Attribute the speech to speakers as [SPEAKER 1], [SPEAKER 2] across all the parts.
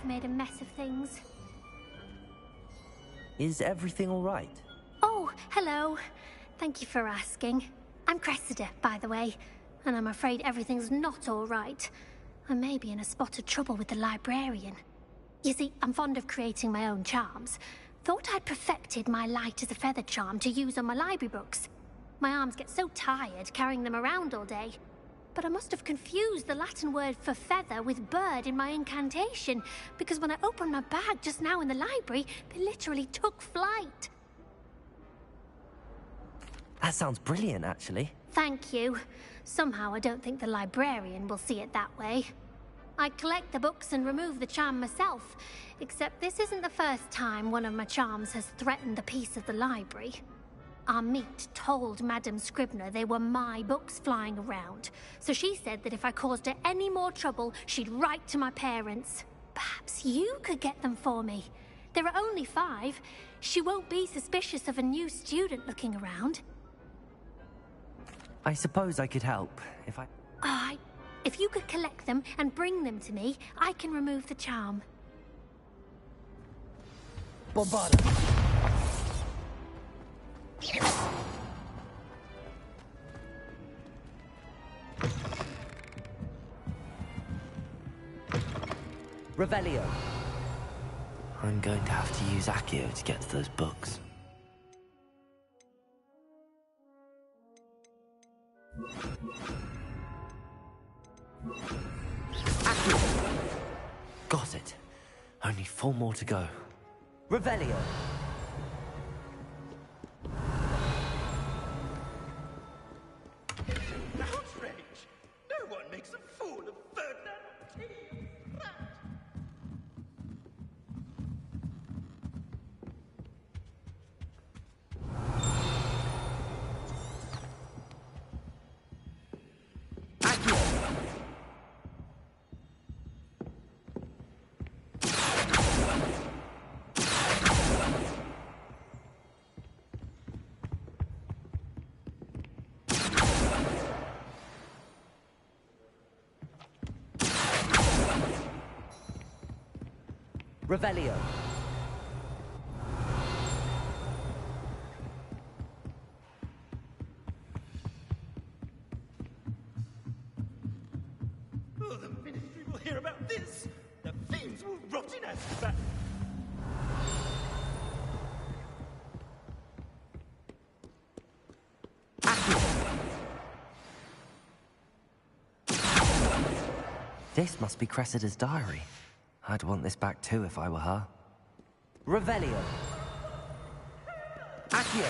[SPEAKER 1] made a mess of things.
[SPEAKER 2] Is everything all right?
[SPEAKER 1] Oh, hello. Thank you for asking. I'm Cressida, by the way, and I'm afraid everything's not all right. I may be in a spot of trouble with the librarian. You see, I'm fond of creating my own charms. Thought I'd perfected my light as a feather charm to use on my library books. My arms get so tired carrying them around all day. But I must have confused the Latin word for feather with bird in my incantation, because when I opened my bag just now in the library, they literally took flight.
[SPEAKER 2] That sounds brilliant, actually.
[SPEAKER 1] Thank you. Somehow I don't think the librarian will see it that way. I collect the books and remove the charm myself, except this isn't the first time one of my charms has threatened the peace of the library. Our meet told Madame Scribner they were my books flying around, so she said that if I caused her any more trouble, she'd write to my parents. Perhaps you could get them for me. There are only 5. She won't be suspicious of a new student looking around.
[SPEAKER 2] I suppose I could help, if I...
[SPEAKER 1] If you could collect them and bring them to me, I can remove the charm.
[SPEAKER 2] Bombarda! Revelio. I'm going to have to use Accio to get to those books. Accio! Got it. Only 4 more to go. Revelio.
[SPEAKER 3] Outrage! No one makes a fool of Ferdinand T. Rat.
[SPEAKER 2] Revelio.
[SPEAKER 3] Oh, the ministry will hear about this. The fiends will rot in Azkaban.
[SPEAKER 2] This must be Cressida's diary. I'd want this back too if I were her. Revelio. Accio.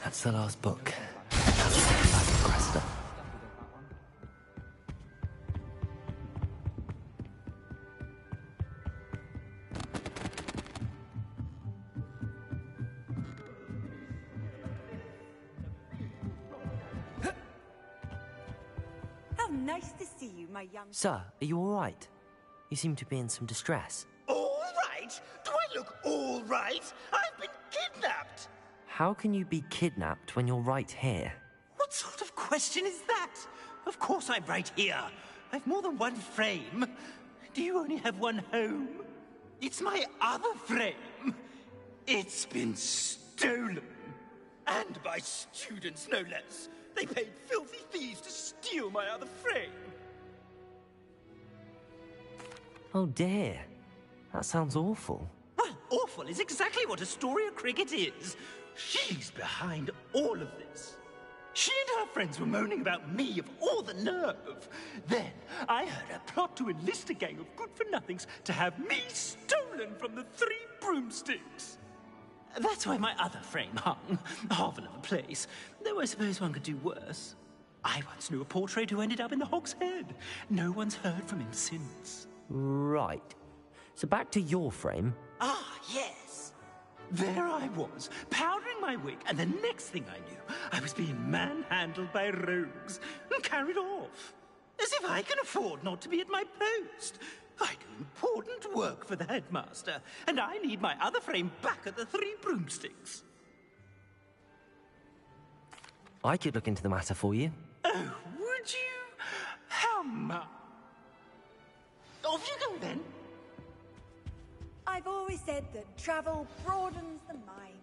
[SPEAKER 2] That's the last book. That's back to Cressida.
[SPEAKER 4] How nice to see you, my young...
[SPEAKER 2] Sir, are you all right? You seem to be in some distress.
[SPEAKER 3] All right? Do I look all right? I've been kidnapped!
[SPEAKER 2] How can you be kidnapped when you're right here?
[SPEAKER 3] What sort of question is that? Of course I'm right here. I've more than one frame. Do you only have one home? It's my other frame. It's been stolen. And by students, no less. They paid filthy thieves to steal my other frame.
[SPEAKER 2] Oh dear. That sounds awful.
[SPEAKER 3] Well, awful is exactly what Astoria Cricket is. She's behind all of this. She and her friends were moaning about me of all the nerve. Then I heard her plot to enlist a gang of good-for-nothings to have me stolen from the Three Broomsticks. That's why my other frame hung. Hovel of a place. Though I suppose one could do worse. I once knew a portrait who ended up in the Hog's Head. No one's heard from him since.
[SPEAKER 2] Right. So back to your frame.
[SPEAKER 3] Ah, yes. There I was, powdering my wig, and the next thing I knew, I was being manhandled by rogues and carried off. As if I can afford not to be at my post. I do important work for the headmaster, and I need my other frame back at the Three Broomsticks.
[SPEAKER 2] I could look into the matter for you.
[SPEAKER 3] Oh, would you? How much? Off you go, then.
[SPEAKER 4] I've always said that travel broadens the mind.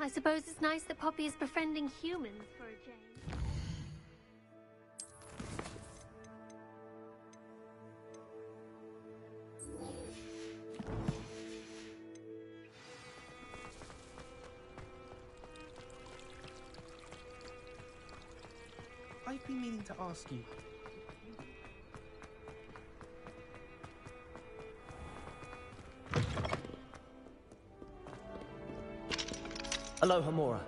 [SPEAKER 1] I suppose it's nice that Poppy is befriending humans for a change.
[SPEAKER 5] I've been meaning to ask you.
[SPEAKER 2] Aloha, Mora.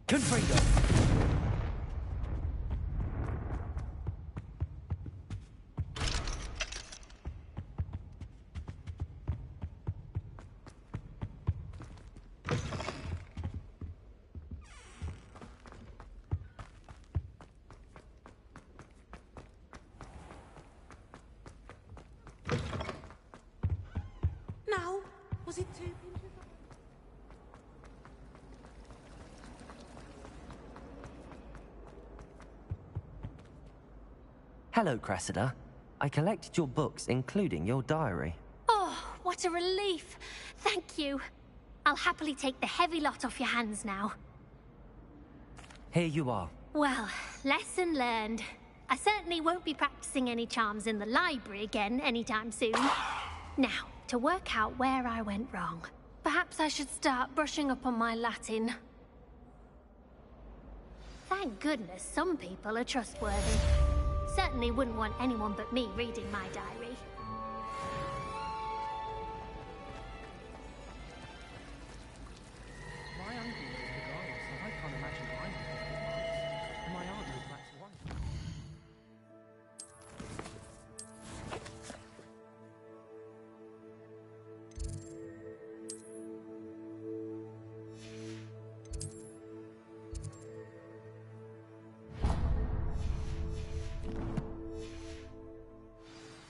[SPEAKER 2] Confredo.
[SPEAKER 4] Now, was it too...
[SPEAKER 2] Hello, Cressida. I collected your books, including your diary.
[SPEAKER 1] Oh, what a relief. Thank you. I'll happily take the heavy lot off your hands now.
[SPEAKER 2] Here you are.
[SPEAKER 1] Well, lesson learned. I certainly won't be practicing any charms in the library again anytime soon. Now, to work out where I went wrong. Perhaps I should start brushing up on my Latin. Thank goodness some people are trustworthy. Certainly wouldn't want anyone but me reading my diary.
[SPEAKER 5] My uncle knows the gods, and I can't imagine I would have the marks. And my aunt knows Max one.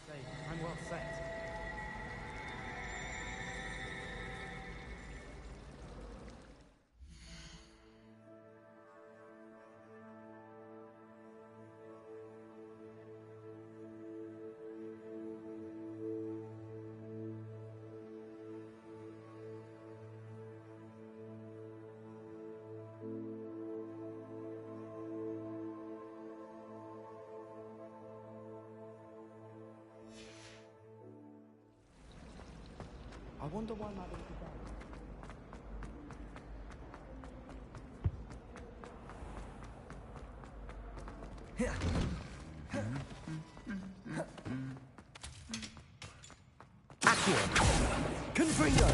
[SPEAKER 5] Say, I wonder why Madame Gabelle...
[SPEAKER 2] Accio! Confringo!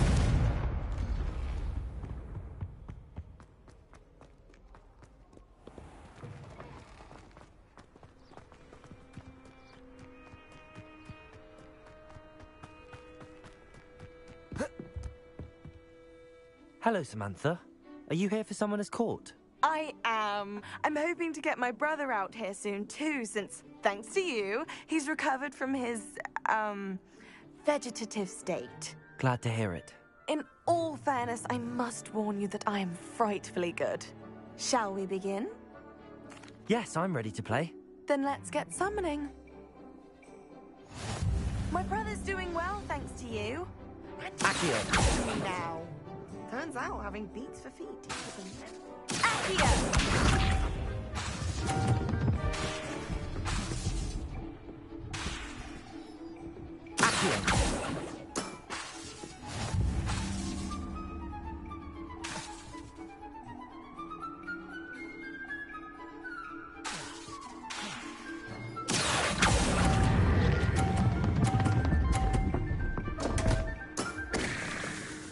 [SPEAKER 2] Hello, Samantha. Are you here for someone as court?
[SPEAKER 6] I am. I'm hoping to get my brother out here soon too, since, thanks to you, he's recovered from his, vegetative state.
[SPEAKER 2] Glad to hear it.
[SPEAKER 6] In all fairness, I must warn you that I am frightfully good. Shall we begin?
[SPEAKER 2] Yes, I'm ready to play.
[SPEAKER 6] Then let's get summoning. My brother's doing well, thanks to you.
[SPEAKER 2] Accio!
[SPEAKER 6] Now. Turns out having beats for feet is Accio!
[SPEAKER 2] Accio!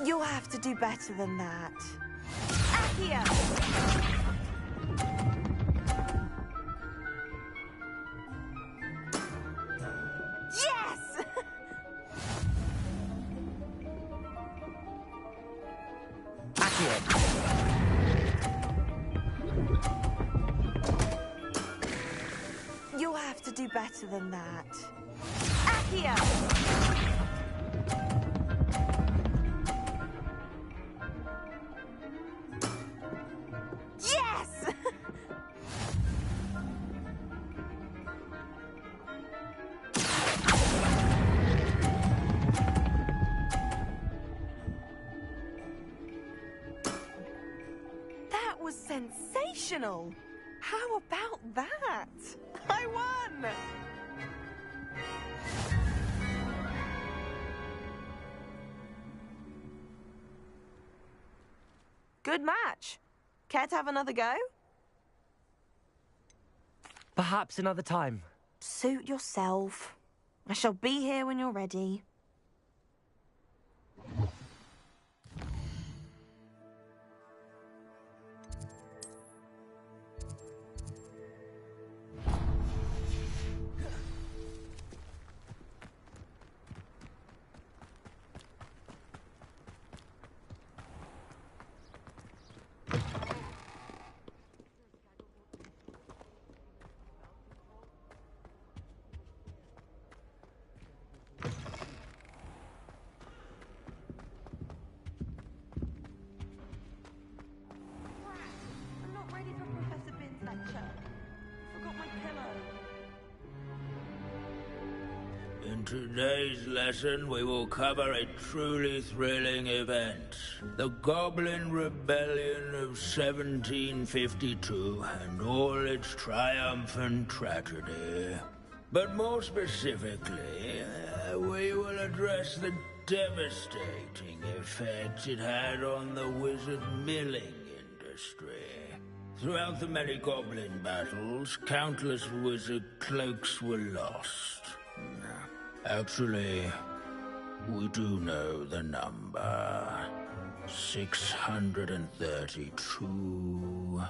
[SPEAKER 6] You'll have to do better than that. Accio! Yes!
[SPEAKER 2] Accio!
[SPEAKER 6] You'll have to do better than that. Accio! Yes! That was sensational! How about that? I won! Good match. Care to have another go?
[SPEAKER 2] Perhaps another time.
[SPEAKER 6] Suit yourself. I shall be here when you're ready. I'm not ready for Professor Bin's lecture. Forgot my pillow.
[SPEAKER 7] In today's lesson, we will cover a truly thrilling event. The Goblin Rebellion of 1752 and all its triumphant tragedy. But more specifically, we will address the devastating effect it had on the wizard milling industry. Throughout the many goblin battles, countless wizard cloaks were lost. Actually, we do know the number. 632.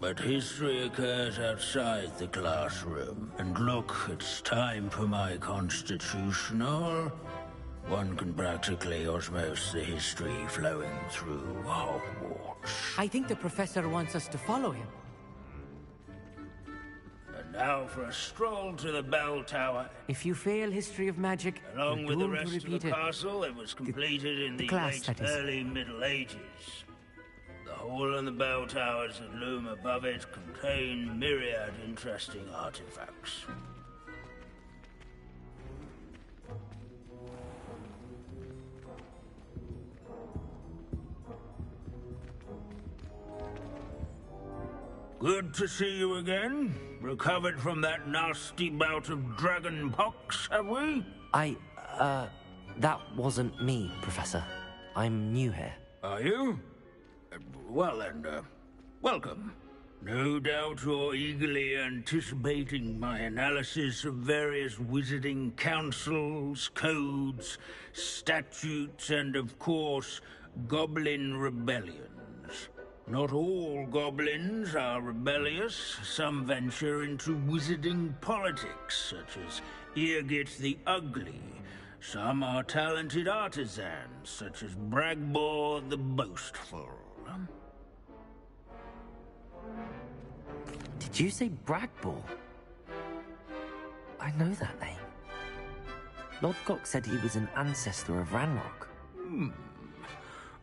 [SPEAKER 7] But history occurs outside the classroom. And look, it's time for my constitutional. One can practically osmose the history flowing through Hogwarts.
[SPEAKER 8] I think the professor wants us to follow him.
[SPEAKER 7] And now for a stroll to the bell tower.
[SPEAKER 8] If you fail history of magic,
[SPEAKER 7] Along
[SPEAKER 8] you're
[SPEAKER 7] with the
[SPEAKER 8] doomed to
[SPEAKER 7] rest of
[SPEAKER 8] repeat
[SPEAKER 7] the
[SPEAKER 8] it.
[SPEAKER 7] castle, it was completed in
[SPEAKER 8] the
[SPEAKER 7] the
[SPEAKER 8] class,
[SPEAKER 7] late
[SPEAKER 8] that is.
[SPEAKER 7] early Middle Ages. The hall and the bell towers that loom above it contain myriad interesting artifacts. Good to see you again. Recovered from that nasty bout of dragon pox, have we?
[SPEAKER 2] That wasn't me, Professor. I'm new here.
[SPEAKER 7] Are you? Well then, welcome. No doubt you're eagerly anticipating my analysis of various wizarding councils, codes, statutes, and of course, goblin rebellions. Not all goblins are rebellious. Some venture into wizarding politics, such as Irgit the Ugly. Some are talented artisans, such as Bragbor the Boastful.
[SPEAKER 2] Did you say Bragbor? I know that name. Lodgok said he was an ancestor of Ranrock.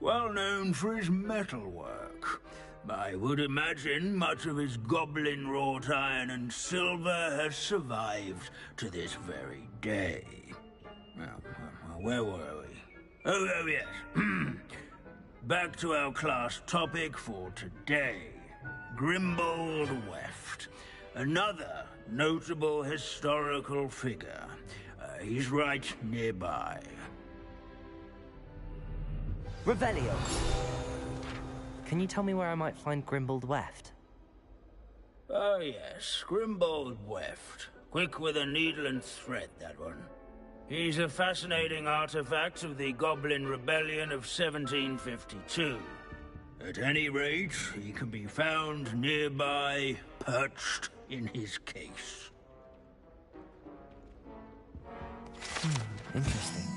[SPEAKER 7] Well known for his metalwork. I would imagine much of his goblin-wrought iron and silver has survived to this very day. Well, where were we? Oh yes. Back to our class topic for today. Grimbold Weft. Another notable historical figure. He's right nearby.
[SPEAKER 2] Revelio! Can you tell me where I might find Grimbold Weft?
[SPEAKER 7] Oh yes, Grimbold Weft. Quick with a needle and thread, that one. He's a fascinating artifact of the Goblin Rebellion of 1752. At any rate, he can be found nearby, perched in his case.
[SPEAKER 2] Interesting.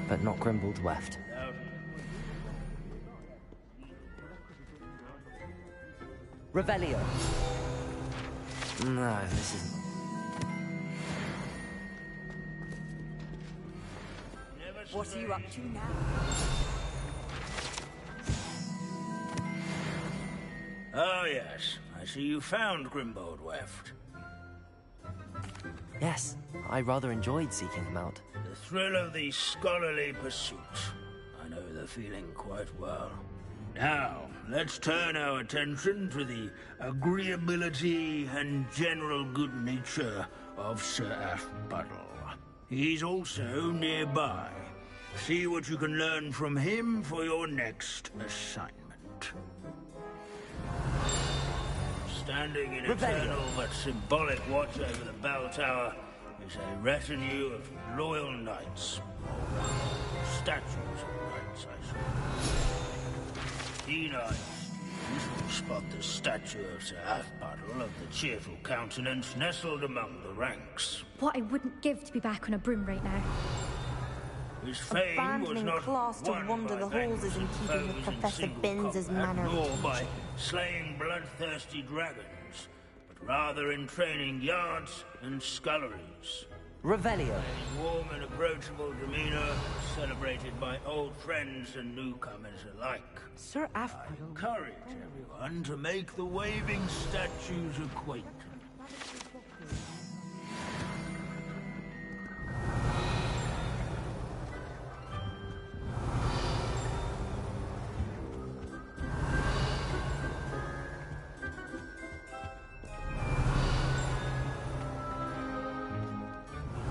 [SPEAKER 2] But not Grimbold Weft. Revelio! No, this isn't.
[SPEAKER 4] What are you up to now?
[SPEAKER 7] Oh yes, I see you found Grimbold Weft.
[SPEAKER 2] Yes, I rather enjoyed seeking him out.
[SPEAKER 7] The thrill of the scholarly pursuit. I know the feeling quite well. Now, let's turn our attention to the agreeability and general good nature of Sir Aphbuttle. He's also nearby. See what you can learn from him for your next assignment. Standing in eternal but symbolic watch over the bell tower is a retinue of loyal knights. Statues of knights, I suppose. Keen-eyed students will spot the statue of Sir Aphbuttle of the cheerful countenance nestled among the ranks.
[SPEAKER 9] What I wouldn't give to be back on a broom right now.
[SPEAKER 7] His fame was
[SPEAKER 6] Abandoning
[SPEAKER 7] not
[SPEAKER 6] class to
[SPEAKER 7] won
[SPEAKER 6] wander
[SPEAKER 7] by
[SPEAKER 6] the halls is in
[SPEAKER 7] vanquishing
[SPEAKER 6] keeping with
[SPEAKER 7] foes in
[SPEAKER 6] Professor
[SPEAKER 7] single
[SPEAKER 6] Binns's
[SPEAKER 7] combat,
[SPEAKER 6] manner of
[SPEAKER 7] nor by
[SPEAKER 6] teaching.
[SPEAKER 7] slaying bloodthirsty dragons, but rather in training yards and sculleries.
[SPEAKER 2] Revelio!
[SPEAKER 7] His warm and approachable demeanor was celebrated by old friends and newcomers alike.
[SPEAKER 6] Sir
[SPEAKER 7] I
[SPEAKER 6] Aphbuttle.
[SPEAKER 7] encourage everyone to make the waving statue's acquaintance.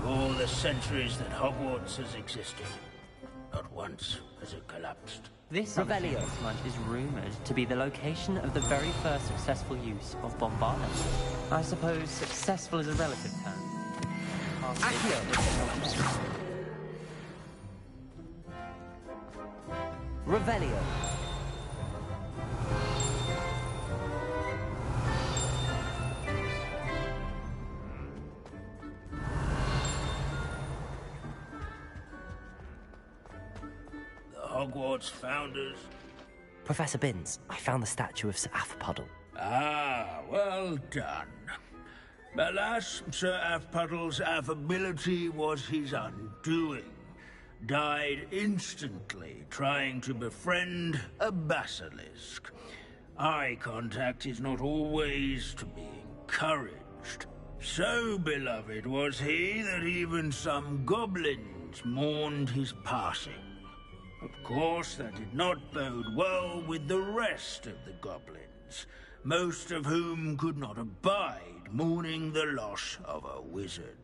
[SPEAKER 7] All the centuries that Hogwarts has existed, not once has it collapsed.
[SPEAKER 5] This
[SPEAKER 2] Revelio.
[SPEAKER 5] establishment is rumored to be the location of the very first successful use of bombardment. I suppose successful is a relative term.
[SPEAKER 2] Accio! Revelio!
[SPEAKER 7] Hogwarts founders.
[SPEAKER 2] Professor Binns, I found the statue of Sir Aphbuttle.
[SPEAKER 7] Ah, well done. Alas, Sir Aphbuttle's affability was his undoing. Died instantly trying to befriend a basilisk. Eye contact is not always to be encouraged. So beloved was he that even some goblins mourned his passing. Of course, that did not bode well with the rest of the goblins, most of whom could not abide mourning the loss of a wizard.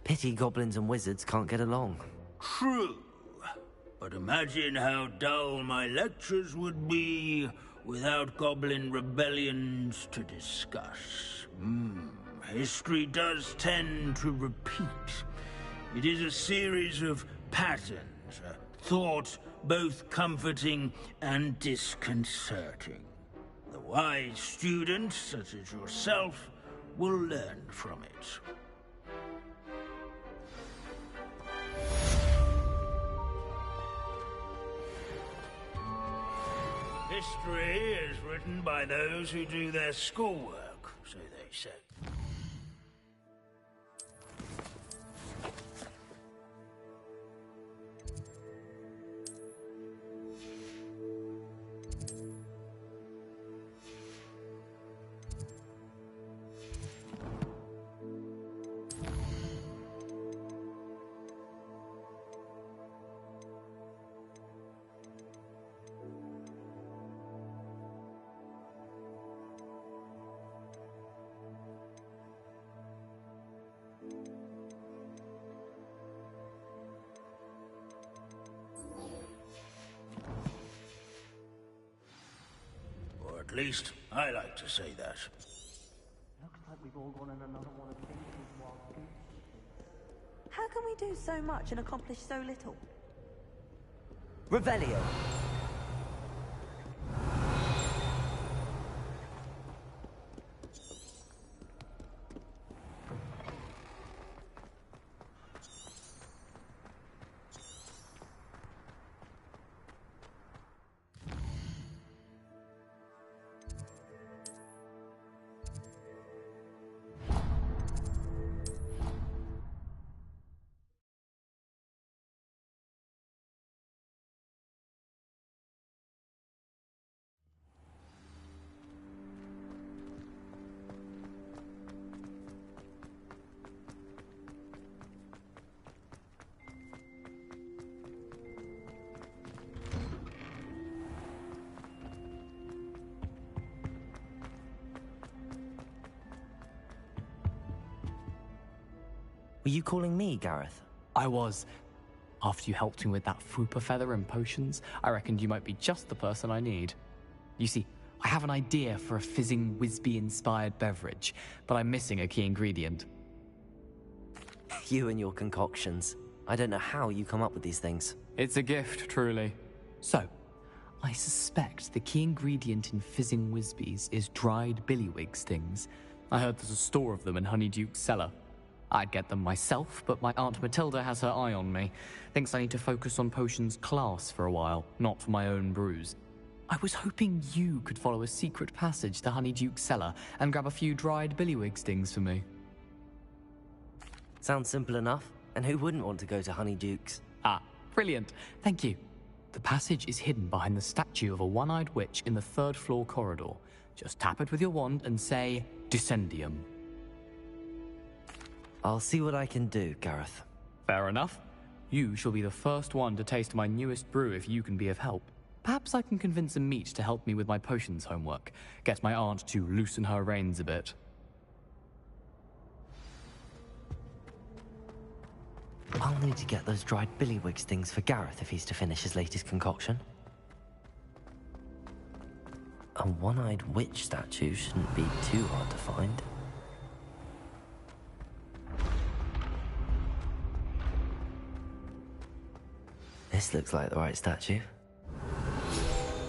[SPEAKER 2] Pity goblins and wizards can't get along.
[SPEAKER 7] True. But imagine how dull my lectures would be without goblin rebellions to discuss. History does tend to repeat. It is a series of patterns, a thought both comforting and disconcerting. The wise student, such as yourself, will learn from it. History is written by those who do their schoolwork, so they say. At least, I like to say that.
[SPEAKER 5] Looks like we've all gone in another one of Finch's wild goose.
[SPEAKER 4] How can we do so much and accomplish so little?
[SPEAKER 2] Revelio. Were you calling me, Gareth?
[SPEAKER 10] I was. After you helped me with that Fupa feather and potions, I reckoned you might be just the person I need. You see, I have an idea for a fizzing Wisby-inspired beverage, but I'm missing a key ingredient.
[SPEAKER 2] You and your concoctions. I don't know how you come up with these things.
[SPEAKER 10] It's a gift, truly. So, I suspect the key ingredient in fizzing Wisbies is dried billywig stings. I heard there's a store of them in Honeyduke's cellar. I'd get them myself, but my Aunt Matilda has her eye on me. Thinks I need to focus on potions class for a while, not for my own brews. I was hoping you could follow a secret passage to Honeyduke's cellar and grab a few dried billywig stings for me.
[SPEAKER 2] Sounds simple enough. And who wouldn't want to go to Honeyduke's?
[SPEAKER 10] Ah, brilliant. Thank you. The passage is hidden behind the statue of a one-eyed witch in the third-floor corridor. Just tap it with your wand and say, Descendium.
[SPEAKER 2] I'll see what I can do, Gareth.
[SPEAKER 10] Fair enough. You shall be the first one to taste my newest brew if you can be of help. Perhaps I can convince a meat to help me with my potions homework. Get my aunt to loosen her reins a bit.
[SPEAKER 2] I'll need to get those dried billywig stings for Gareth if he's to finish his latest concoction. A one-eyed witch statue shouldn't be too hard to find. This looks like the right statue.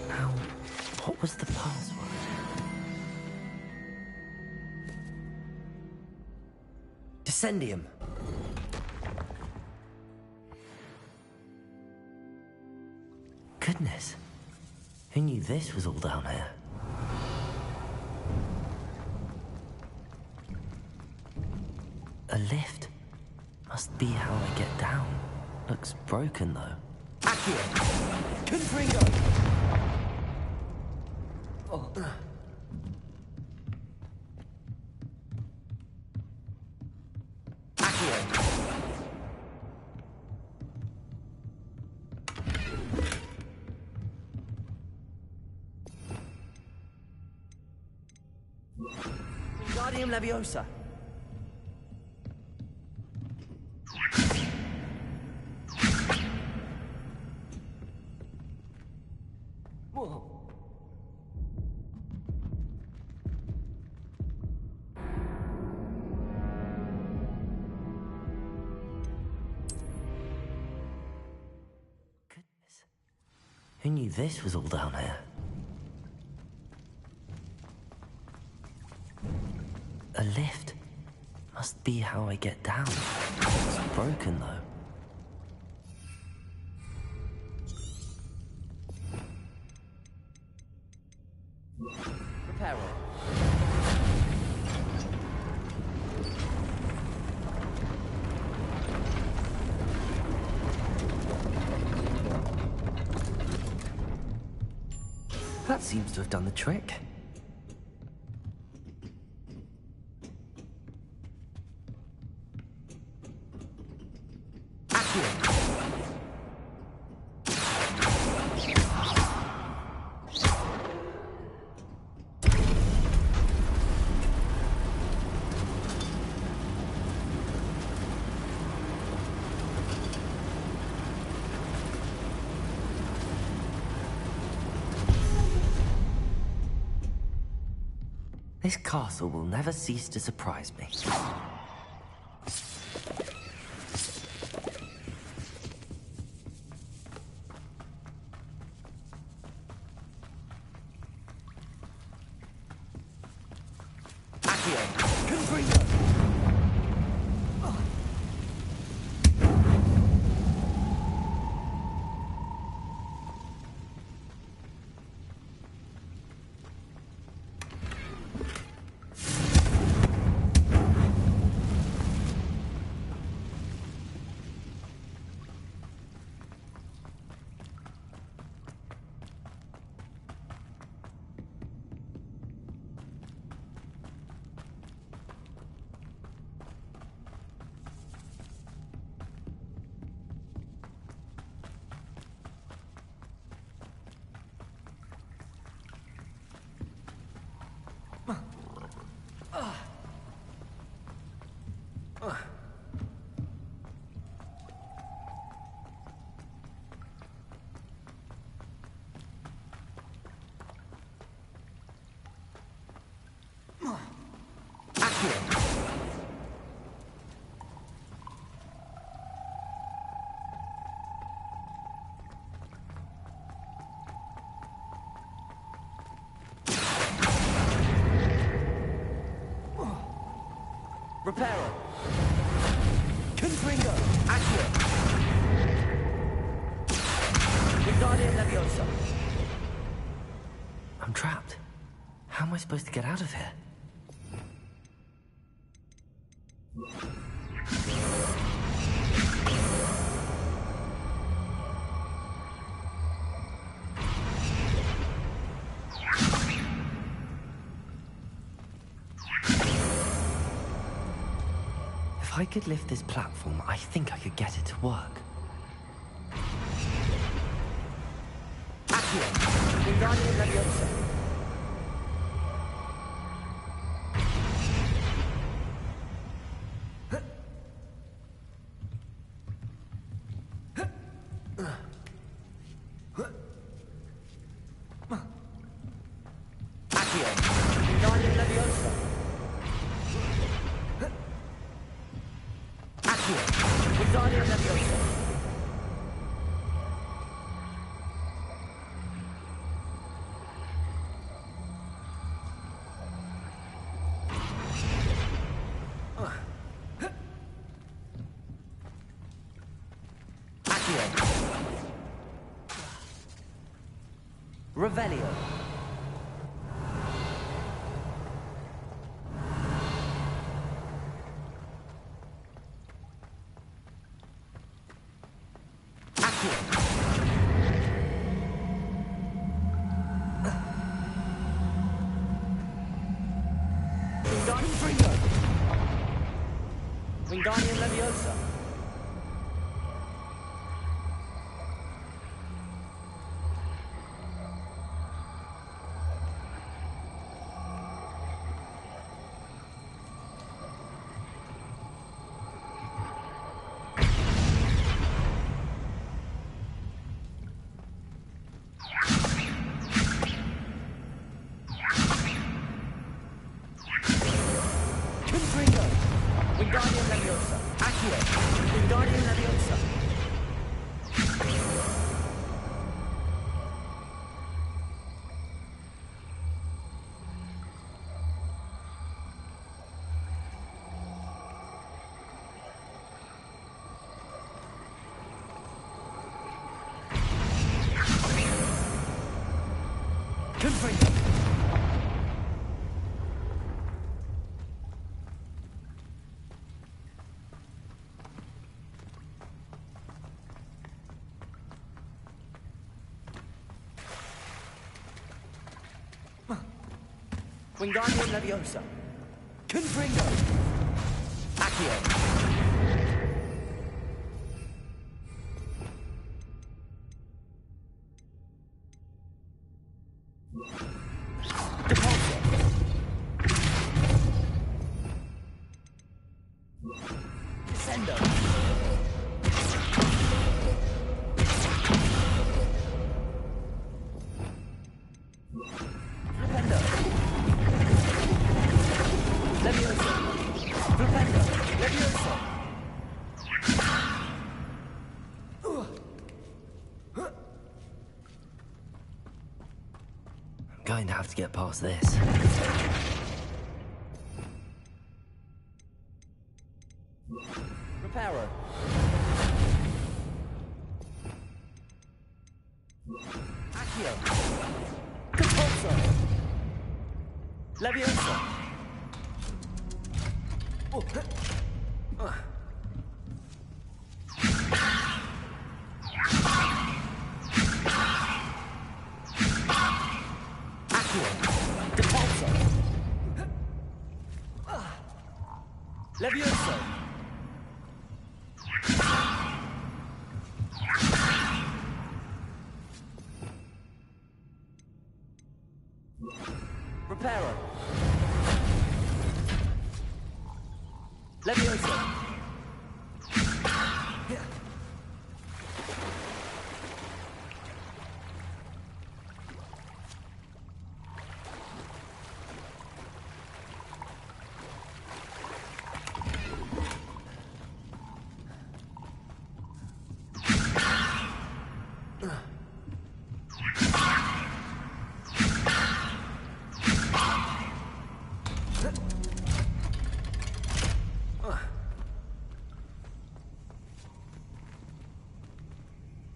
[SPEAKER 2] Now, what was the password? Descendium. Goodness. Who knew this was all down here? A lift. Must be how I get down. Looks broken, though. Accio! Confringo! Oh. Accio! Guardium Leviosa! Who knew this was all down here? A lift. Must be how I get down. It's broken, though.
[SPEAKER 5] Repair it.
[SPEAKER 2] That seems to have done the trick. This castle will never cease to surprise me.
[SPEAKER 5] Reparo. Confringo. Accio. Wingardium Leviosa.
[SPEAKER 2] I'm trapped. How am I supposed to get out of here? If I could lift this platform, I think I could get it to work.
[SPEAKER 5] Accio. Wingardium Leviosa. Revelio. Wingardium Leviosa. Wingardium Leviosa. Accio. Wingardium Leviosa.
[SPEAKER 11] Wingardium Leviosa. Confringo. Accio. Depulso. Descendo. Flipendo. Leviosa. Flipendo. Leviosa.
[SPEAKER 2] I'm going to have to get past this.
[SPEAKER 11] Reparo. Accio. Depulso. Leviosa. Oh. Accio. Depulso. Leviosa. Reparo. Leviosa.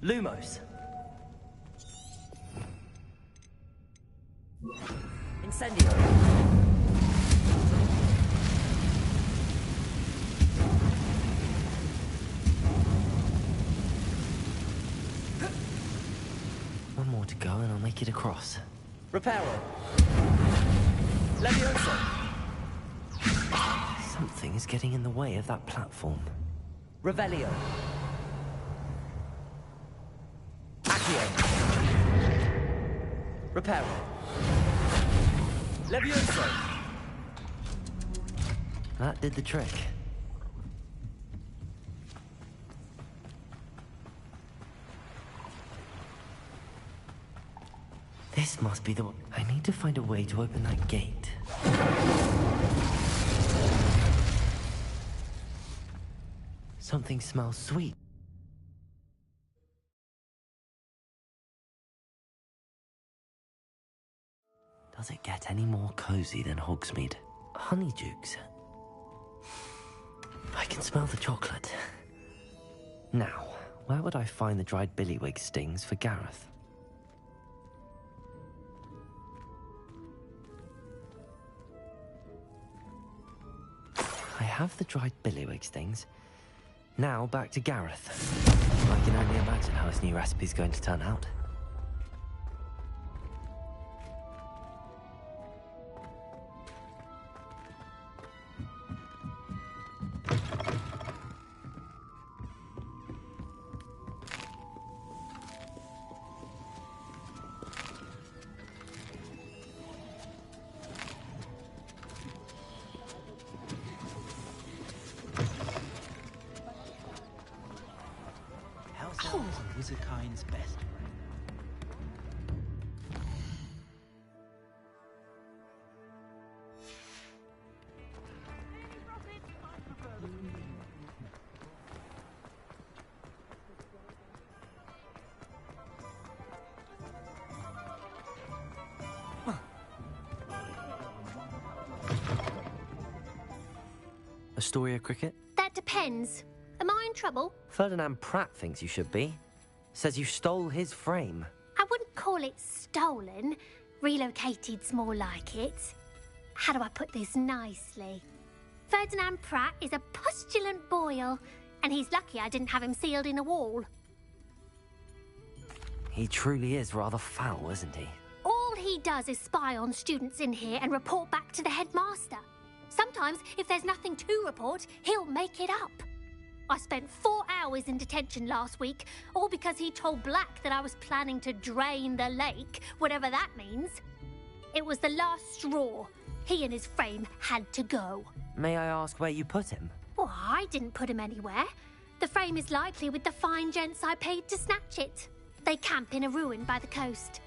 [SPEAKER 11] Lumos. Incendio.
[SPEAKER 2] One more to go and I'll make it across.
[SPEAKER 11] Reparo. Leviosa.
[SPEAKER 2] Something is getting in the way of that platform.
[SPEAKER 11] Revelio. Accio. Reparo. Leviosa.
[SPEAKER 2] That did the trick. This must be the one. I need to find a way to open that gate. Something smells sweet. Does it get any more cozy than Hogsmeade? Honeydukes. I can smell the chocolate. Now, where would I find the dried billywig stings for Gareth? I have the dried billywig stings. Now back to Gareth. I can only imagine how his new recipe's going to turn out.
[SPEAKER 3] Was a kind's best friend.
[SPEAKER 2] Astoria cricket?
[SPEAKER 1] That depends. Am I in trouble?
[SPEAKER 2] Ferdinand Pratt thinks you should be. Says you stole his frame.
[SPEAKER 1] I wouldn't call it stolen. Relocated's more like it. How do I put this nicely? Ferdinand Pratt is a pustulant boil, and he's lucky I didn't have him sealed in a wall.
[SPEAKER 2] He truly is rather foul, isn't he?
[SPEAKER 1] All he does is spy on students in here and report back to the headmaster. Sometimes, if there's nothing to report, he'll make it up. I spent 4 hours in detention last week, all because he told Black that I was planning to drain the lake, whatever that means. It was the last straw. He and his frame had to go.
[SPEAKER 2] May I ask where you put him?
[SPEAKER 1] Well, I didn't put him anywhere. The frame is likely with the fine gents I paid to snatch it. They camp in a ruin by the coast.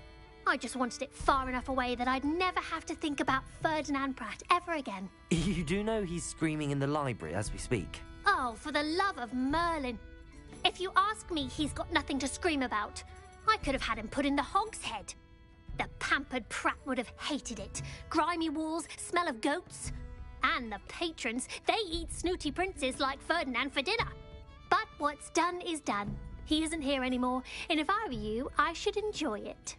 [SPEAKER 1] I just wanted it far enough away that I'd never have to think about Ferdinand Pratt ever again.
[SPEAKER 2] You do know he's screaming in the library as we speak.
[SPEAKER 1] Oh, for the love of Merlin. If you ask me, he's got nothing to scream about. I could have had him put in the hogshead. The pampered Pratt would have hated it. Grimy walls, smell of goats. And the patrons, they eat snooty princes like Ferdinand for dinner. But what's done is done. He isn't here anymore, and if I were you, I should enjoy it.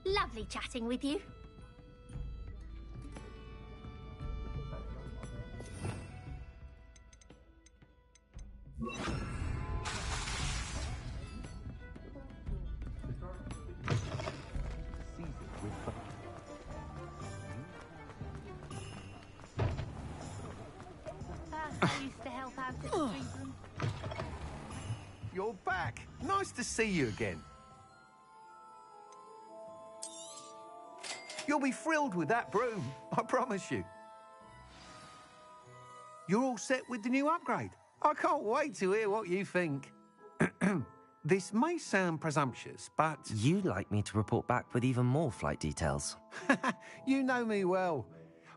[SPEAKER 1] Lovely chatting with you. I used to help out at the tree room.
[SPEAKER 12] You're back. Nice to see you again. You'll be thrilled with that broom, I promise you. You're all set with the new upgrade. I can't wait to hear what you think. This may sound presumptuous, but...
[SPEAKER 2] You'd like me to report back with even more flight details.
[SPEAKER 12] You know me well.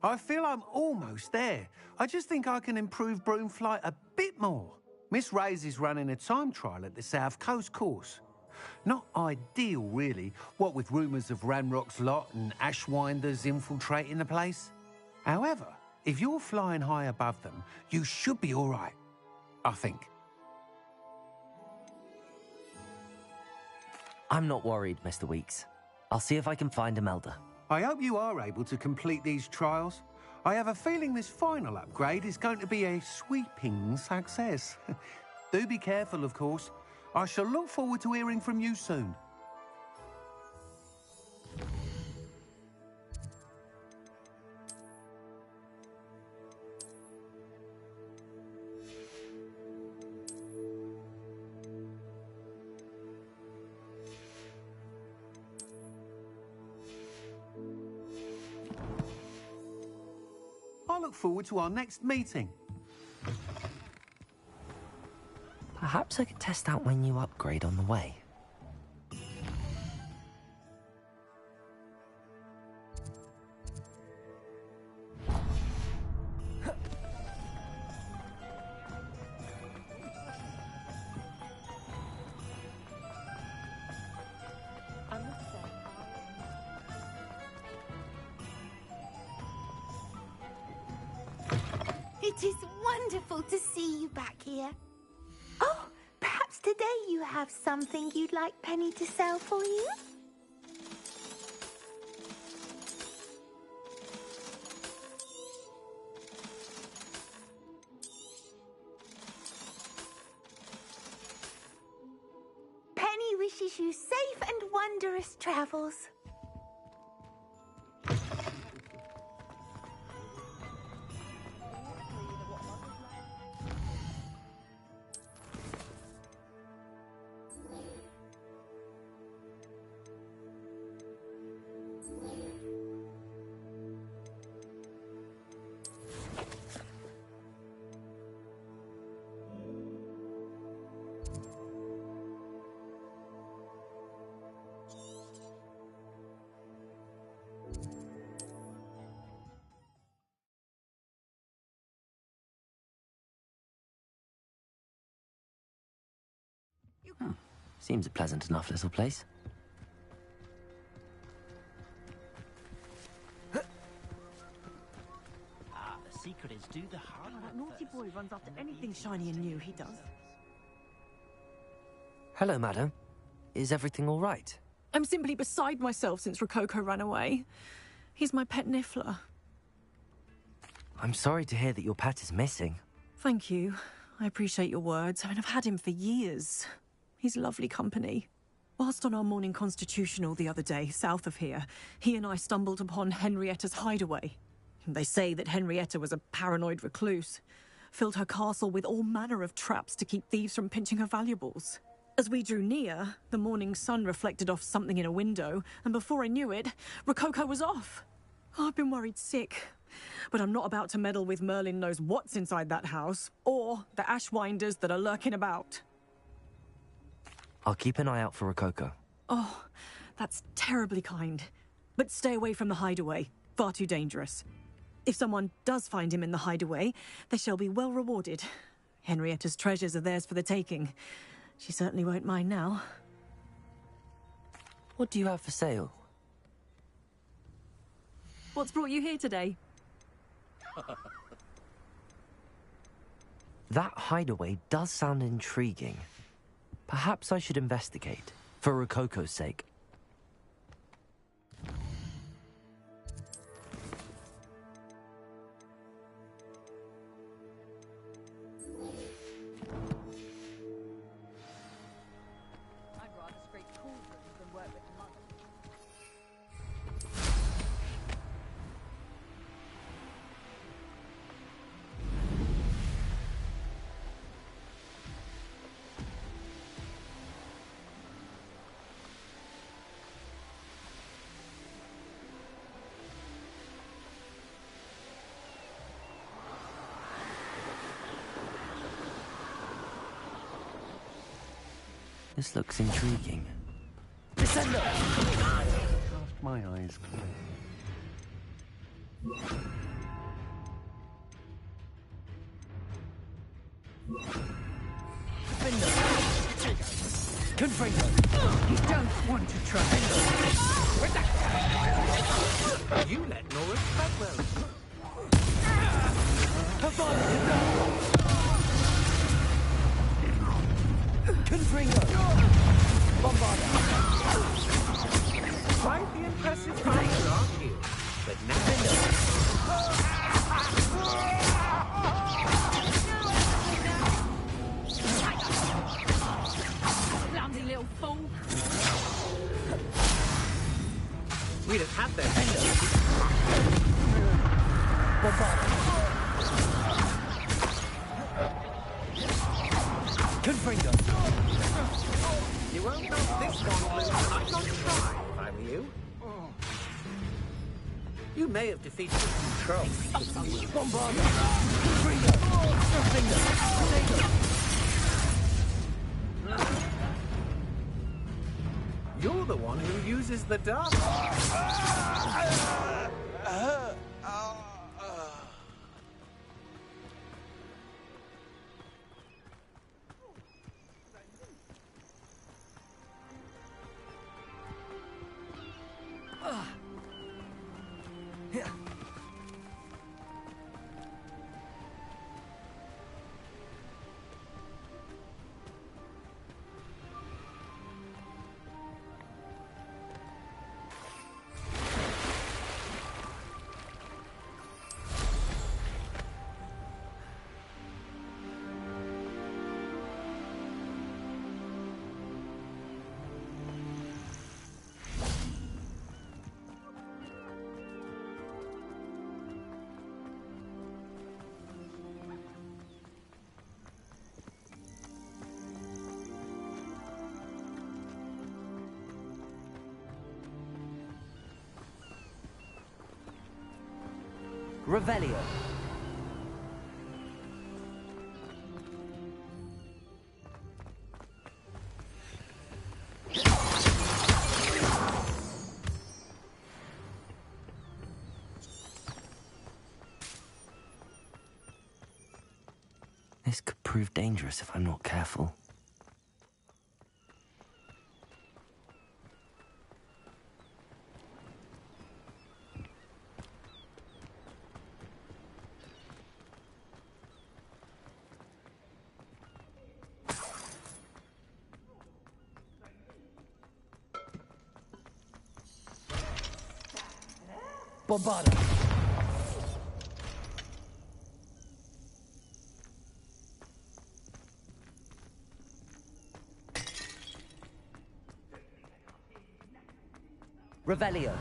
[SPEAKER 12] I feel I'm almost there. I just think I can improve broom flight a bit more. Miss Ray's is running a time trial at the South Coast course. Not ideal, really, what with rumours of Ranrock's lot and Ashwinders infiltrating the place. However, if you're flying high above them, you should be all right, I think.
[SPEAKER 2] I'm not worried, Mr. Weeks. I'll see if I can find Imelda.
[SPEAKER 12] I hope you are able to complete these trials. I have a feeling this final upgrade is going to be a sweeping success. Do be careful, of course. I shall look forward to hearing from you soon. I look forward to our next meeting.
[SPEAKER 2] Perhaps I could test out my new upgrade on the way.
[SPEAKER 13] It is wonderful to see you back here. Oh, perhaps today you have something you'd like Penny to sell for you? Penny wishes you safe and wondrous travels.
[SPEAKER 2] Seems a pleasant enough little place.
[SPEAKER 3] The secret is do the hard work.
[SPEAKER 6] That naughty boy runs after anything shiny and new, he does.
[SPEAKER 2] Hello, madam. Is everything all right?
[SPEAKER 14] I'm simply beside myself since Rococo ran away. He's my pet Niffler.
[SPEAKER 2] I'm sorry to hear that your pet is missing.
[SPEAKER 14] Thank you. I appreciate your words. I mean, I've had him for years. He's lovely company. Whilst on our morning constitutional the other day, south of here, he and I stumbled upon Henrietta's hideaway. They say that Henrietta was a paranoid recluse, filled her castle with all manner of traps to keep thieves from pinching her valuables. As we drew near, the morning sun reflected off something in a window, and before I knew it, Rococo was off. I've been worried sick, but I'm not about to meddle with Merlin knows what's inside that house, or the ashwinders that are lurking about.
[SPEAKER 2] I'll keep an eye out for Rococo.
[SPEAKER 14] Oh, that's terribly kind. But stay away from the hideaway. Far too dangerous. If someone does find him in the hideaway, they shall be well rewarded. Henrietta's treasures are theirs for the taking. She certainly won't mind now.
[SPEAKER 2] What do you have for sale?
[SPEAKER 14] What's brought you here today?
[SPEAKER 2] That hideaway does sound intriguing. Perhaps I should investigate, for Rococo's sake. This looks intriguing.
[SPEAKER 12] Descender! Cast my eyes clear.
[SPEAKER 8] Confringo! You don't want to try.
[SPEAKER 7] You let Nora spread well.
[SPEAKER 8] Confringo! Bombarda!
[SPEAKER 7] Quite the impressive fighter, aren't you? But now...
[SPEAKER 14] Clumsy little fool!
[SPEAKER 7] We'd have had their window.
[SPEAKER 8] Bombarda! Confringo!
[SPEAKER 7] You won't know this one, Luke. I'm not try if I were you. You may have defeated the control.
[SPEAKER 8] Bombarda! Confringo! Confringo!
[SPEAKER 7] You're the one who uses the dark.
[SPEAKER 11] Revelio.
[SPEAKER 2] This could prove dangerous if I'm not careful.
[SPEAKER 8] Bombarda.
[SPEAKER 11] Revelio.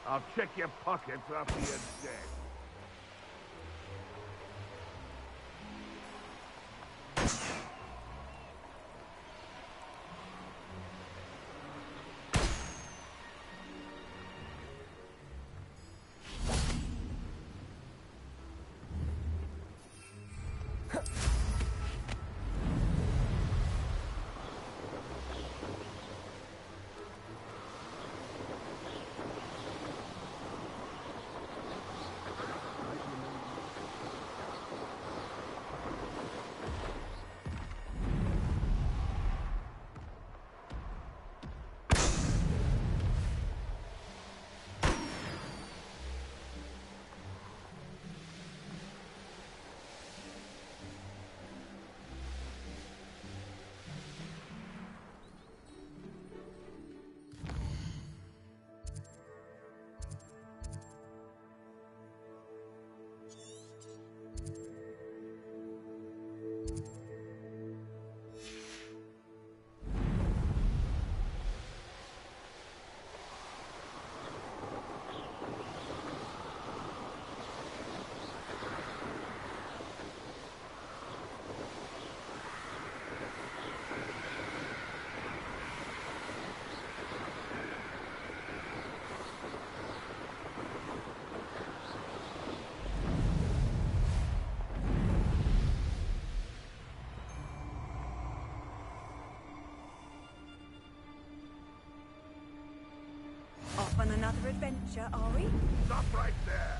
[SPEAKER 15] I'll check your pockets after you're dead.
[SPEAKER 6] Off on another adventure, are we?
[SPEAKER 15] Stop right there.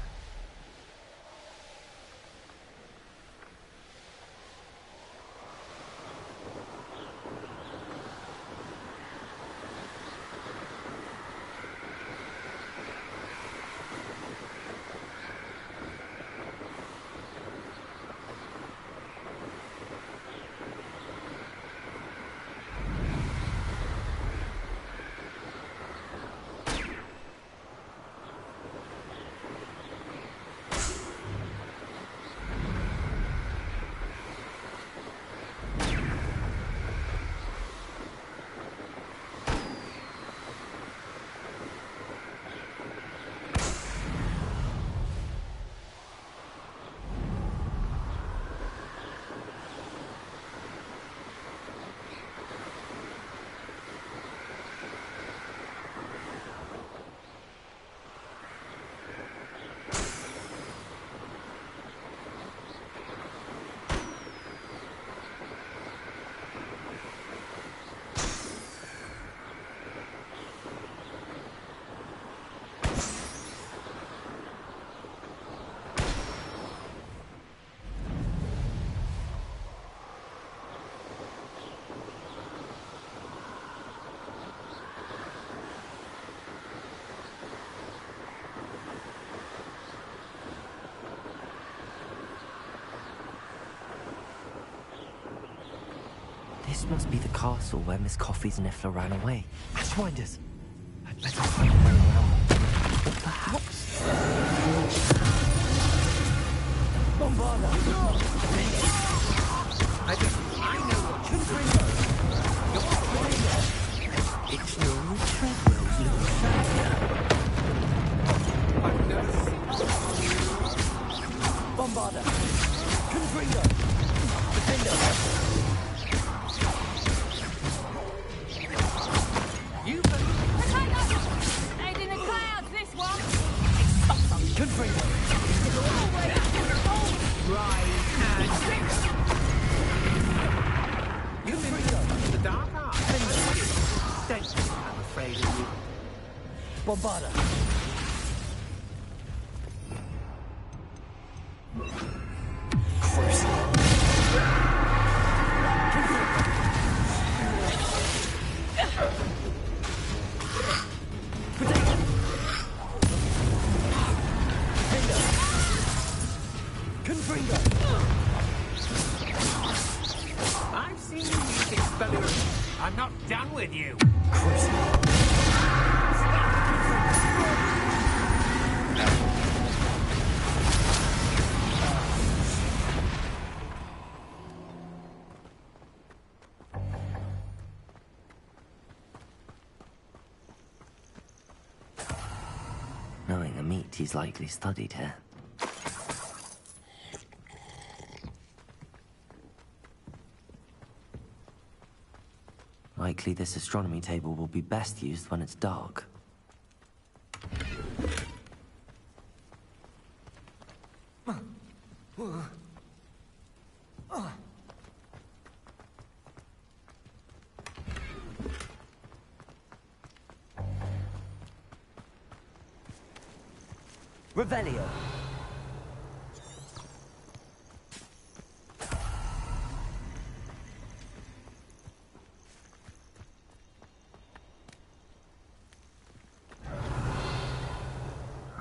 [SPEAKER 2] This must be the castle where Miss Coffee's Niffler ran away. Ashwinders! I'd better find a way around. Or perhaps...
[SPEAKER 8] Bombarda! I know what can bring us.
[SPEAKER 2] It's normal Treadwell's little shadow.
[SPEAKER 8] Bombarda! Confringo! Defender! You
[SPEAKER 16] Head in the clouds, this one.
[SPEAKER 8] Confringo!
[SPEAKER 16] Right hand.
[SPEAKER 12] Confringo! The dark art. Thank you. I'm afraid of you.
[SPEAKER 8] Bombarda! I'm not done with you.
[SPEAKER 2] Knowing the meat, he's likely studied here. Likely this astronomy table will be best used when it's dark.
[SPEAKER 11] Revelio.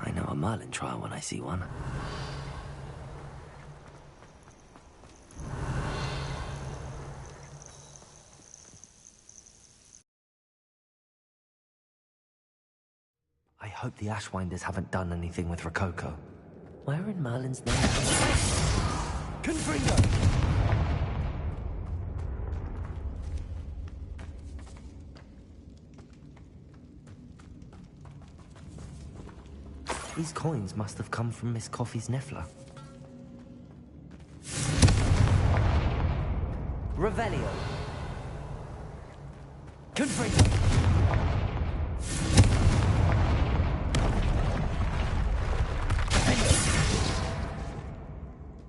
[SPEAKER 2] I know a Merlin trial when I see one. I hope the Ashwinders haven't done anything with Rococo. Where in Merlin's name?
[SPEAKER 8] Confringo!
[SPEAKER 2] These coins must have come from Miss Coffee's Niffler.
[SPEAKER 11] Revelio.
[SPEAKER 8] Confringo!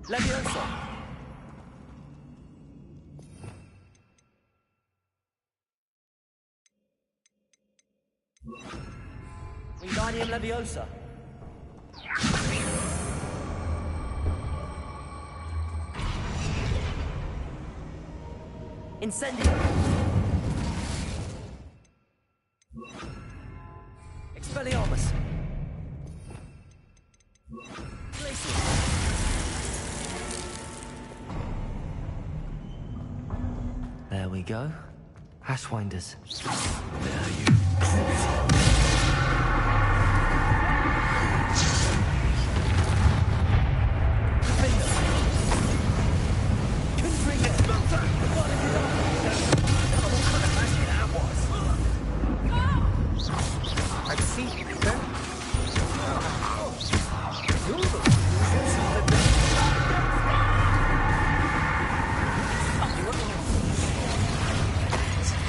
[SPEAKER 11] Leviosa. Wingardium Leviosa. Incendio. Expelliarmus.
[SPEAKER 2] There we go. Ashwinders.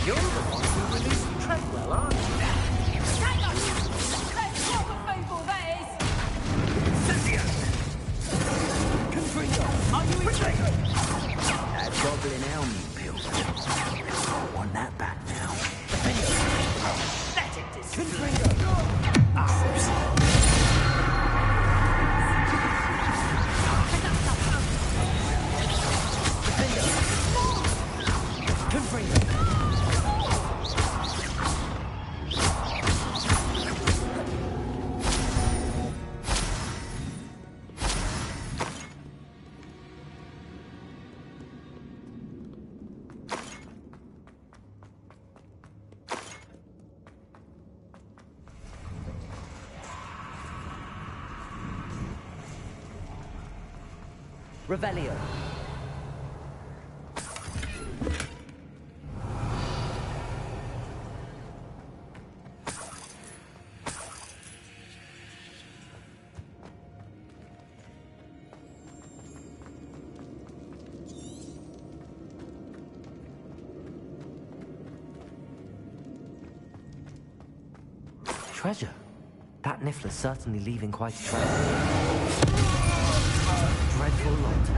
[SPEAKER 8] You're the one who released Treadwell, aren't you?
[SPEAKER 16] Hang on! Let's talk of people, that is!
[SPEAKER 8] Cynthia! Confringo! Are you in?
[SPEAKER 17] That goblin helm you built. I want that back now.
[SPEAKER 8] Let it disappear! Confringo! Confringo!
[SPEAKER 11] Revelio.
[SPEAKER 2] Treasure? That Niffler's certainly leaving quite a trail. Dreadful lot.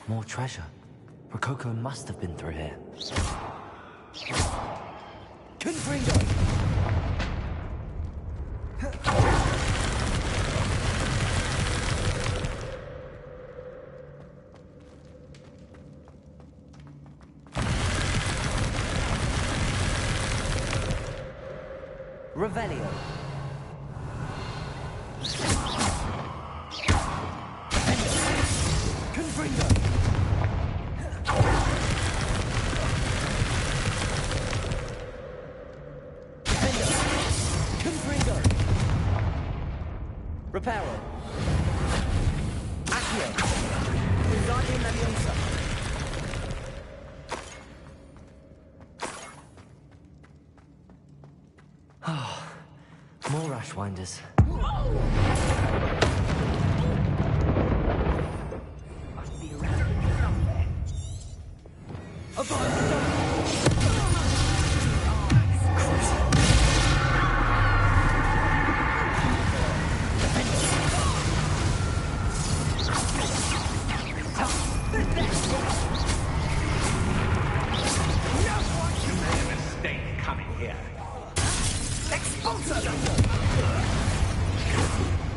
[SPEAKER 2] More treasure. Rococo must have been through here.
[SPEAKER 11] Confringo! Revelio. Confringo. Confringo. Reparo. Accio. Wingardium Leviosa.
[SPEAKER 2] More Ashwinders.
[SPEAKER 11] Must be around here somewhere.
[SPEAKER 3] You made a mistake coming here.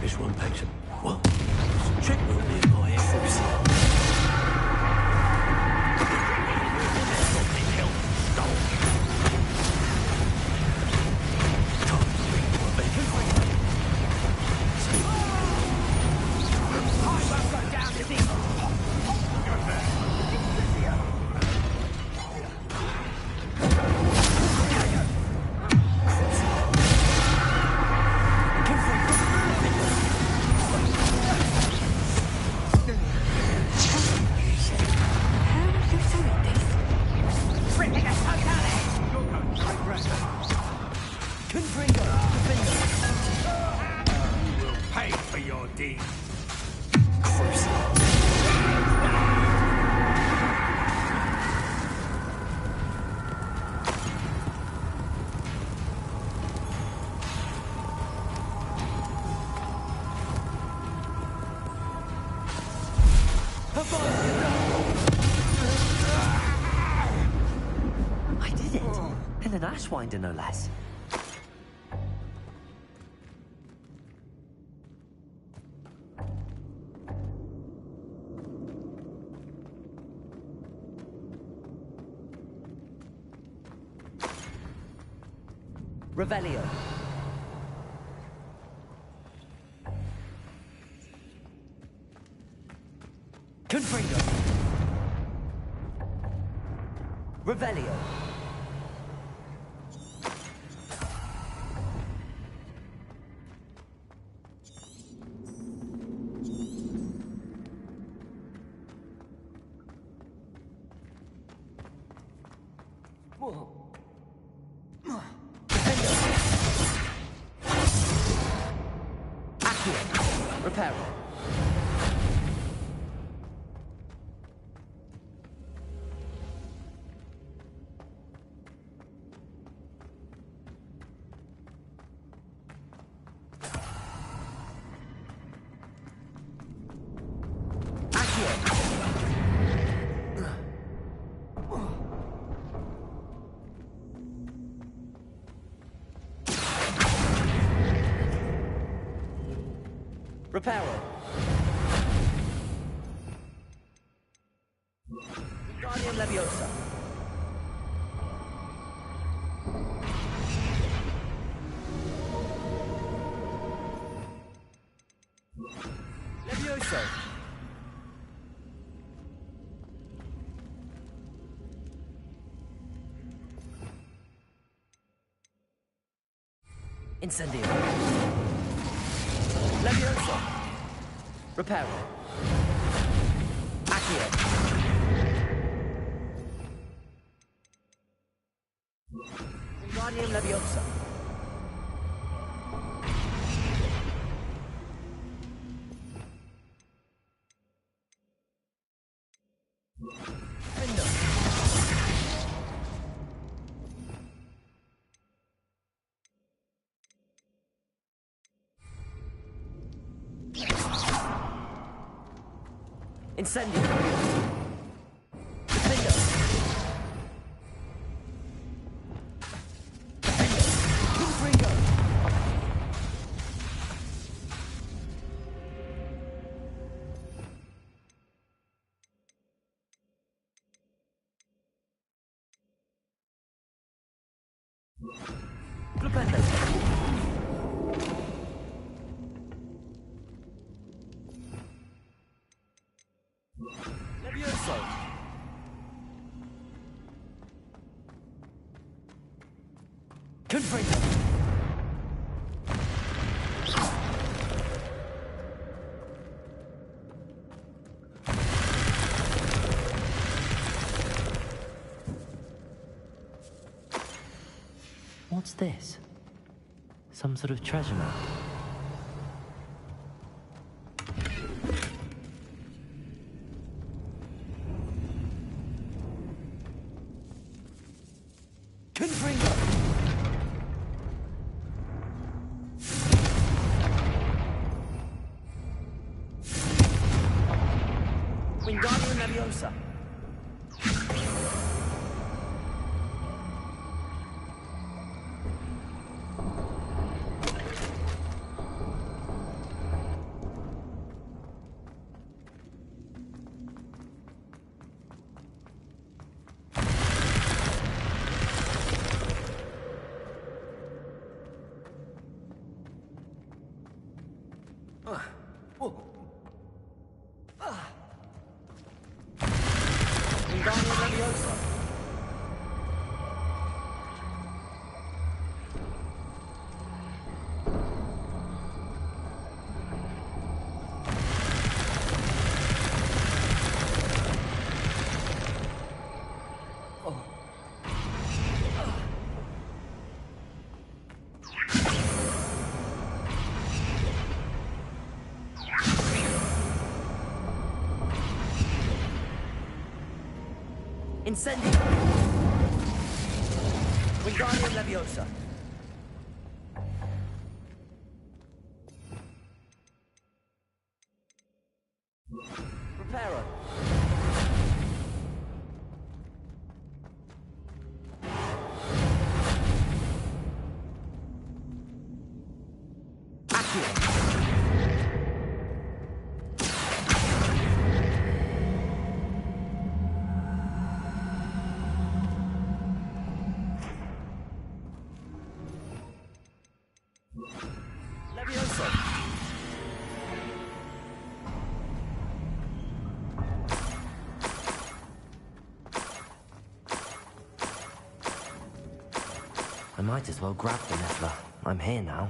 [SPEAKER 17] This one takes a... Well, it's a trick will be in my efforts.
[SPEAKER 3] Pay for your deeds.
[SPEAKER 2] I did it! And an Ashwinder, no less.
[SPEAKER 11] Revelio. Confringo. Revelio. Accio. Reparo. Reparo. Wingardium Leviosa. Levioso. Incendio. Levioso. Reparo. Accio. Wingardium Leviosa. Incendio. Comprende. Levioso. Comprende.
[SPEAKER 2] What's this? Some sort of treasure map?
[SPEAKER 11] Wingardium Leviosa. Wingardium Leviosa. Incendio. Wingardium Leviosa. Reparo. Accio. Levioso.
[SPEAKER 2] I might as well grab the Nephla. I'm here now.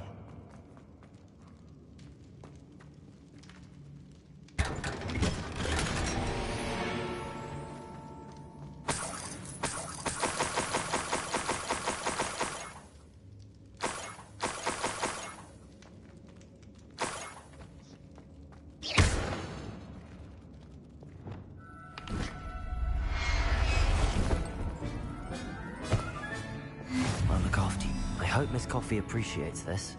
[SPEAKER 2] I'll look after you. I hope Miss Coffee appreciates this.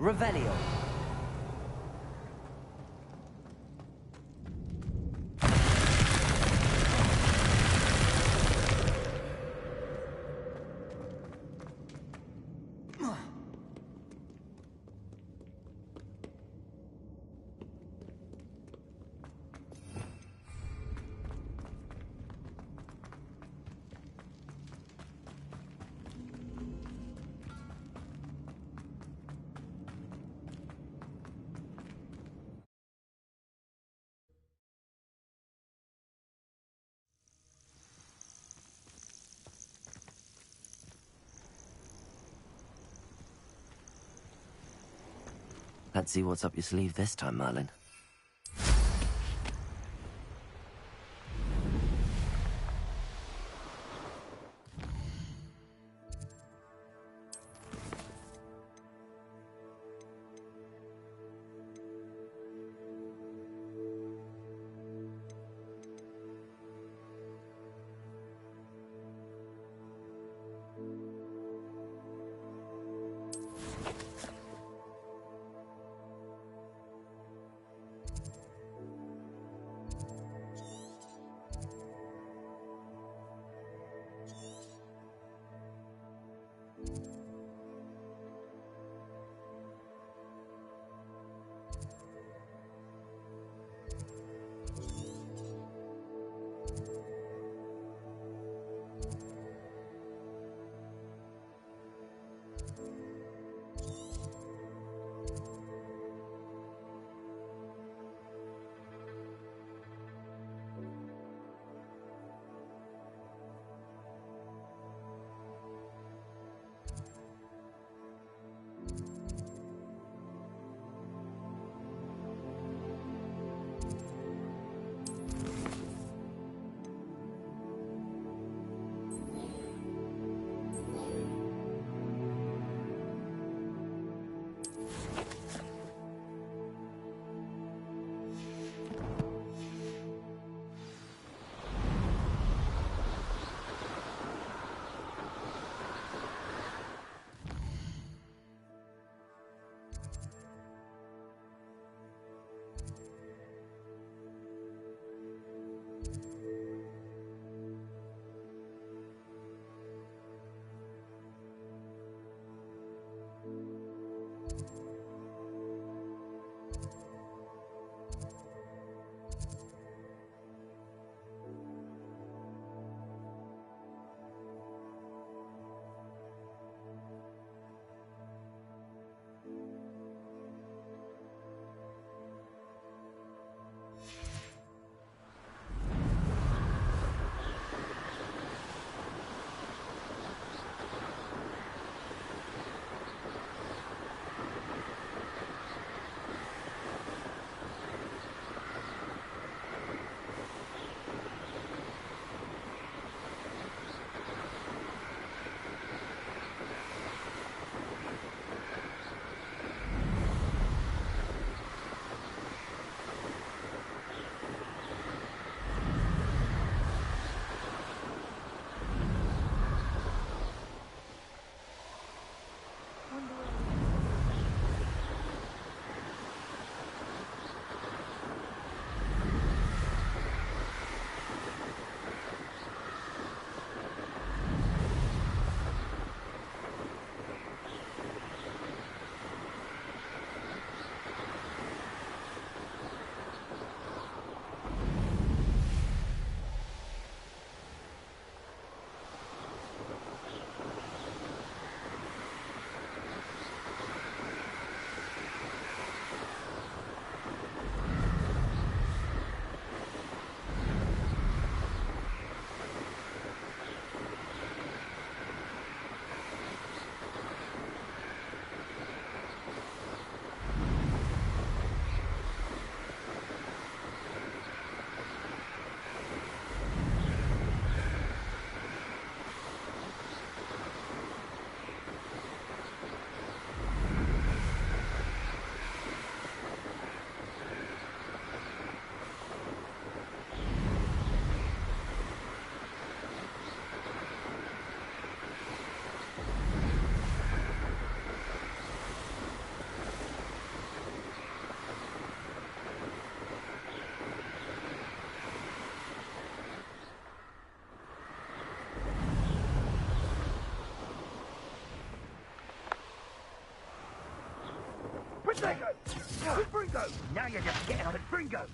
[SPEAKER 11] Revelio.
[SPEAKER 2] Let's see what's up your sleeve this time, Merlin.
[SPEAKER 15] Bringo! Bringo! Now you're just getting on it, Bringo!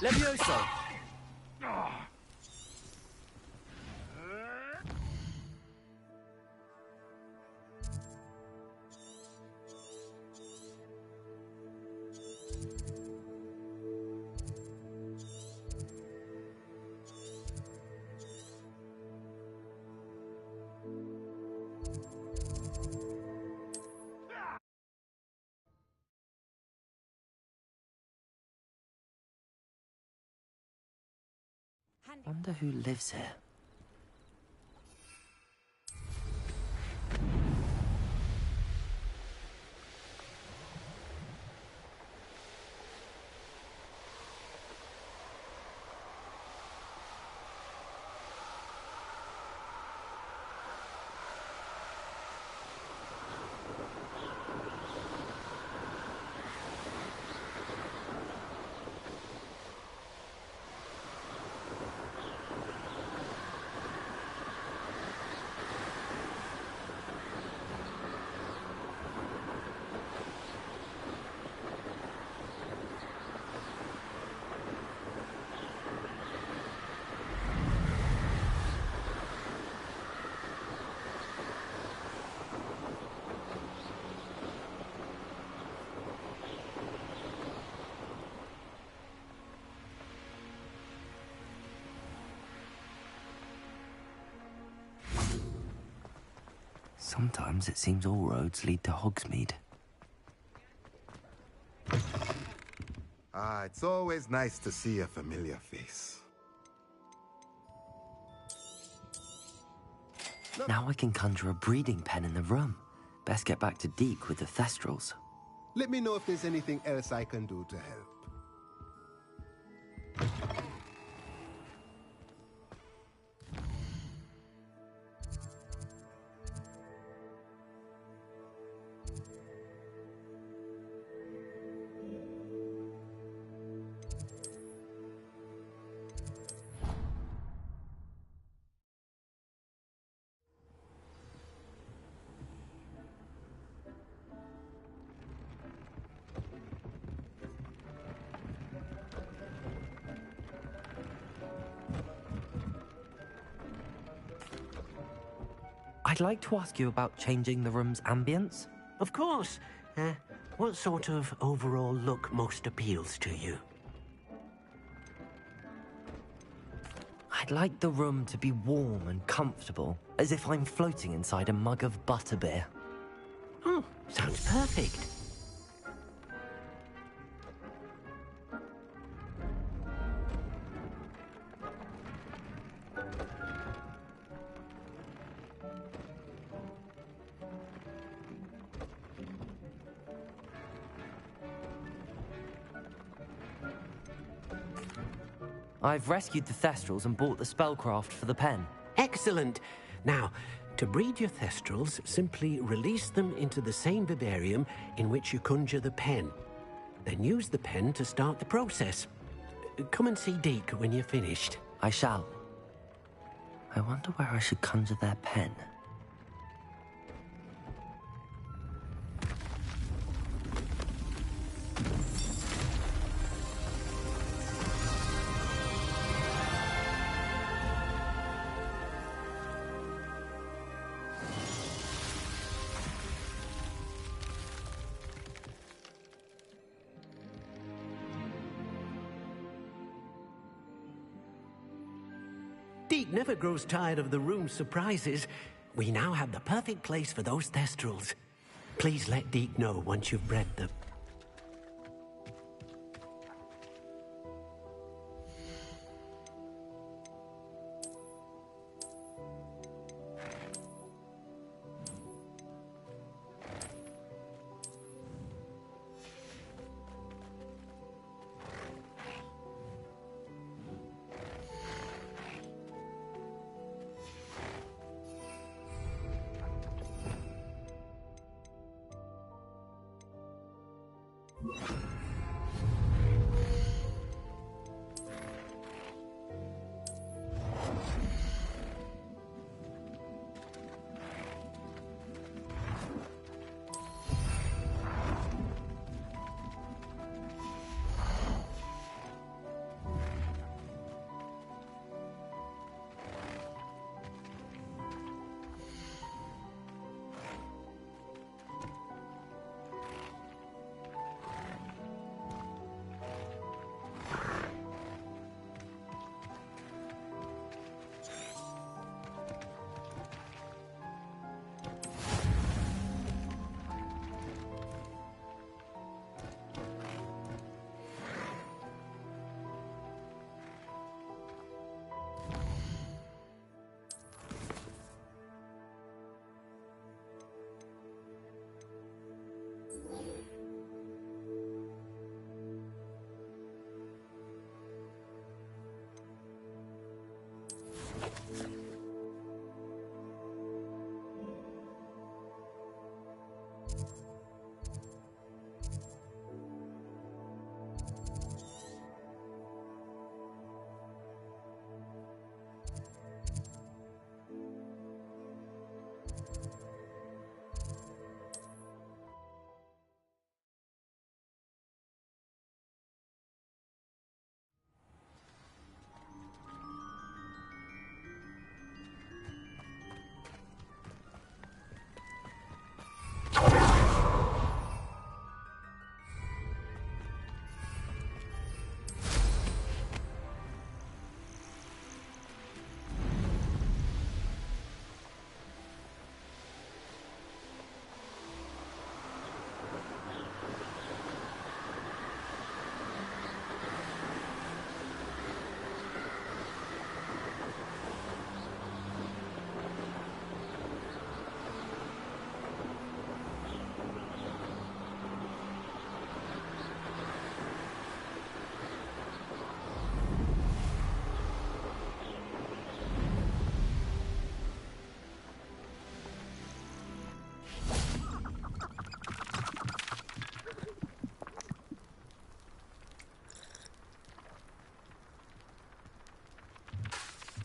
[SPEAKER 11] Levioso!
[SPEAKER 2] Wonder who lives here. Sometimes it seems all roads lead to Hogsmeade.
[SPEAKER 18] Ah, it's always nice to see a familiar face.
[SPEAKER 2] Now I can conjure a breeding pen in the room. Best get back to Deke with the Thestrals.
[SPEAKER 18] Let me know if there's anything else I can do to help.
[SPEAKER 2] I'd like to ask you about changing the room's ambience.
[SPEAKER 19] Of course. What sort of overall look most appeals to you?
[SPEAKER 2] I'd like the room to be warm and comfortable, as if I'm floating inside a mug of butterbeer.
[SPEAKER 19] Oh, sounds perfect.
[SPEAKER 2] I've rescued the Thestrals and bought the spellcraft for the pen.
[SPEAKER 19] Excellent. Now, to breed your Thestrals, simply release them into the same vivarium in which you conjure the pen. Then use the pen to start the process. Come and see Deke when you're finished.
[SPEAKER 2] I shall. I wonder where I should conjure their pen.
[SPEAKER 19] Deke never grows tired of the room's surprises. We now have the perfect place for those Thestrals. Please let Deke know once you've bred them.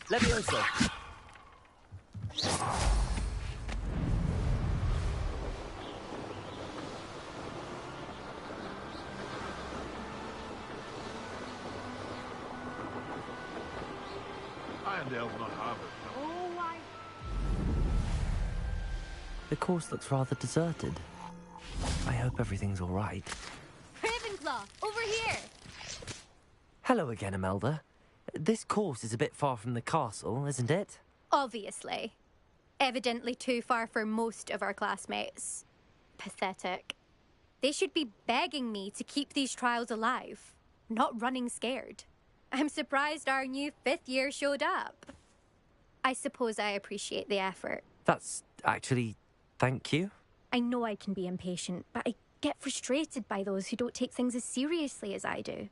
[SPEAKER 11] Levioso.
[SPEAKER 20] Irondale's not Harvard.
[SPEAKER 16] Oh, I...
[SPEAKER 2] The course looks rather deserted. I hope everything's all right.
[SPEAKER 16] Ravenclaw, over here!
[SPEAKER 2] Hello again, Imelda. This course is a bit far from the castle, isn't it?
[SPEAKER 21] Obviously. Evidently too far for most of our classmates. Pathetic. They should be begging me to keep these trials alive, not running scared. I'm surprised our new 5th year showed up. I suppose I appreciate the effort.
[SPEAKER 2] That's actually... thank you.
[SPEAKER 21] I know I can be impatient, but I get frustrated by those who don't take things as seriously as I do.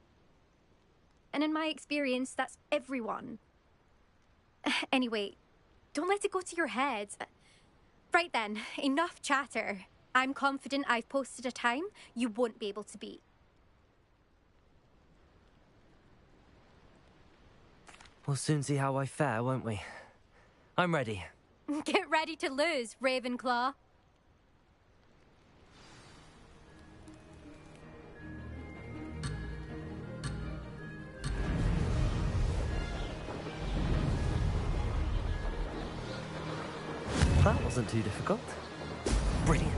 [SPEAKER 21] And in my experience, that's everyone. Anyway, don't let it go to your head. Right then, enough chatter. I'm confident I've posted a time you won't be able to beat.
[SPEAKER 2] We'll soon see how I fare, won't we? I'm ready.
[SPEAKER 21] Get ready to lose, Ravenclaw.
[SPEAKER 2] That wasn't too difficult. Brilliant.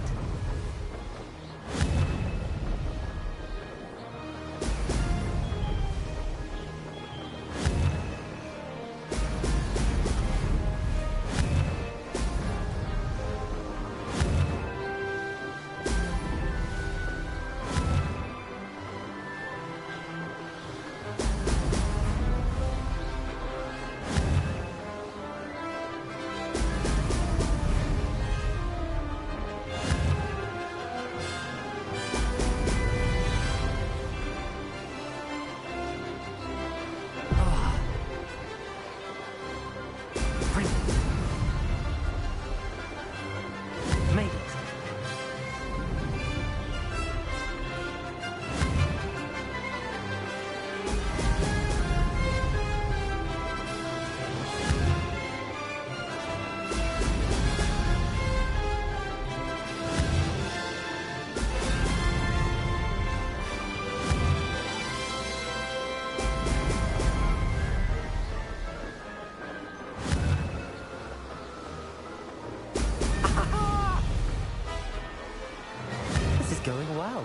[SPEAKER 2] Going well.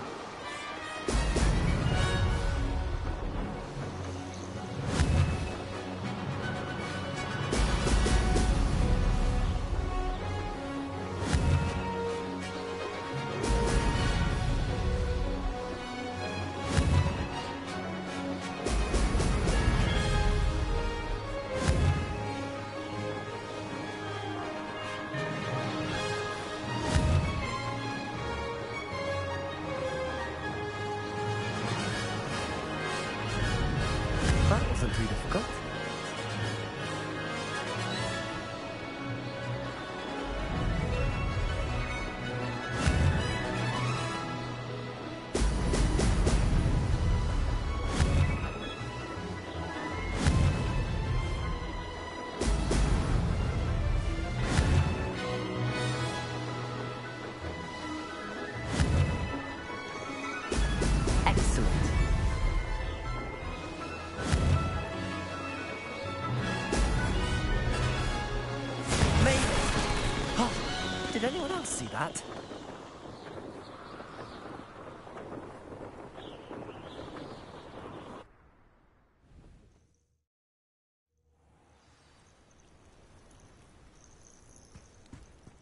[SPEAKER 2] that.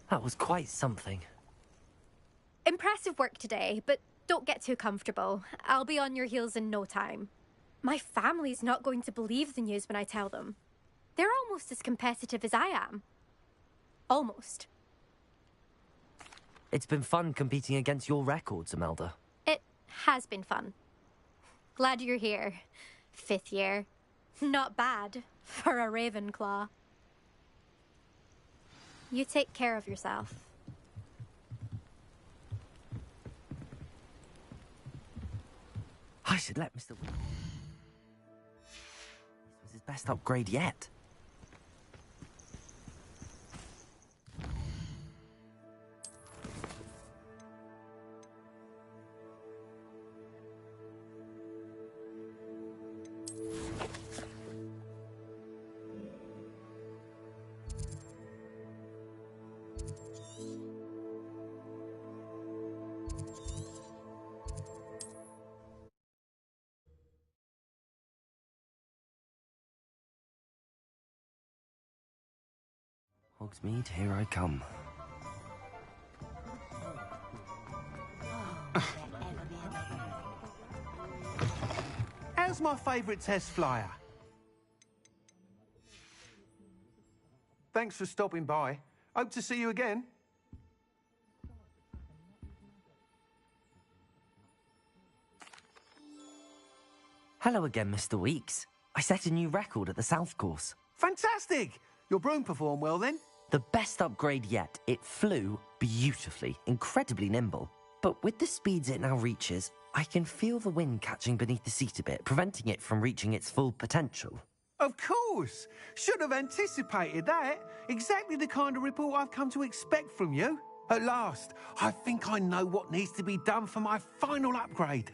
[SPEAKER 2] That was quite something.
[SPEAKER 21] Impressive work today, but don't get too comfortable. I'll be on your heels in no time. My family's not going to believe the news when I tell them. They're almost as competitive as I am. Almost.
[SPEAKER 2] It's been fun competing against your records, Imelda.
[SPEAKER 21] It has been fun. Glad you're here. 5th year. Not bad for a Ravenclaw. You take care of yourself.
[SPEAKER 2] I should let Mr. This was his best upgrade yet. Hogsmeade, here I come.
[SPEAKER 12] How's my favourite test flyer? Thanks for stopping by. Hope to see you again.
[SPEAKER 2] Hello again, Mr. Weeks. I set a new record at the South Course.
[SPEAKER 12] Fantastic! Your broom performed well then?
[SPEAKER 2] The best upgrade yet. It flew beautifully, incredibly nimble. But with the speeds it now reaches, I can feel the wind catching beneath the seat a bit, preventing it from reaching its full potential.
[SPEAKER 12] Of course! Should have anticipated that. Exactly the kind of report I've come to expect from you. At last, I think I know what needs to be done for my final upgrade.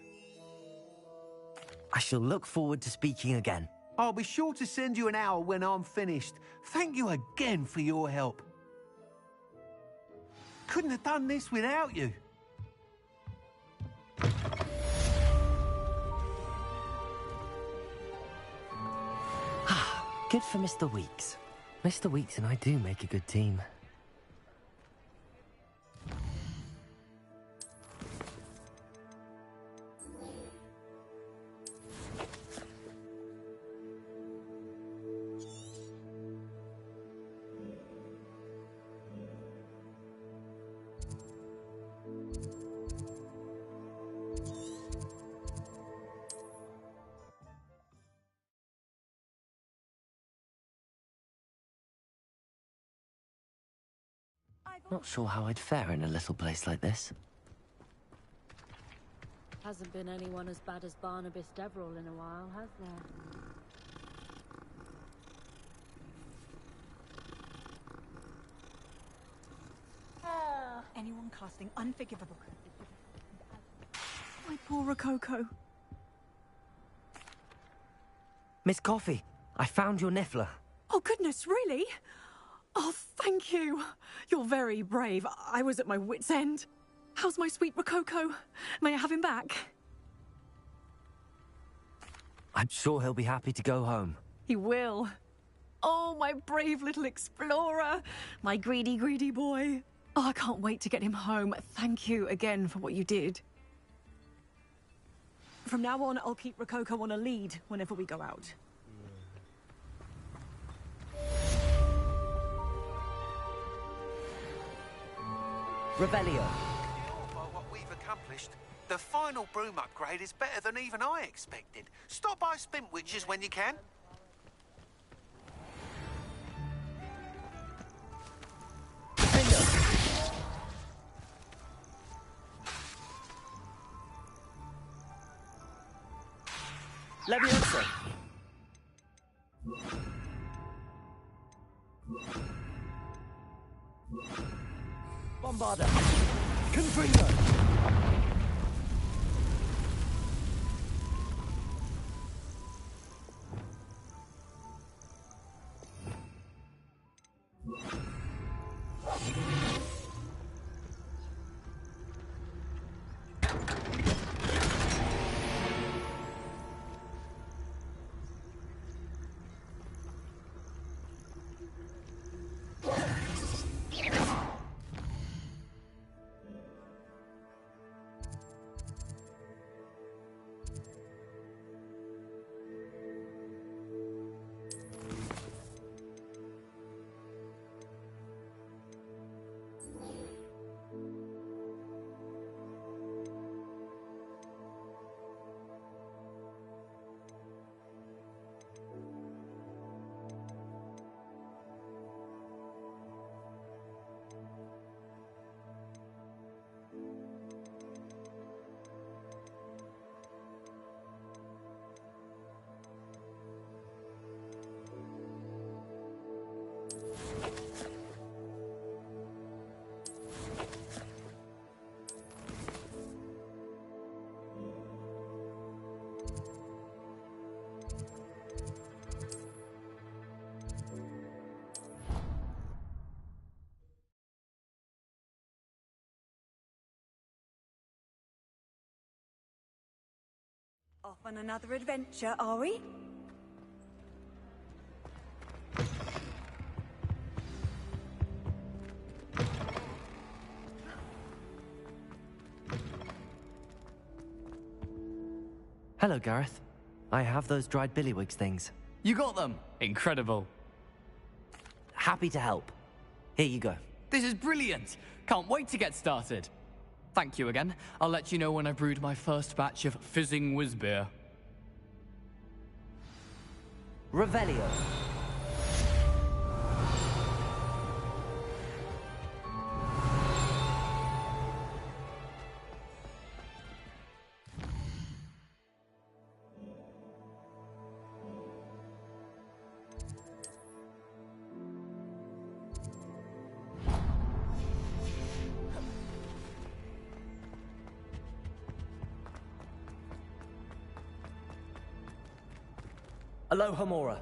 [SPEAKER 2] I shall look forward to speaking again.
[SPEAKER 12] I'll be sure to send you an hour when I'm finished. Thank you again for your help. Couldn't have done this without you.
[SPEAKER 2] Good for Mr. Weeks. Mr. Weeks and I do make a good team. Not sure how I'd fare in a little place like this.
[SPEAKER 20] Hasn't been anyone as bad as Barnabas Deverell in a while, has there?
[SPEAKER 14] Anyone casting unforgivable. My poor Rococo.
[SPEAKER 2] Miss Coffee, I found your niffler.
[SPEAKER 14] Oh, goodness, really? Oh, thank you. You're very brave. I was at my wit's end. How's my sweet Rococo? May I have him back?
[SPEAKER 2] I'm sure he'll be happy to go home.
[SPEAKER 14] He will. Oh, my brave little explorer. My greedy, greedy boy. Oh, I can't wait to get him home. Thank you again for what you did. From now on, I'll keep Rococo on a lead whenever we go out.
[SPEAKER 2] Revelio.
[SPEAKER 12] By what we've accomplished, the final broom upgrade is better than even I expected. Stop by Spintwitches when you can.
[SPEAKER 2] Leviosa. Bombarda. Confringo.
[SPEAKER 4] Off on another adventure, are we?
[SPEAKER 2] Hello, Gareth. I have those dried billywigs things.
[SPEAKER 10] You got them? Incredible.
[SPEAKER 2] Happy to help. Here you go.
[SPEAKER 10] This is brilliant. Can't wait to get started. Thank you again. I'll let you know when I brewed my first batch of fizzing whiz beer.
[SPEAKER 11] Revelio. Aloha Mora.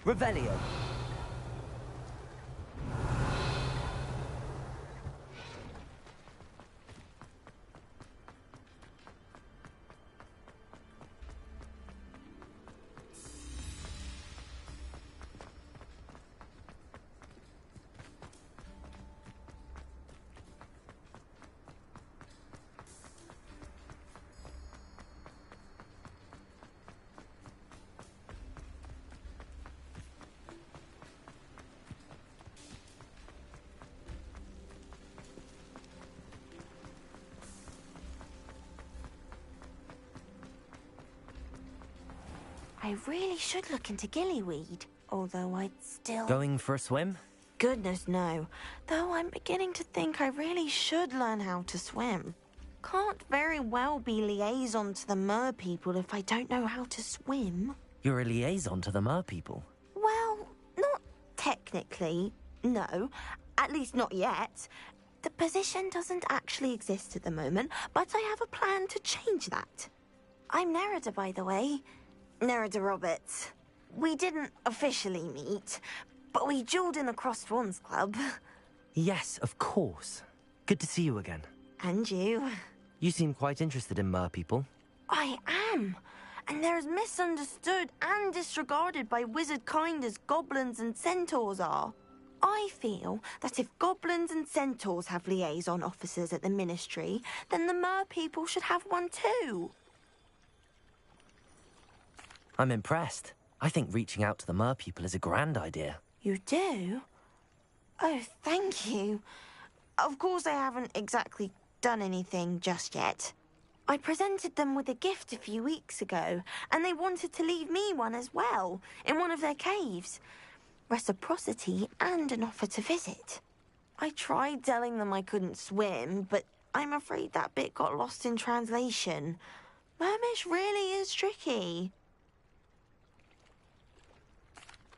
[SPEAKER 11] Revelio.
[SPEAKER 9] I really should look into gillyweed, although I'd still...
[SPEAKER 2] Going for a swim?
[SPEAKER 9] Goodness, no. Though I'm beginning to think I really should learn how to swim. Can't very well be liaison to the mer people if I don't know how to swim.
[SPEAKER 2] You're a liaison to the mer people?
[SPEAKER 9] Well, not technically, no. At least not yet. The position doesn't actually exist at the moment, but I have a plan to change that. I'm Nerida, by the way. Nerida Roberts. We didn't officially meet, but we duelled in the Crossed Wands Club.
[SPEAKER 2] Yes, of course. Good to see you again.
[SPEAKER 9] And you.
[SPEAKER 2] You seem quite interested in mer people.
[SPEAKER 9] I am. And they're as misunderstood and disregarded by wizard kind as goblins and centaurs are. I feel that if goblins and centaurs have liaison officers at the Ministry, then the mer people should have one too.
[SPEAKER 2] I'm impressed. I think reaching out to the mer people is a grand idea.
[SPEAKER 9] You do? Oh, thank you. Of course I haven't exactly done anything just yet. I presented them with a gift a few weeks ago, and they wanted to leave me one as well, in one of their caves. Reciprocity and an offer to visit. I tried telling them I couldn't swim, but I'm afraid that bit got lost in translation. Mermish really is tricky.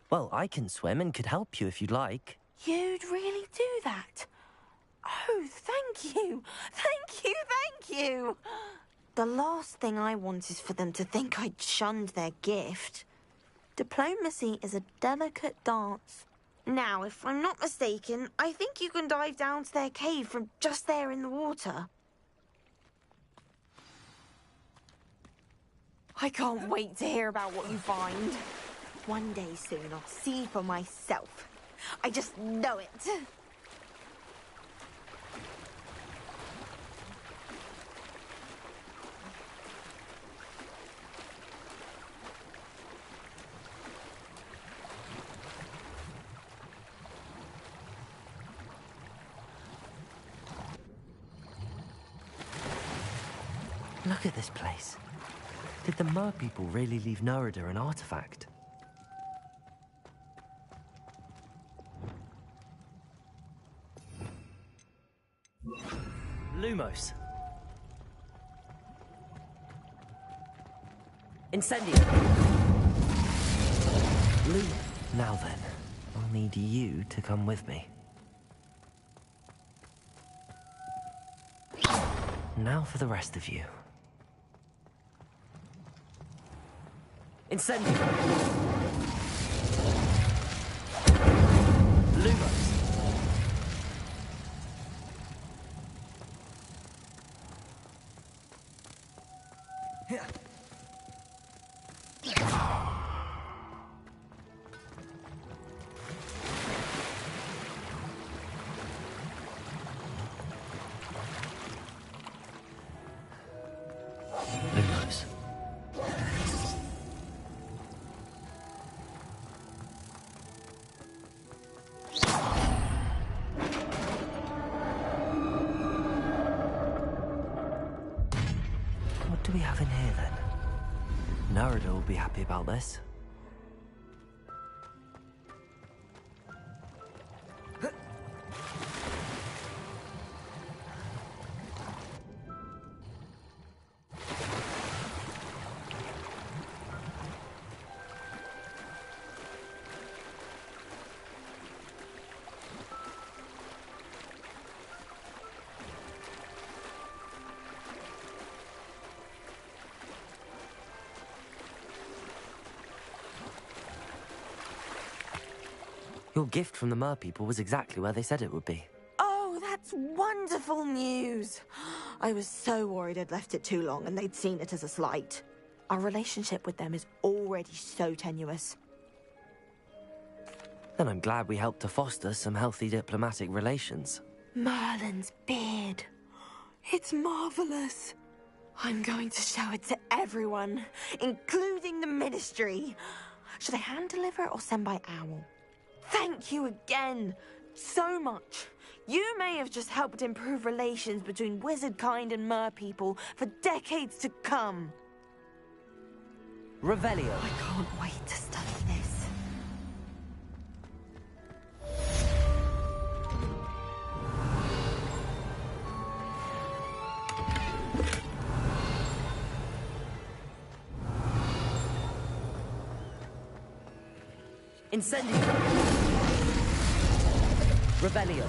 [SPEAKER 2] Well, I can swim and could help you if you'd like.
[SPEAKER 9] You'd really do that? Oh, thank you! Thank you, thank you! The last thing I want is for them to think I'd shunned their gift. Diplomacy is a delicate dance. Now, if I'm not mistaken, I think you can dive down to their cave from just there in the water. I can't wait to hear about what you find. One day soon, I'll see for myself. I just know it.
[SPEAKER 2] Look at this place. Did the Mer people really leave Nerida an artifact? Lumos. Incendio. Now then, I'll need you to come with me. Now for the rest of you. Incendio. Lumos. Lumos. What do we have in here then? Nerida will be happy about this. Your gift from the Mer people was exactly where they said it would be.
[SPEAKER 6] Oh, that's wonderful news. I was so worried I'd left it too long and they'd seen it as a slight. Our relationship with them is already so tenuous.
[SPEAKER 2] Then I'm glad we helped to foster some healthy diplomatic relations.
[SPEAKER 6] Merlin's beard. It's marvelous. I'm going to show it to everyone, including the Ministry. Should I hand deliver it or send by owl? Thank you again, so much. You may have just helped improve relations between wizard kind and Mer people for decades to come.
[SPEAKER 2] Revelio.
[SPEAKER 6] I can't wait to study this.
[SPEAKER 2] Incendio. Revelio.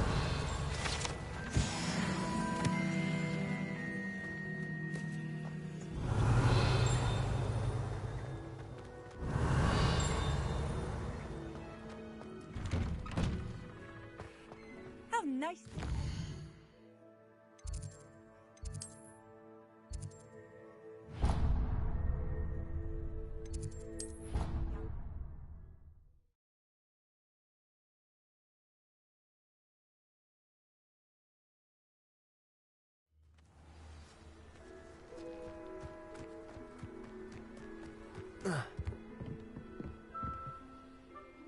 [SPEAKER 13] How nice.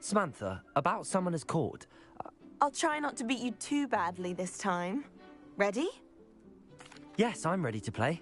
[SPEAKER 2] Samantha, about Summoner's Court.
[SPEAKER 6] I'll try not to beat you too badly this time. Ready?
[SPEAKER 2] Yes, I'm ready to play.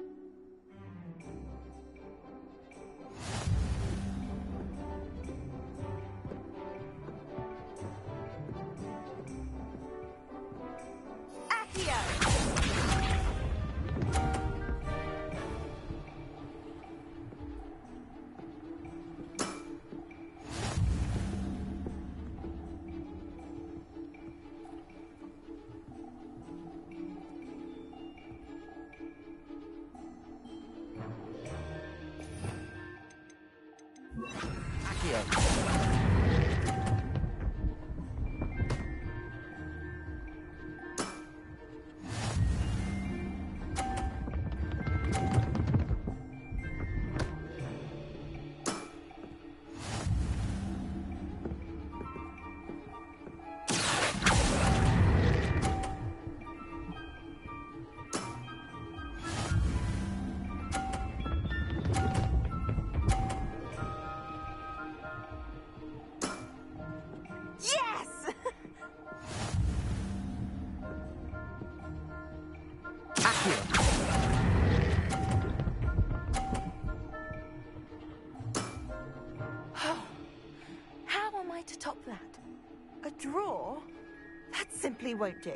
[SPEAKER 6] simply won't do.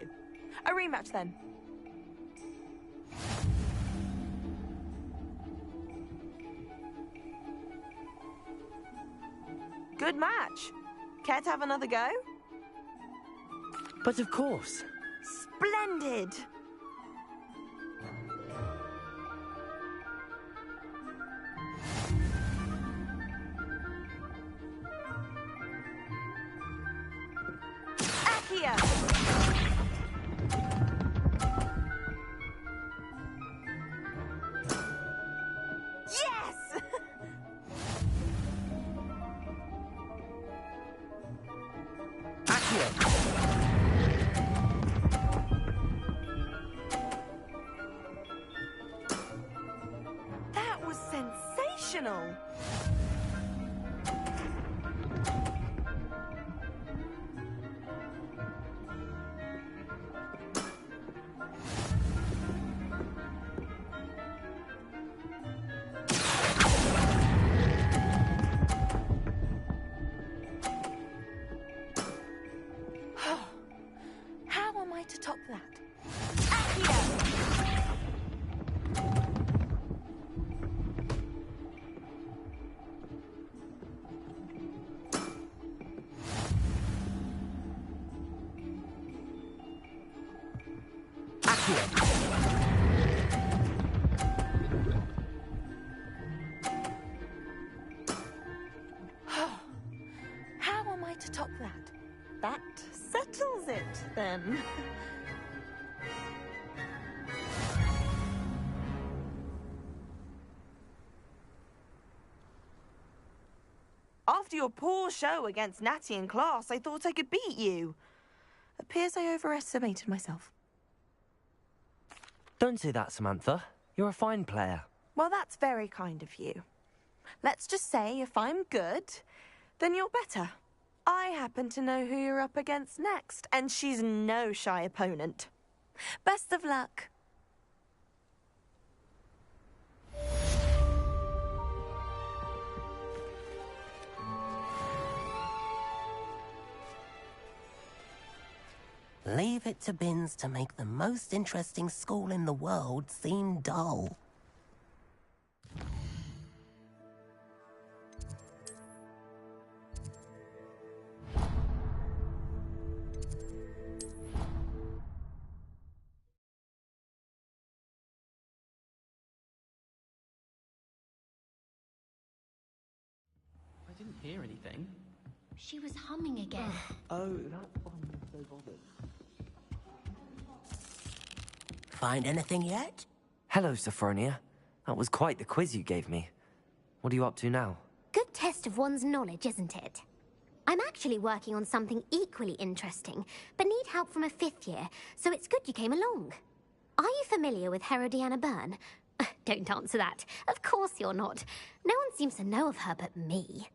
[SPEAKER 6] A rematch then. Good match. Care to have another go?
[SPEAKER 2] But of course.
[SPEAKER 6] Splendid. Akia! Yes! That was sensational. How am I to top that? Akia! How am I to top that? That settles it, then. After your poor show against Natty in class, I thought I could beat you. Appears I overestimated myself.
[SPEAKER 2] Don't say that, Samantha. You're a fine player.
[SPEAKER 6] Well, that's very kind of you. Let's just say if I'm good, then you're better. I happen to know who you're up against next, and she's no shy opponent. Best of luck.
[SPEAKER 5] Leave it to Binns to make the most interesting school in the world seem dull.
[SPEAKER 10] I didn't hear anything.
[SPEAKER 1] She was humming again.
[SPEAKER 2] Oh, that's why I'm so bothered.
[SPEAKER 5] Find anything yet?
[SPEAKER 2] Hello, Sophronia. That was quite the quiz you gave me. What are you up to now?
[SPEAKER 1] Good test of one's knowledge, isn't it? I'm actually working on something equally interesting, but need help from a 5th year, so it's good you came along. Are you familiar with Herodiana Byrne? Don't answer that. Of course you're not. No one seems to know of her but me.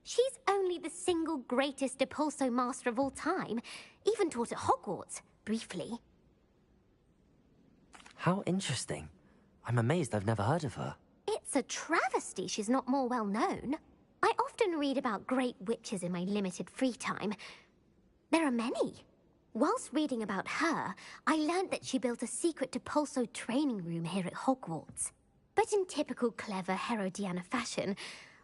[SPEAKER 1] She's only the single greatest Depulso master of all time, even taught at Hogwarts, briefly.
[SPEAKER 2] How interesting. I'm amazed I've never heard of her.
[SPEAKER 1] It's a travesty she's not more well known. I often read about great witches in my limited free time. There are many. Whilst reading about her, I learnt that she built a secret Depulso training room here at Hogwarts. But in typical clever Herodiana fashion,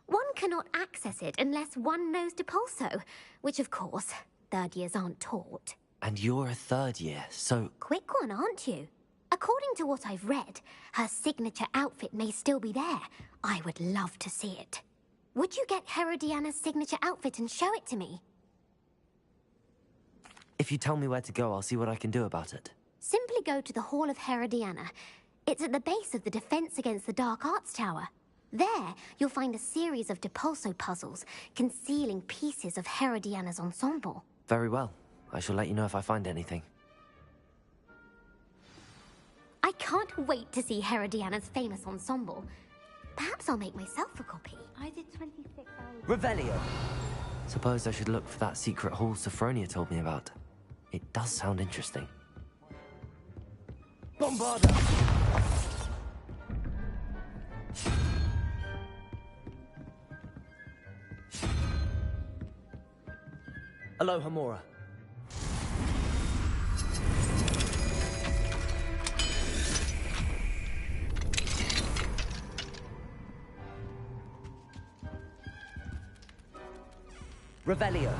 [SPEAKER 1] one cannot access it unless one knows Depulso, which of course, 3rd years aren't taught.
[SPEAKER 2] And you're a 3rd year, so...
[SPEAKER 1] Quick one, aren't you? According to what I've read, her signature outfit may still be there. I would love to see it. Would you get Herodiana's signature outfit and show it to me?
[SPEAKER 2] If you tell me where to go, I'll see what I can do about it.
[SPEAKER 1] Simply go to the Hall of Herodiana. It's at the base of the Defense Against the Dark Arts Tower. There, you'll find a series of Depulso puzzles concealing pieces of Herodiana's ensemble.
[SPEAKER 2] Very well. I shall let you know if I find anything.
[SPEAKER 1] I can't wait to see Herodiana's famous ensemble. Perhaps I'll make myself a copy.
[SPEAKER 13] I did 26 hours.
[SPEAKER 2] Revelio! Suppose I should look for that secret hall Sophronia told me about. It does sound interesting.
[SPEAKER 11] Bombarda! Alohomora. Revelio.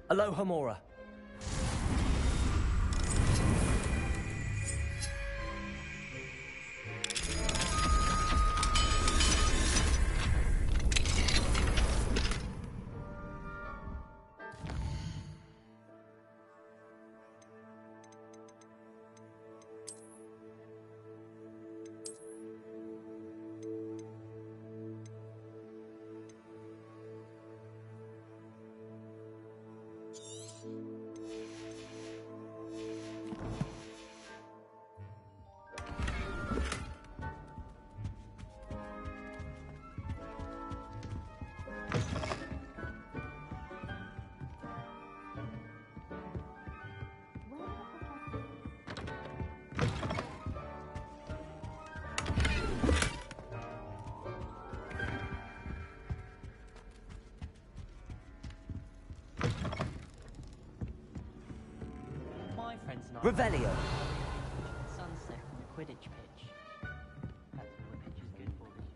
[SPEAKER 11] Aloha Mora. Revelio.
[SPEAKER 7] Sunset from the Quidditch pitch. That's all the pitch is good for this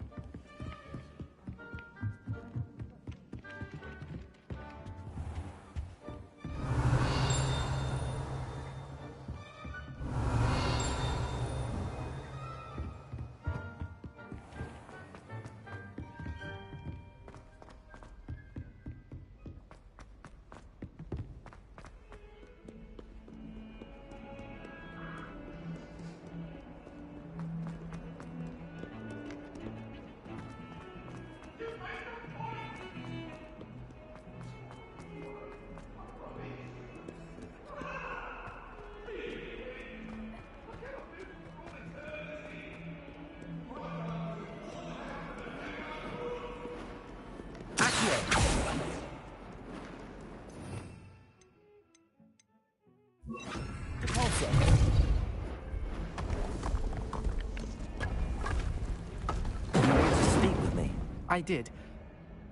[SPEAKER 22] I did.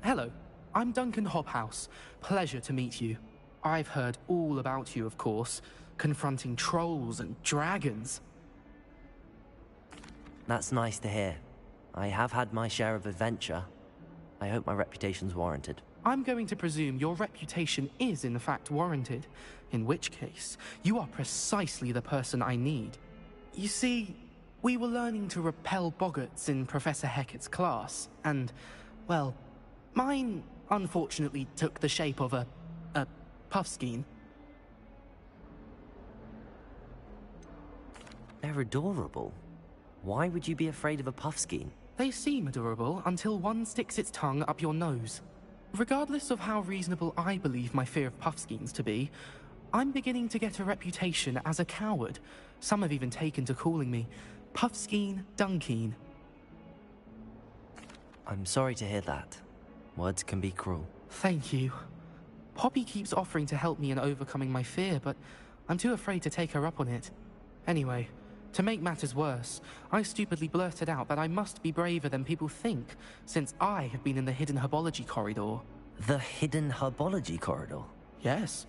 [SPEAKER 22] Hello, I'm Duncan Hobhouse. Pleasure to meet you. I've heard all about you, of course, confronting trolls and dragons.
[SPEAKER 2] That's nice to hear. I have had my share of adventure. I hope my reputation's warranted.
[SPEAKER 22] I'm going to presume your reputation is in fact warranted, in which case, you are precisely the person I need. You see, we were learning to repel boggarts in Professor Hecat's class, and, well, mine unfortunately took the shape of a puffskein.
[SPEAKER 2] They're adorable. Why would you be afraid of a puffskein?
[SPEAKER 22] They seem adorable until one sticks its tongue up your nose. Regardless of how reasonable I believe my fear of puffskeins to be, I'm beginning to get a reputation as a coward. Some have even taken to calling me Puffskein Dunkeen.
[SPEAKER 2] I'm sorry to hear that. Words can be cruel.
[SPEAKER 22] Thank you. Poppy keeps offering to help me in overcoming my fear, but I'm too afraid to take her up on it. Anyway, to make matters worse, I stupidly blurted out that I must be braver than people think, since I have been in the hidden herbology corridor.
[SPEAKER 2] The hidden herbology corridor?
[SPEAKER 22] Yes.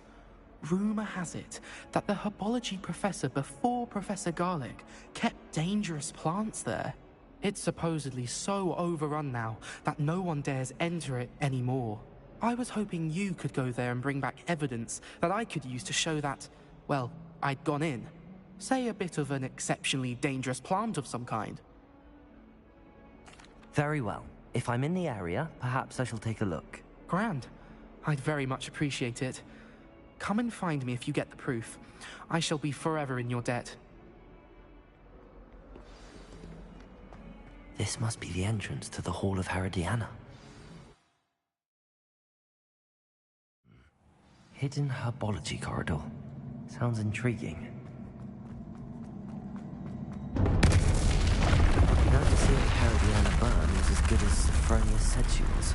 [SPEAKER 22] Rumor has it that the herbology professor before Professor Garlic kept dangerous plants there. It's supposedly so overrun now that no one dares enter it anymore. I was hoping you could go there and bring back evidence that I could use to show that, well, I'd gone in. Say a bit of an exceptionally dangerous plant of some kind.
[SPEAKER 2] Very well. If I'm in the area, perhaps I shall take a look.
[SPEAKER 22] Grand. I'd very much appreciate it. Come and find me if you get the proof. I shall be forever in your debt.
[SPEAKER 2] This must be the entrance to the Hall of Herodiana. Hidden herbology corridor. Sounds intriguing. Glad to see that Herodiana Byrne was as good as Sophronia said she was.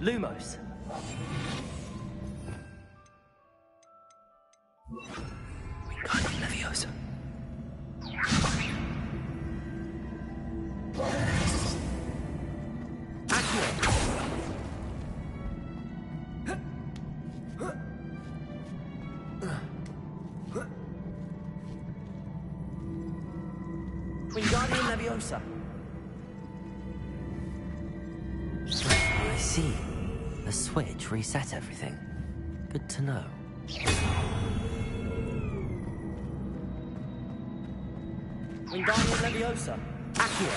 [SPEAKER 11] Lumos.
[SPEAKER 2] Wingardium Leviosa.
[SPEAKER 11] Wingardium Leviosa.
[SPEAKER 2] I see. The switch reset everything. Good to know.
[SPEAKER 11] Wingardium Leviosa. Accio.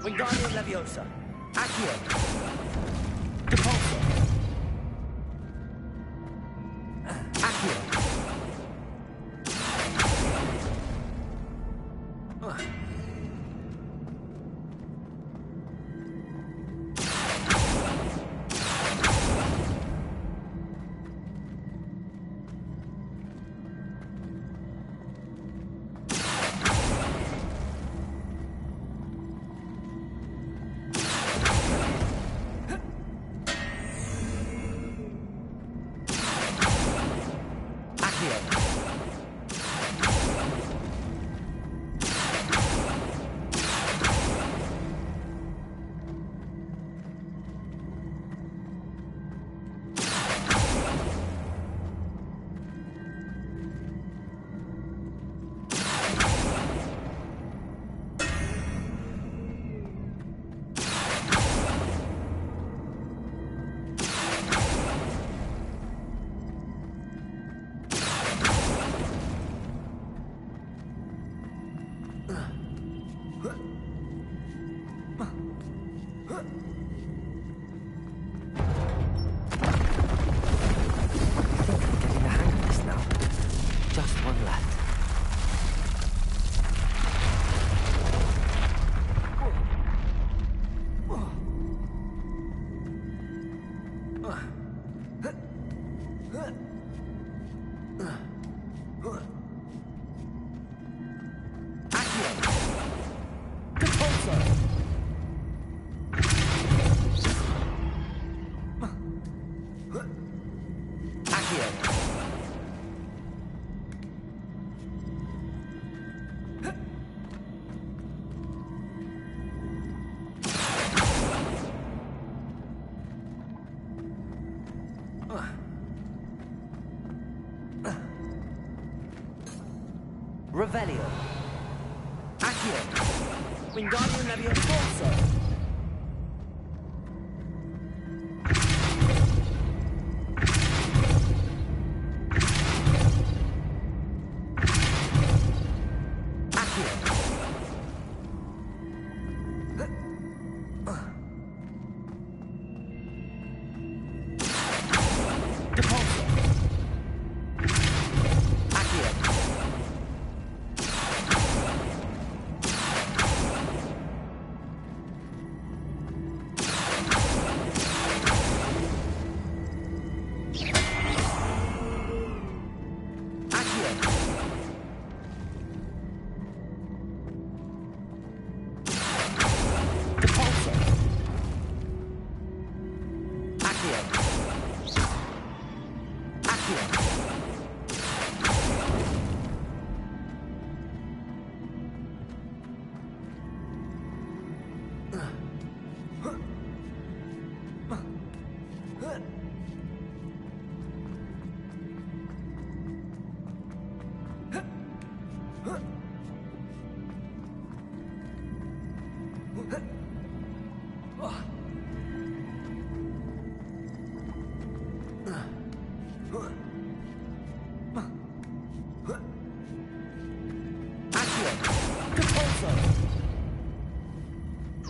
[SPEAKER 11] Wingardium Leviosa. Accio. Depulso. Accio. Revelio. Accio. Wingardium Leviosa. Depulso.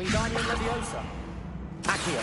[SPEAKER 11] Wingardium Leviosa. Accio.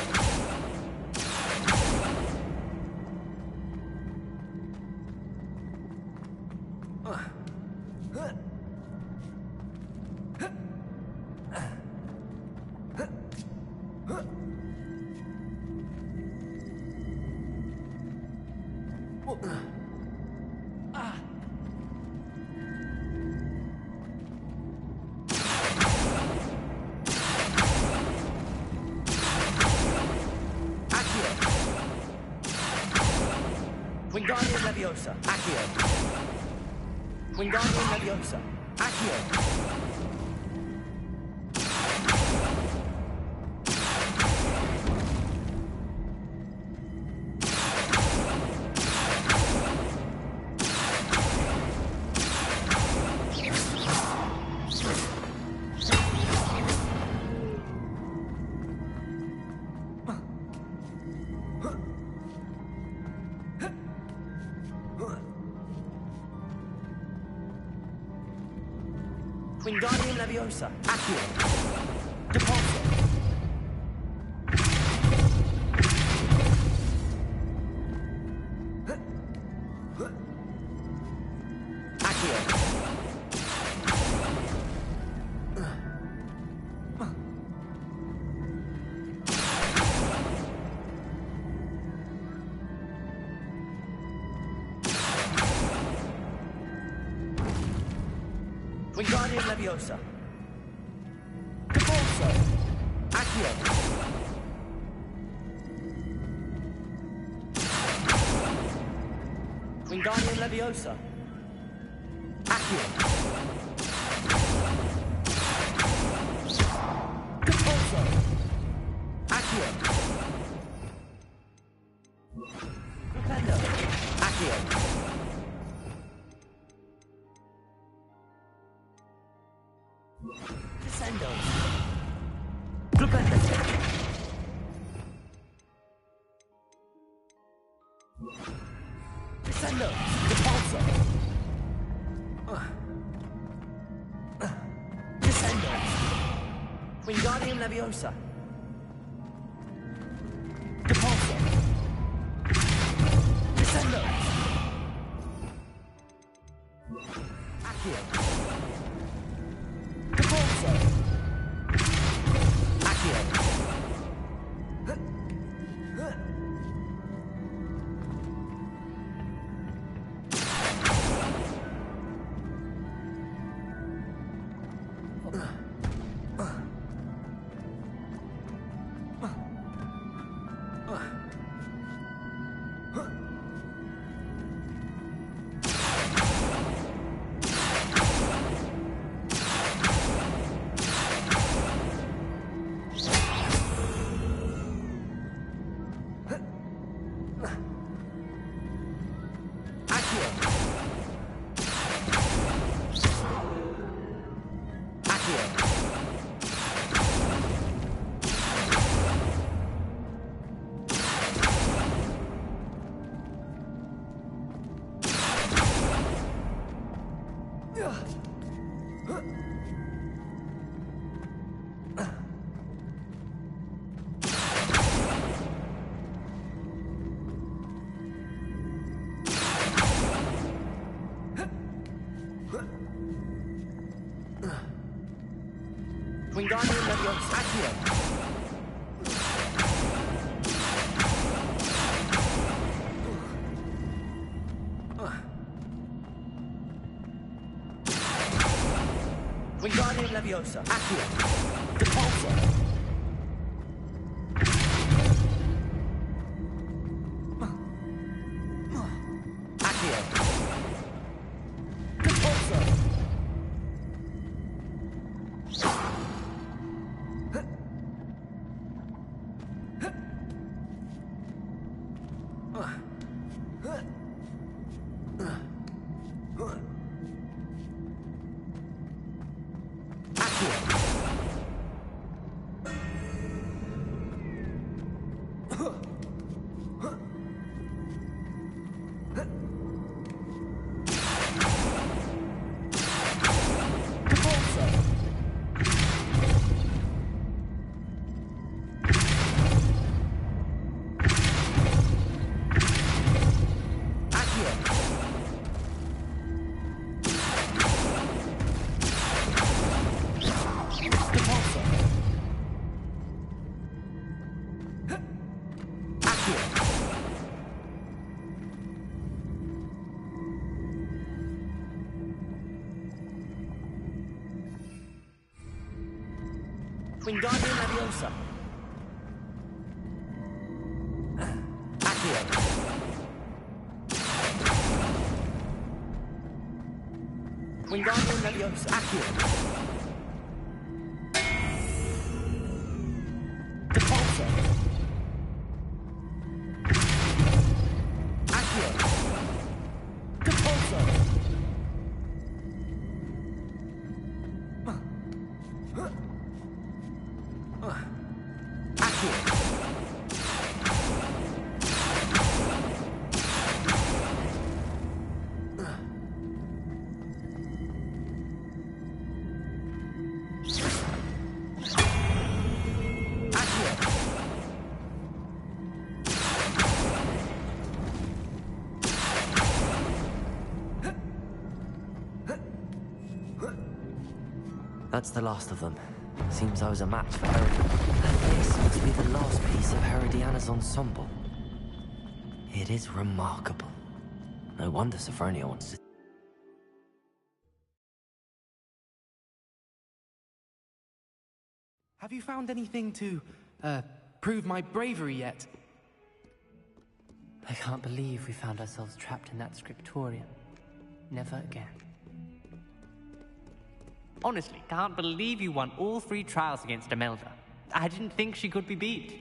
[SPEAKER 11] Wingardium Leviosa. Accio. Wingardium Leviosa. Accio. Wingardium Leviosa. Accio. Depulso. Accio. Wingardium Leviosa. Depulso. Accio. Wingardium Leviosa. Accio. Depulso. Accio. Propendo. Accio. Descendo. Propendo. Descendo. Depulso. Descendo. Wingardium Leviosa. Depulso. Descendo. Accio. Depulso. Accio. Wingardium Leviosa. Accio. Wingardium Leviosa. Accio. Depulso. Accio. Depulso. Wingardium Leviosa. Accio. Wingardium Leviosa. Accio. Depulso. Accio. Depulso.
[SPEAKER 2] That's the last of them. Seems I was a match for Herodiana. And this must be the last piece of Herodiana's ensemble. It is remarkable. No wonder Sophronia wants to...
[SPEAKER 22] Have you found anything to, prove my bravery yet?
[SPEAKER 7] I can't believe we found ourselves trapped in that scriptorium. Never again. Honestly, can't believe you won all 3 trials against Imelda. I didn't think she could be beat.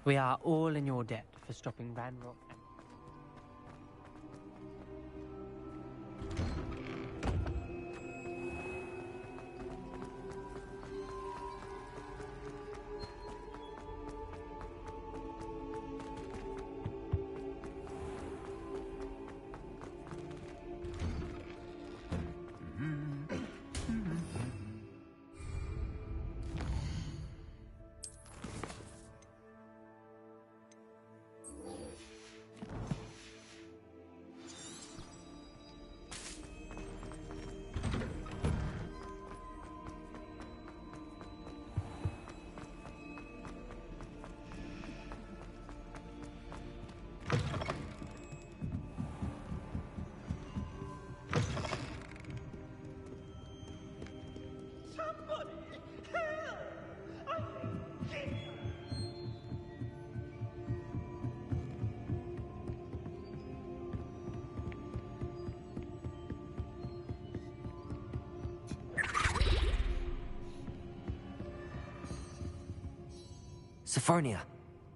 [SPEAKER 7] We are all in your debt for stopping Ranrock and...
[SPEAKER 2] Sophronia,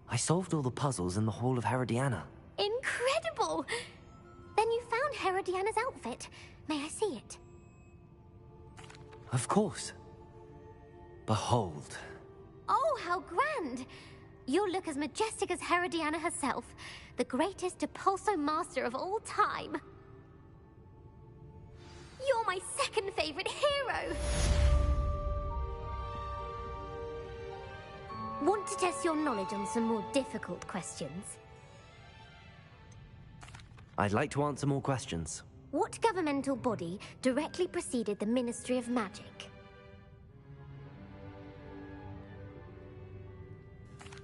[SPEAKER 2] I solved all the puzzles in the Hall of Herodiana.
[SPEAKER 1] Incredible! Then you found Herodiana's outfit. May I see it?
[SPEAKER 2] Of course. Behold.
[SPEAKER 1] Oh, how grand! You'll look as majestic as Herodiana herself, the greatest Depulso master of all time. You're my second favorite hero! Want to test your knowledge on some more difficult questions?
[SPEAKER 2] I'd like to answer more questions.
[SPEAKER 1] What governmental body directly preceded the Ministry of Magic?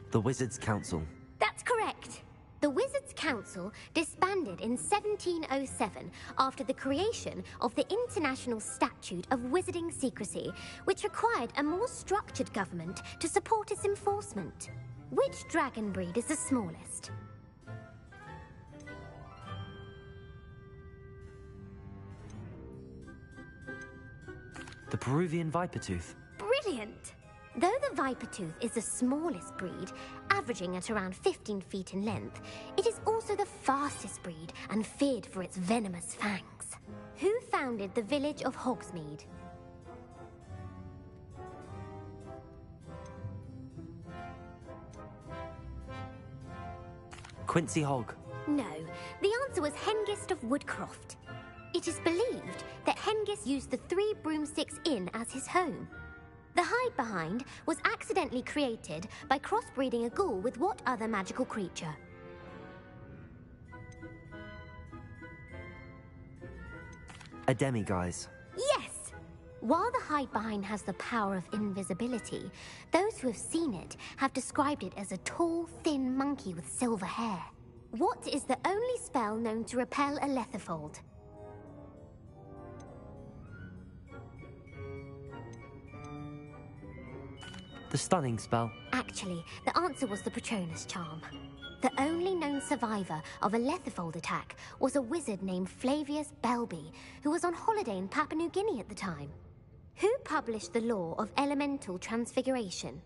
[SPEAKER 2] The Wizards' Council.
[SPEAKER 1] That's correct. The Wizards' Council disbanded in 1707 after the creation of the International Statute of Wizarding Secrecy, which required a more structured government to support its enforcement. Which dragon breed is the smallest?
[SPEAKER 2] The Peruvian Vipertooth.
[SPEAKER 1] Brilliant! Though the Vipertooth is the smallest breed, averaging at around 15 feet in length, it is also the fastest breed and feared for its venomous fangs. Who founded the village of Hogsmeade?
[SPEAKER 2] Quincy Hogg.
[SPEAKER 1] No, the answer was Hengist of Woodcroft. It is believed that Hengist used the 3 Broomsticks Inn as his home. The hide-behind was accidentally created by crossbreeding a ghoul with what other magical creature?
[SPEAKER 2] A demiguise.
[SPEAKER 1] Yes! While the hide-behind has the power of invisibility, those who have seen it have described it as a tall, thin monkey with silver hair. What is the only spell known to repel a lethifold?
[SPEAKER 2] The stunning spell.
[SPEAKER 1] Actually, the answer was the Patronus charm. The only known survivor of a Lethifold attack was a wizard named Flavius Belby, who was on holiday in Papua New Guinea at the time. Who published the law of elemental transfiguration?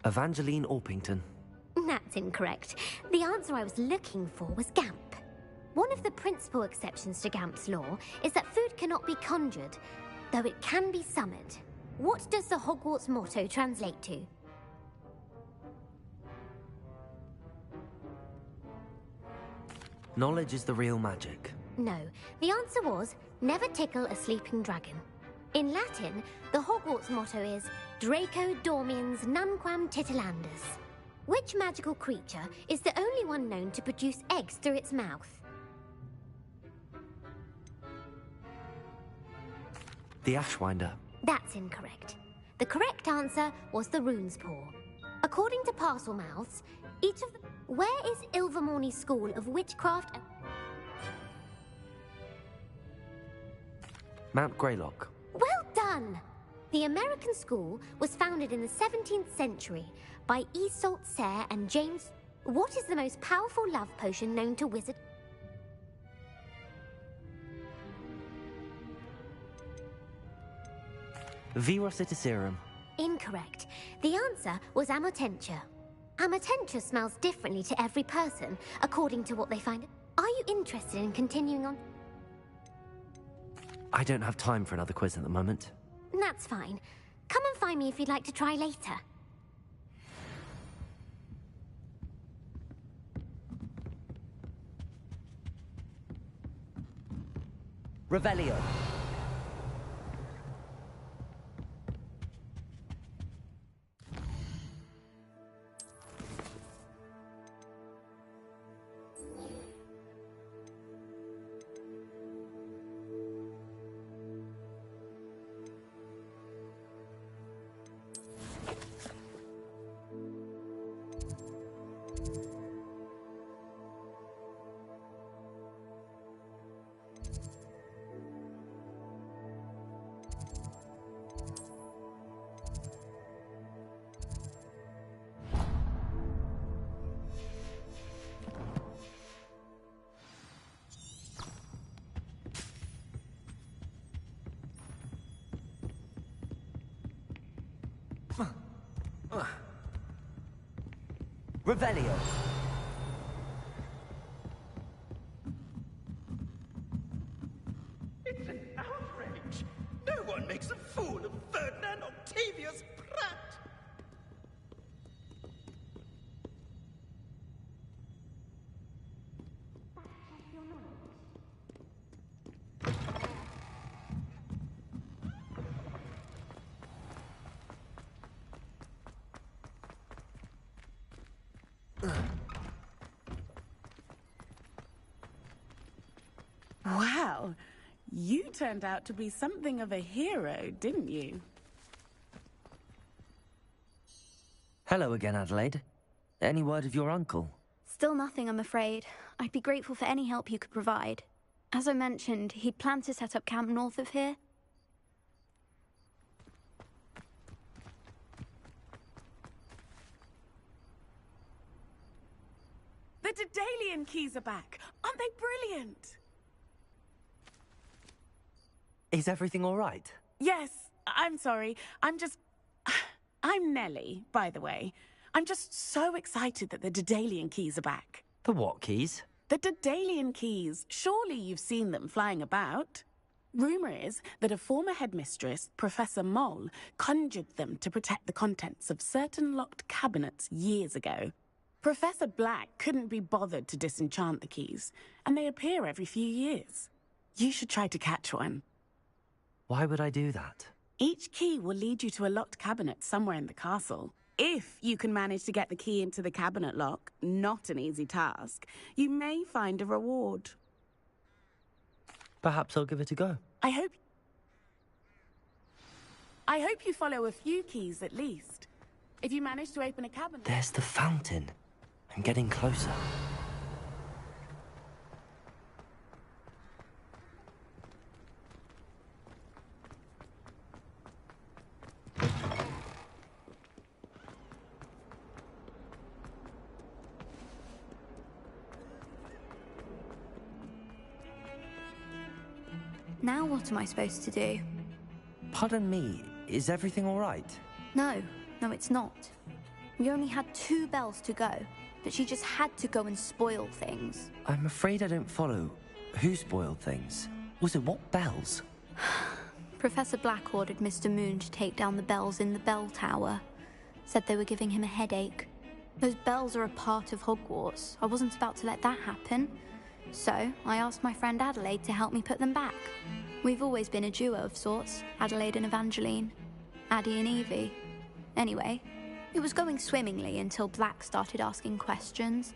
[SPEAKER 2] Evangeline Orpington.
[SPEAKER 1] That's incorrect. The answer I was looking for was Gamp. One of the principal exceptions to Gamp's law is that food cannot be conjured, though it can be summoned. What does the Hogwarts motto translate to?
[SPEAKER 2] Knowledge is the real magic.
[SPEAKER 1] No, the answer was, never tickle a sleeping dragon. In Latin, the Hogwarts motto is, Draco dormiens nunquam titilandus. Which magical creature is the only one known to produce eggs through its mouth?
[SPEAKER 2] The Ashwinder.
[SPEAKER 1] That's incorrect. The correct answer was the Rune's Paw. According to Parselmouths, each of the... Where is Ilvermorny's School of Witchcraft and...
[SPEAKER 2] Mount Greylock.
[SPEAKER 1] Well done! The American school was founded in the 17th century by Isolde Serre and James... What is the most powerful love potion known to wizard...
[SPEAKER 2] Virositiserum.
[SPEAKER 1] Incorrect. The answer was Amotentia. Amotentia smells differently to every person, according to what they find. Are you interested in continuing on?
[SPEAKER 2] I don't have time for another quiz at the moment.
[SPEAKER 1] That's fine. Come and find me if you'd like to try later.
[SPEAKER 11] Revelio. Revelio.
[SPEAKER 3] It's an outrage. No one makes a fool of Ferdinand Octavius Pratt.
[SPEAKER 8] Wow, you turned out to be something of a hero, didn't you?
[SPEAKER 2] Hello again, Adelaide. Any word of your uncle?
[SPEAKER 17] Still nothing, I'm afraid. I'd be grateful for any help you could provide. As I mentioned, he'd planned to set up camp north of here.
[SPEAKER 8] The Daedalian keys are back. Aren't they brilliant?
[SPEAKER 2] Is everything all right?
[SPEAKER 8] Yes, I'm sorry. I'm Nellie, by the way. I'm just so excited that the Daedalian keys are back.
[SPEAKER 2] The what keys?
[SPEAKER 8] The Daedalian keys. Surely you've seen them flying about. Rumour is that a former headmistress, Professor Moll, conjured them to protect the contents of certain locked cabinets years ago. Professor Black couldn't be bothered to disenchant the keys, and they appear every few years. You should try to catch one.
[SPEAKER 2] Why would I do that?
[SPEAKER 8] Each key will lead you to a locked cabinet somewhere in the castle. If you can manage to get the key into the cabinet lock, not an easy task, you may find a reward.
[SPEAKER 2] Perhaps I'll give it a go.
[SPEAKER 8] I hope you follow a few keys at least. If you manage to open a cabinet...
[SPEAKER 2] There's the fountain. I'm getting closer.
[SPEAKER 17] Now what am I supposed to do?
[SPEAKER 2] Pardon me, is everything all right?
[SPEAKER 17] No, it's not. We only had 2 bells to go, but she just had to go and spoil things.
[SPEAKER 2] I'm afraid I don't follow. Who spoiled things? Also, what bells?
[SPEAKER 17] Professor Black ordered Mr. Moon to take down the bells in the bell tower. Said they were giving him a headache. Those bells are a part of Hogwarts. I wasn't about to let that happen. So, I asked my friend Adelaide to help me put them back. We've always been a duo of sorts, Adelaide and Evangeline. Addie and Evie. Anyway, it was going swimmingly until Black started asking questions.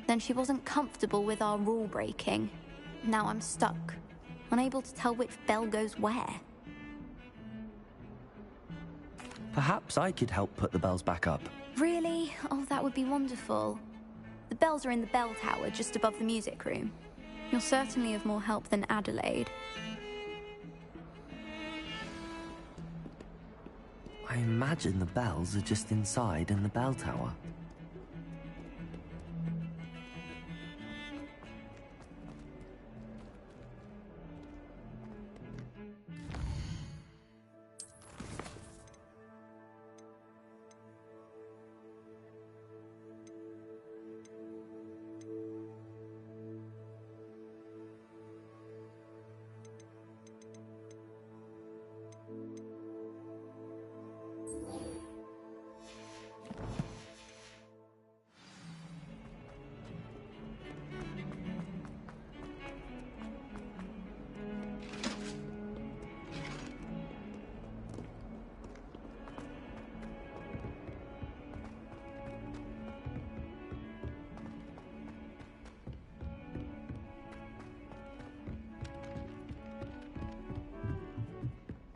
[SPEAKER 17] Then she wasn't comfortable with our rule breaking. Now I'm stuck, unable to tell which bell goes where.
[SPEAKER 2] Perhaps I could help put the bells back up.
[SPEAKER 17] Really? Oh, that would be wonderful. The bells are in the bell tower just above the music room. You're certainly of more help than Adelaide.
[SPEAKER 2] I imagine the bells are just inside in the bell tower.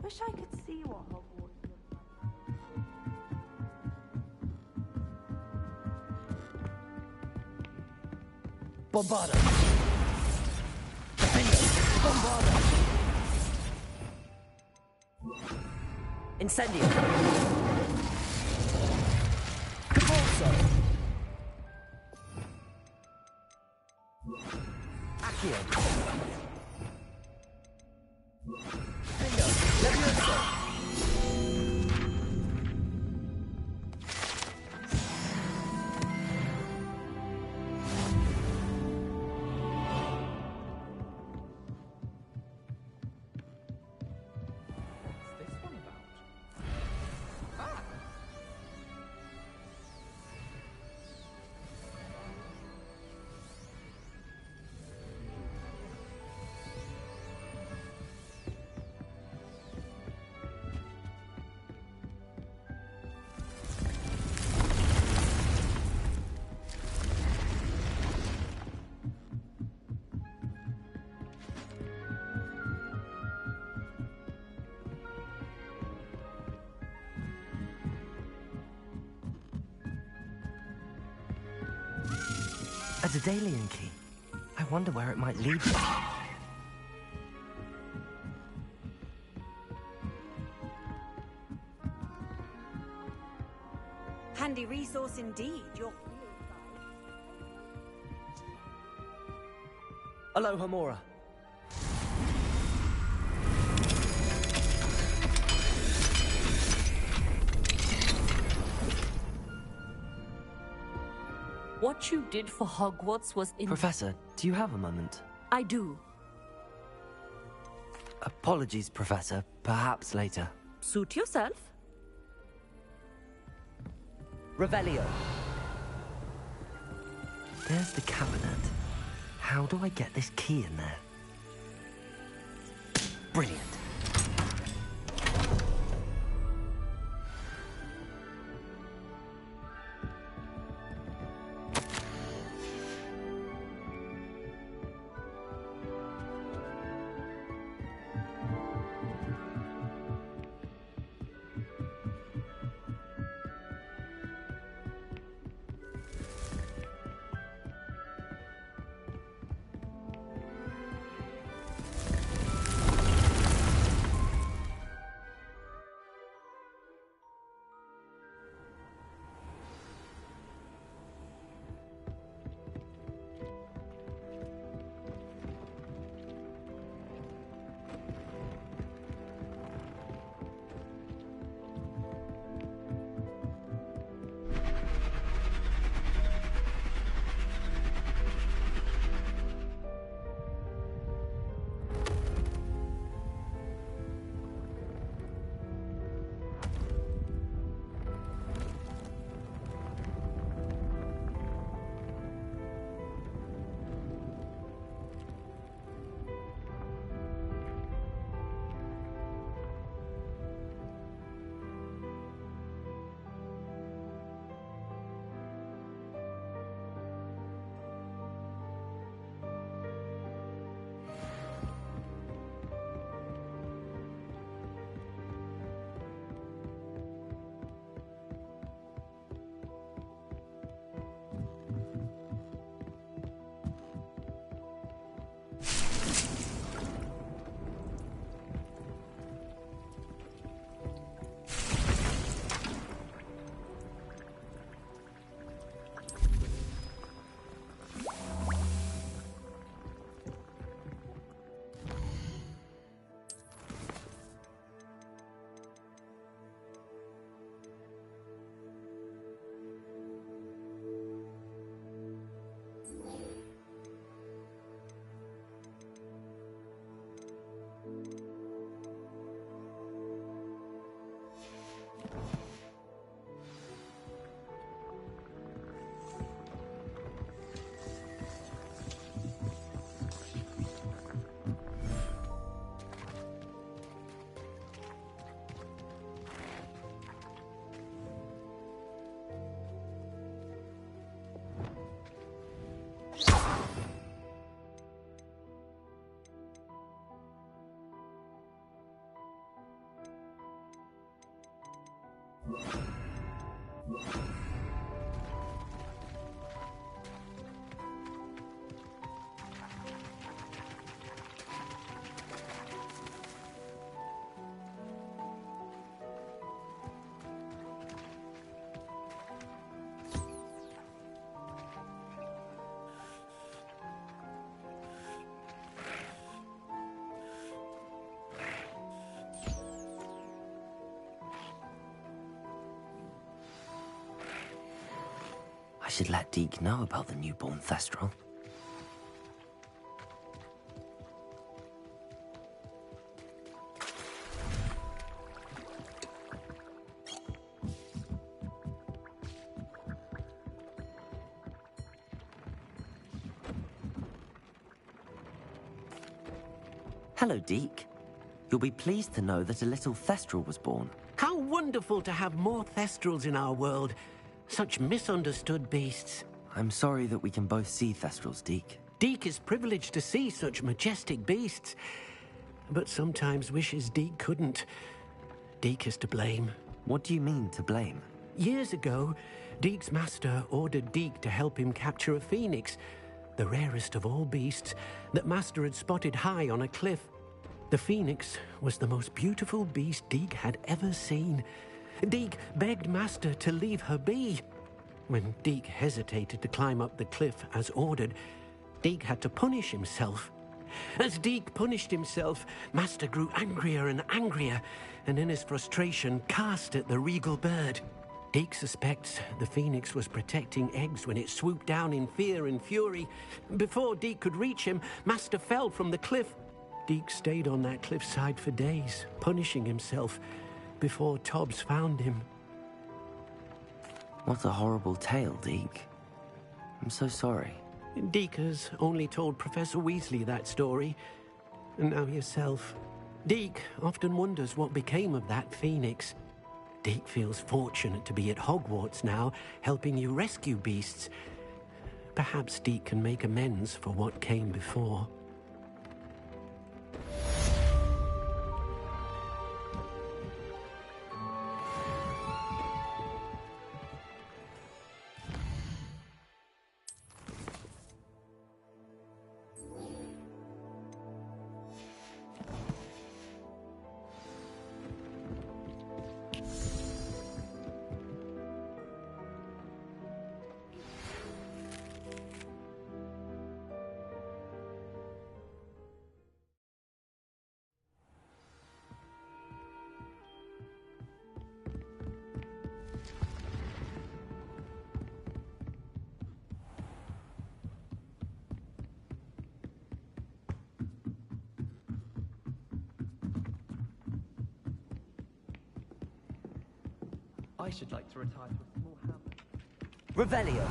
[SPEAKER 4] Wish I could see what Hogwarts looks like.
[SPEAKER 11] Bombarda! Defender! Bombarda! Incendio! Capulso! Accio! Bingo! Levioso!
[SPEAKER 2] A Daedalian key. I wonder where it might lead me.
[SPEAKER 15] Handy resource indeed.
[SPEAKER 11] Aloha Mora.
[SPEAKER 18] What you did for Hogwarts was in...
[SPEAKER 2] Professor, do you have a moment?
[SPEAKER 18] I do.
[SPEAKER 2] Apologies, Professor. Perhaps later.
[SPEAKER 18] Suit yourself.
[SPEAKER 11] Revelio.
[SPEAKER 2] There's the cabinet. How do I get this key in there? Brilliant. I should let Deke know about the newborn Thestral. Hello, Deke. You'll be pleased to know that a little Thestral was born.
[SPEAKER 16] How wonderful to have more Thestrals in our world. Such misunderstood beasts.
[SPEAKER 2] I'm sorry that we can both see Thestrals, Deke.
[SPEAKER 16] Deke is privileged to see such majestic beasts, but sometimes wishes Deke couldn't. Deke is to blame.
[SPEAKER 2] What do you mean, to blame?
[SPEAKER 16] Years ago, Deke's master ordered Deke to help him capture a phoenix, the rarest of all beasts, that Master had spotted high on a cliff. The phoenix was the most beautiful beast Deke had ever seen. Deke begged Master to leave her be. When Deke hesitated to climb up the cliff as ordered, Deke had to punish himself. As Deke punished himself, Master grew angrier and angrier, and in his frustration cast at the regal bird. Deke suspects the phoenix was protecting eggs when it swooped down in fear and fury. Before Deke could reach him, Master fell from the cliff. Deke stayed on that cliffside for days, punishing himself, before Tobbs found him.
[SPEAKER 2] What a horrible tale, Deke. I'm so sorry.
[SPEAKER 16] Deke has only told Professor Weasley that story, and now yourself. Deke often wonders what became of that phoenix. Deke feels fortunate to be at Hogwarts now, helping you rescue beasts. Perhaps Deke can make amends for what came before.
[SPEAKER 11] I should like to retire to a small hamlet.
[SPEAKER 2] Revelio!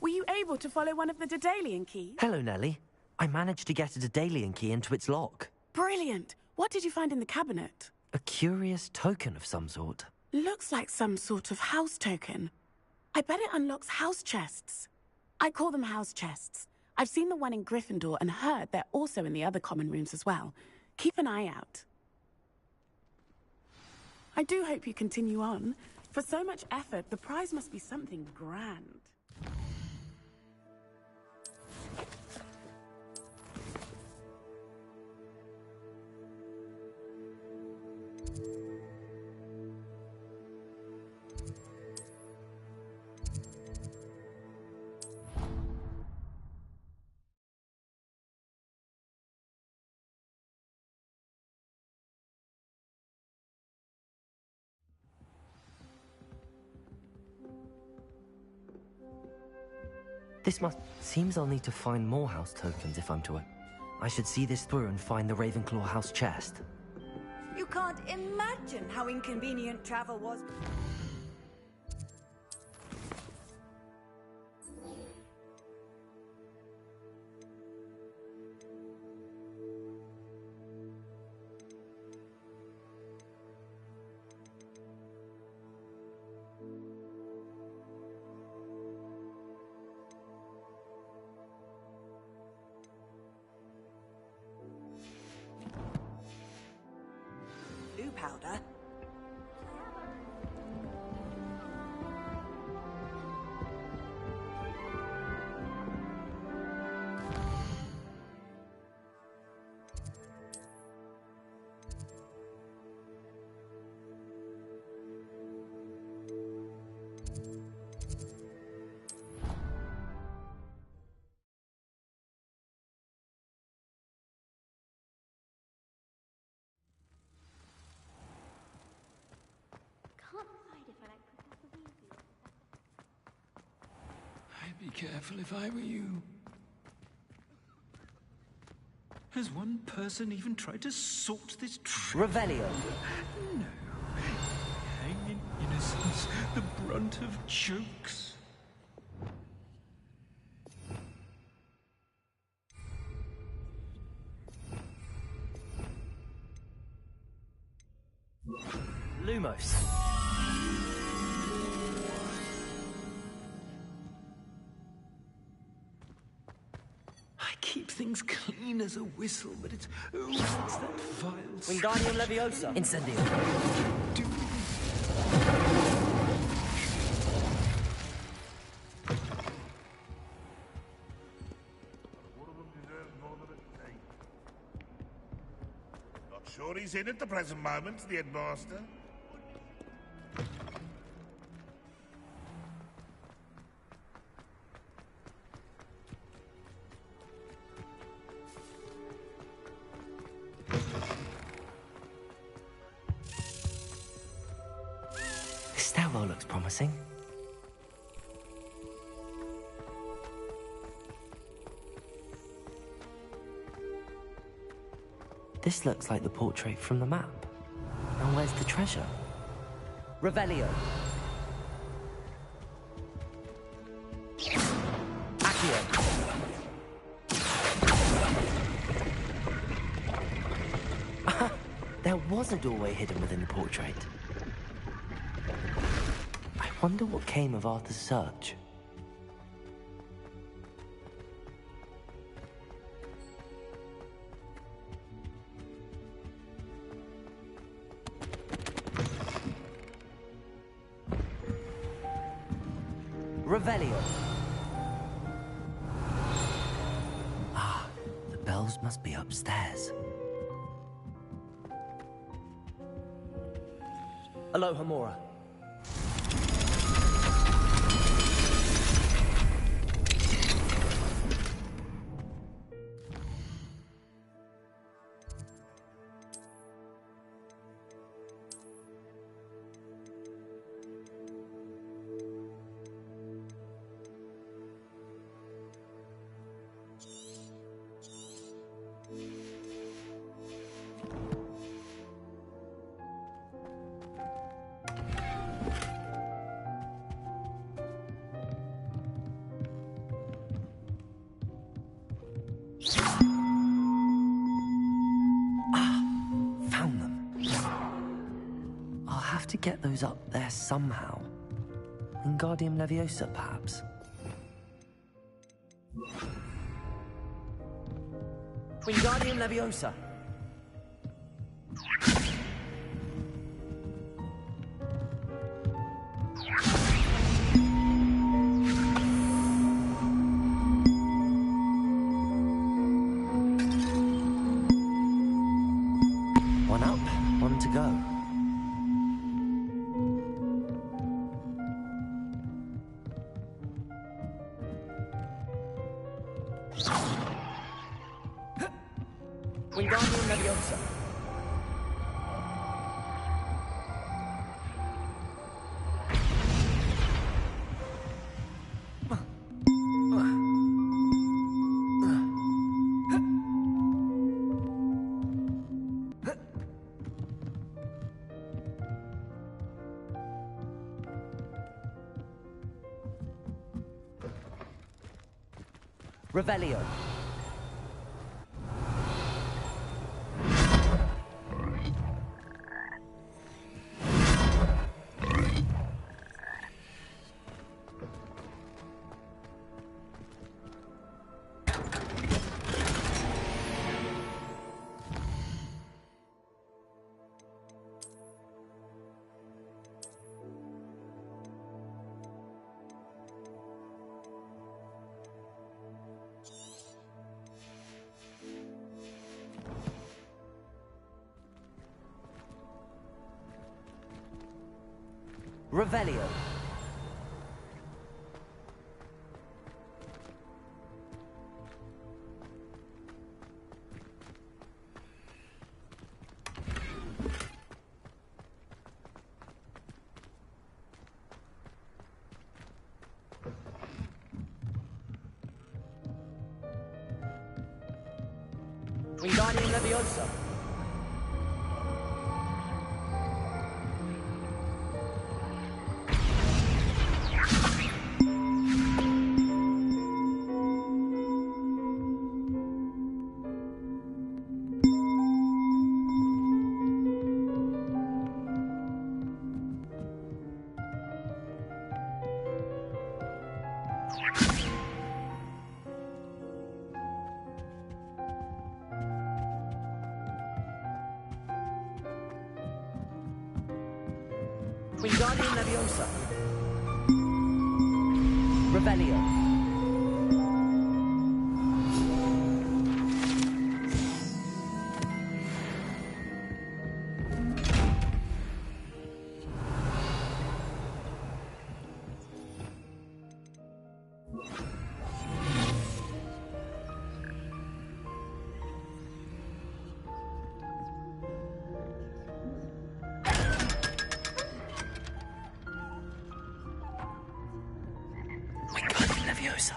[SPEAKER 8] Were you able to follow one of the Daedalian keys?
[SPEAKER 2] Hello, Nellie. I managed to get a Daedalian key into its lock.
[SPEAKER 8] Brilliant. What did you find in the cabinet?
[SPEAKER 2] A curious token of some sort.
[SPEAKER 8] Looks like some sort of house token. I bet it unlocks house chests. I call them house chests. I've seen the one in Gryffindor and heard they're also in the other common rooms as well. Keep an eye out. I do hope you continue on. For so much effort, the prize must be something grand.
[SPEAKER 2] This must... Seems I'll need to find more house tokens if I'm to... I should see this through and find the Ravenclaw house chest.
[SPEAKER 15] You can't imagine how inconvenient travel was. Powder.
[SPEAKER 19] be careful if I were you. Has one person even tried to sort this trip?
[SPEAKER 2] Revelio.
[SPEAKER 19] No. Hang in innocence, the brunt of jokes.
[SPEAKER 2] Lumos.
[SPEAKER 19] I keep things clean as a whistle, but it's... Oh, what's that vile...
[SPEAKER 2] Wingardium Leviosa. Incendio.
[SPEAKER 21] Not sure he's in at the present moment, the headmaster.
[SPEAKER 2] This stairwell looks promising. This looks like the portrait from the map. And where's the treasure? Revelio. Accio. There was a doorway hidden within the portrait. I wonder what came of Arthur's search. Revelio. Ah, the bells must be upstairs. Aloha Mora. To get those up there somehow. Wingardium Leviosa, perhaps? Wingardium Leviosa! One up, one to go. Wingardium Leviosa. Revelio. Revelio.
[SPEAKER 7] Wingardium Leviosa. Wingardium Leviosa. Revelio. Leviosa.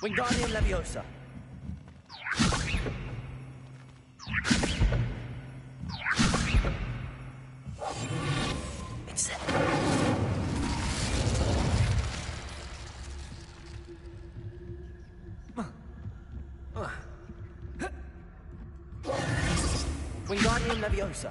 [SPEAKER 7] Wingardium Leviosa. It's it. Wingardium Leviosa.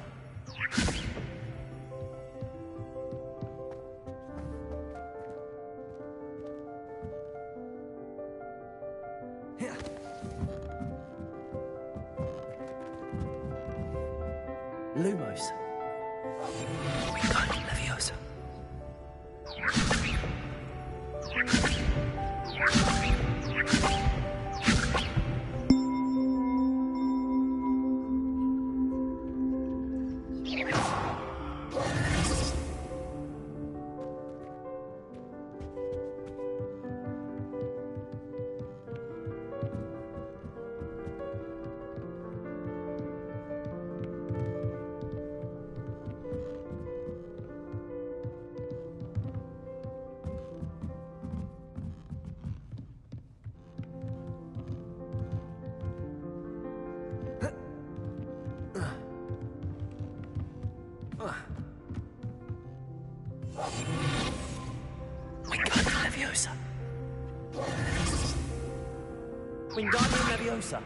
[SPEAKER 7] Lumos. Wingardium Leviosa. Wingardium Leviosa. Wingardium Leviosa.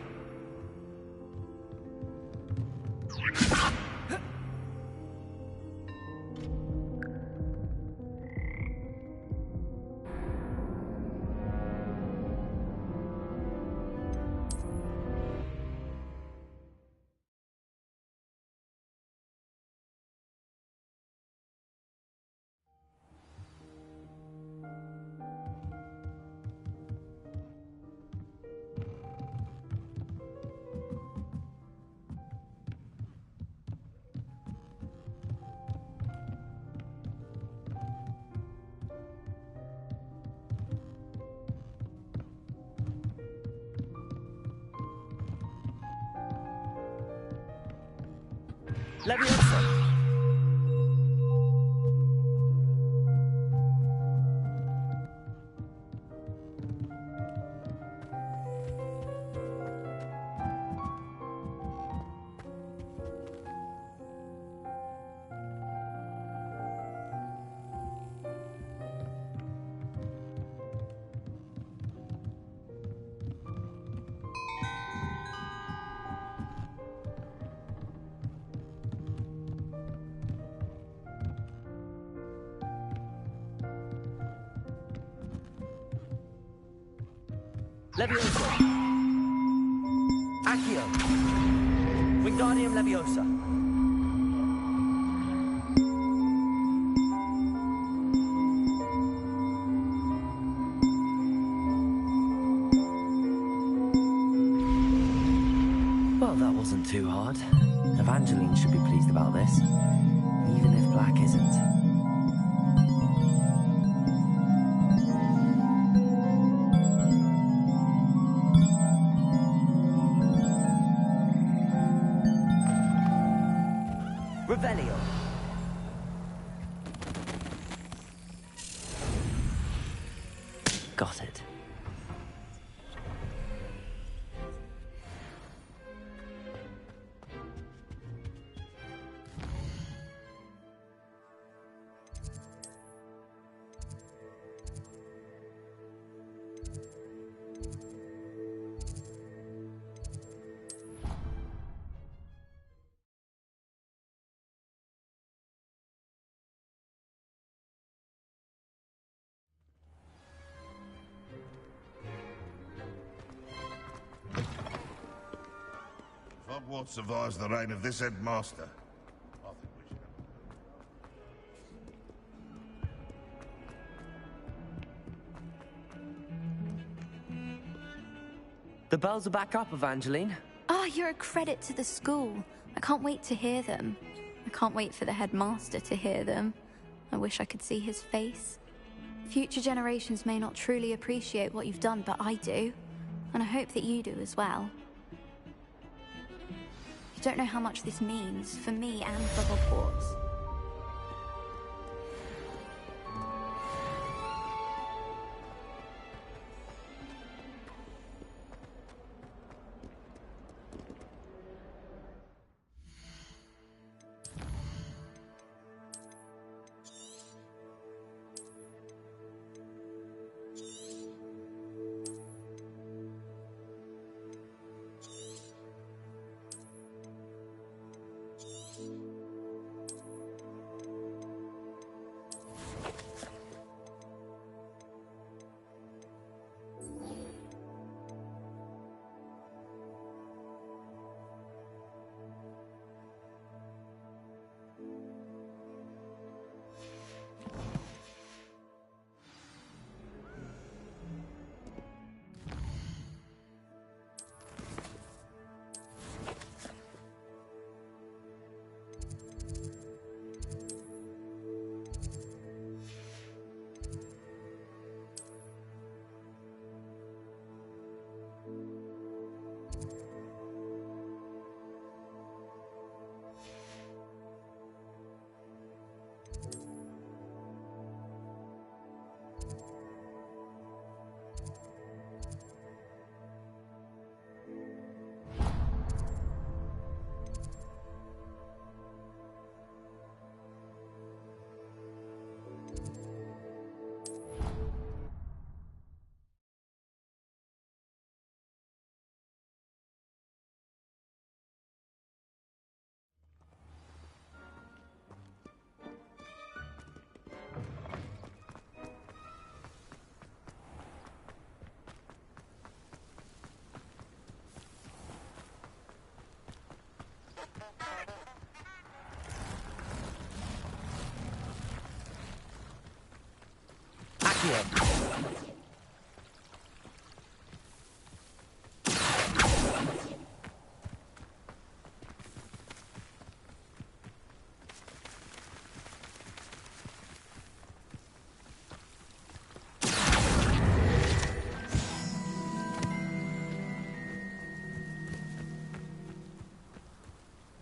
[SPEAKER 7] Leviosa.
[SPEAKER 2] Leviosa! Accio! Wingardium Leviosa! Well, that wasn't too hard. Evangeline should be pleased about this, even if Black isn't. Revelio. Got it.
[SPEAKER 21] Hogwarts survives the reign of this headmaster. I think we should
[SPEAKER 2] The bells are back up, Evangeline.
[SPEAKER 17] Oh, you're a credit to the school. I can't wait to hear them. I can't wait for the headmaster to hear them. I wish I could see his face. Future generations may not truly appreciate what you've done, but I do. And I hope that you do as well. You don't know how much this means for me and for Hogwarts.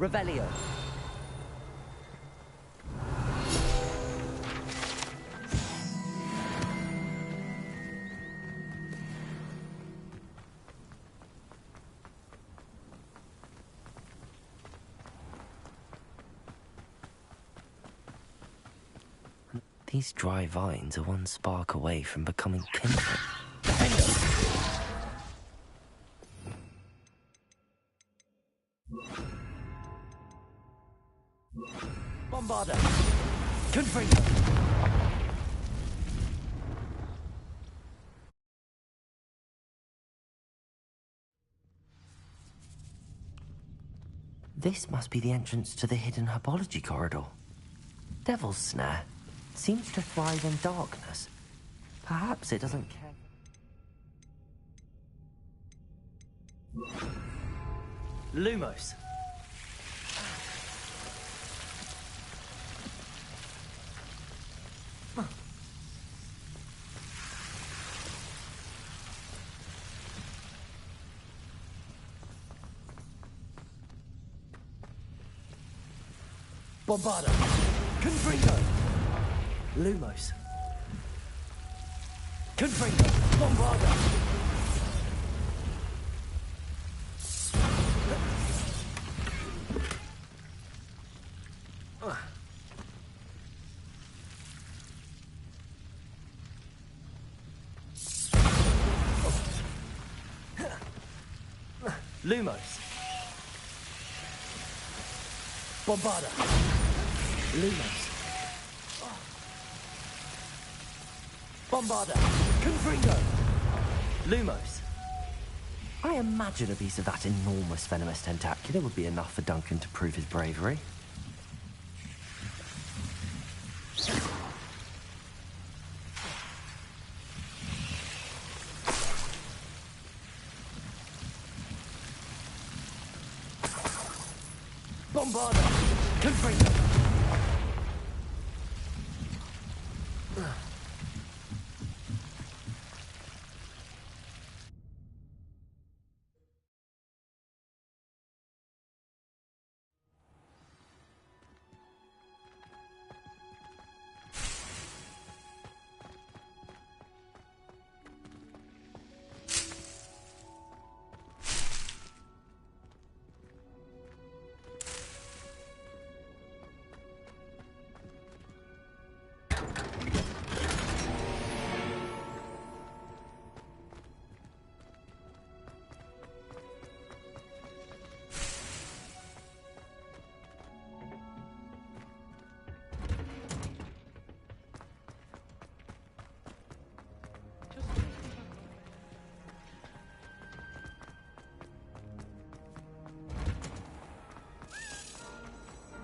[SPEAKER 2] Revelio. These dry vines are one spark away from becoming kindling. Bombarda! Confringo! This must be the entrance to the hidden herbology corridor. Devil's Snare seems to thrive in darkness. Perhaps it doesn't care. Lumos.
[SPEAKER 14] Bombarda. Confringo. Lumos. Confringo. Bombarda.
[SPEAKER 2] Lumos.
[SPEAKER 14] Bombarda. Lumos. Bombarda. Confringo.
[SPEAKER 2] Lumos. I imagine a piece of that enormous venomous tentacular would be enough for Duncan to prove his bravery.
[SPEAKER 14] Bombarda. Confringo.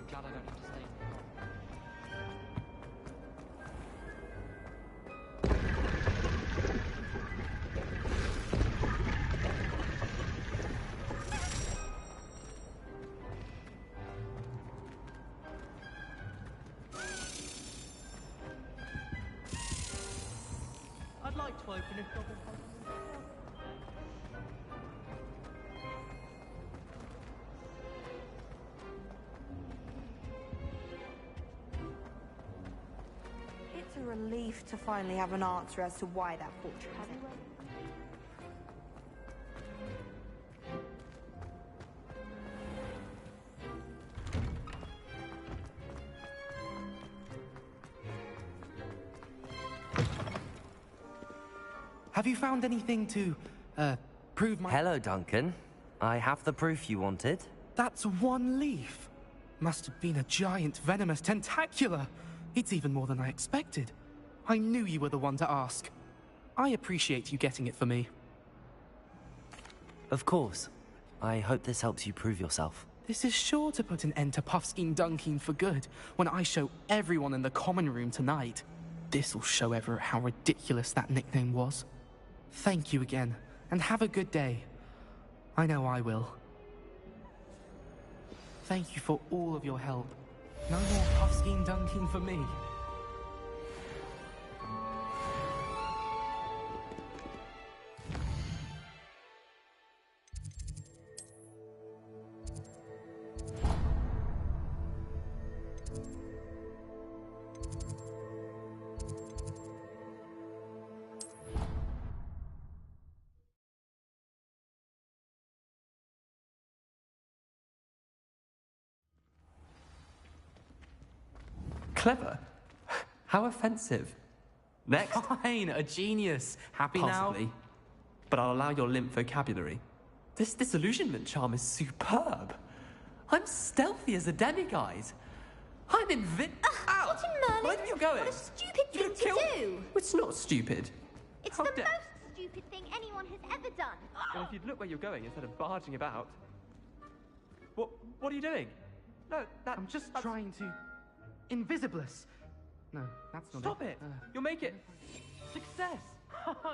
[SPEAKER 10] Glad I don't have to stay here.
[SPEAKER 11] I'd like to open a shop of
[SPEAKER 4] It's a relief to finally have an answer as to why that fortune is empty.
[SPEAKER 22] Have you found anything to, prove my...
[SPEAKER 2] Hello, Duncan. I have the proof you wanted.
[SPEAKER 22] That's one leaf. Must have been a giant venomous tentacula. It's even more than I expected. I knew you were the one to ask. I appreciate you getting it for me.
[SPEAKER 2] Of course. I hope this helps you prove yourself.
[SPEAKER 22] This is sure to put an end to Puffskein Dunkin for good when I show everyone in the common room tonight. This'll show Everett how ridiculous that nickname was. Thank you again, and have a good day. I know I will. Thank you for all of your help. No more Puffskein Dunkin for me.
[SPEAKER 11] Clever? How offensive. Next.
[SPEAKER 22] Fine, a genius. Happy
[SPEAKER 11] Possibly.
[SPEAKER 22] now?
[SPEAKER 11] But I'll allow your limp vocabulary. This disillusionment charm is superb. I'm stealthy as a demiguise. I'm Ow!
[SPEAKER 1] What in Merlin?
[SPEAKER 11] Where are you going?
[SPEAKER 1] What a stupid thing to do!
[SPEAKER 11] It's not stupid.
[SPEAKER 1] It's
[SPEAKER 11] How
[SPEAKER 1] the
[SPEAKER 11] dare-
[SPEAKER 1] most stupid thing anyone has ever done.
[SPEAKER 11] Well, if you'd look where you're going instead of barging about. What are you doing? No,
[SPEAKER 22] I'm just trying to... Invisibless. No, that's not
[SPEAKER 11] Stop it! You'll make it... Success!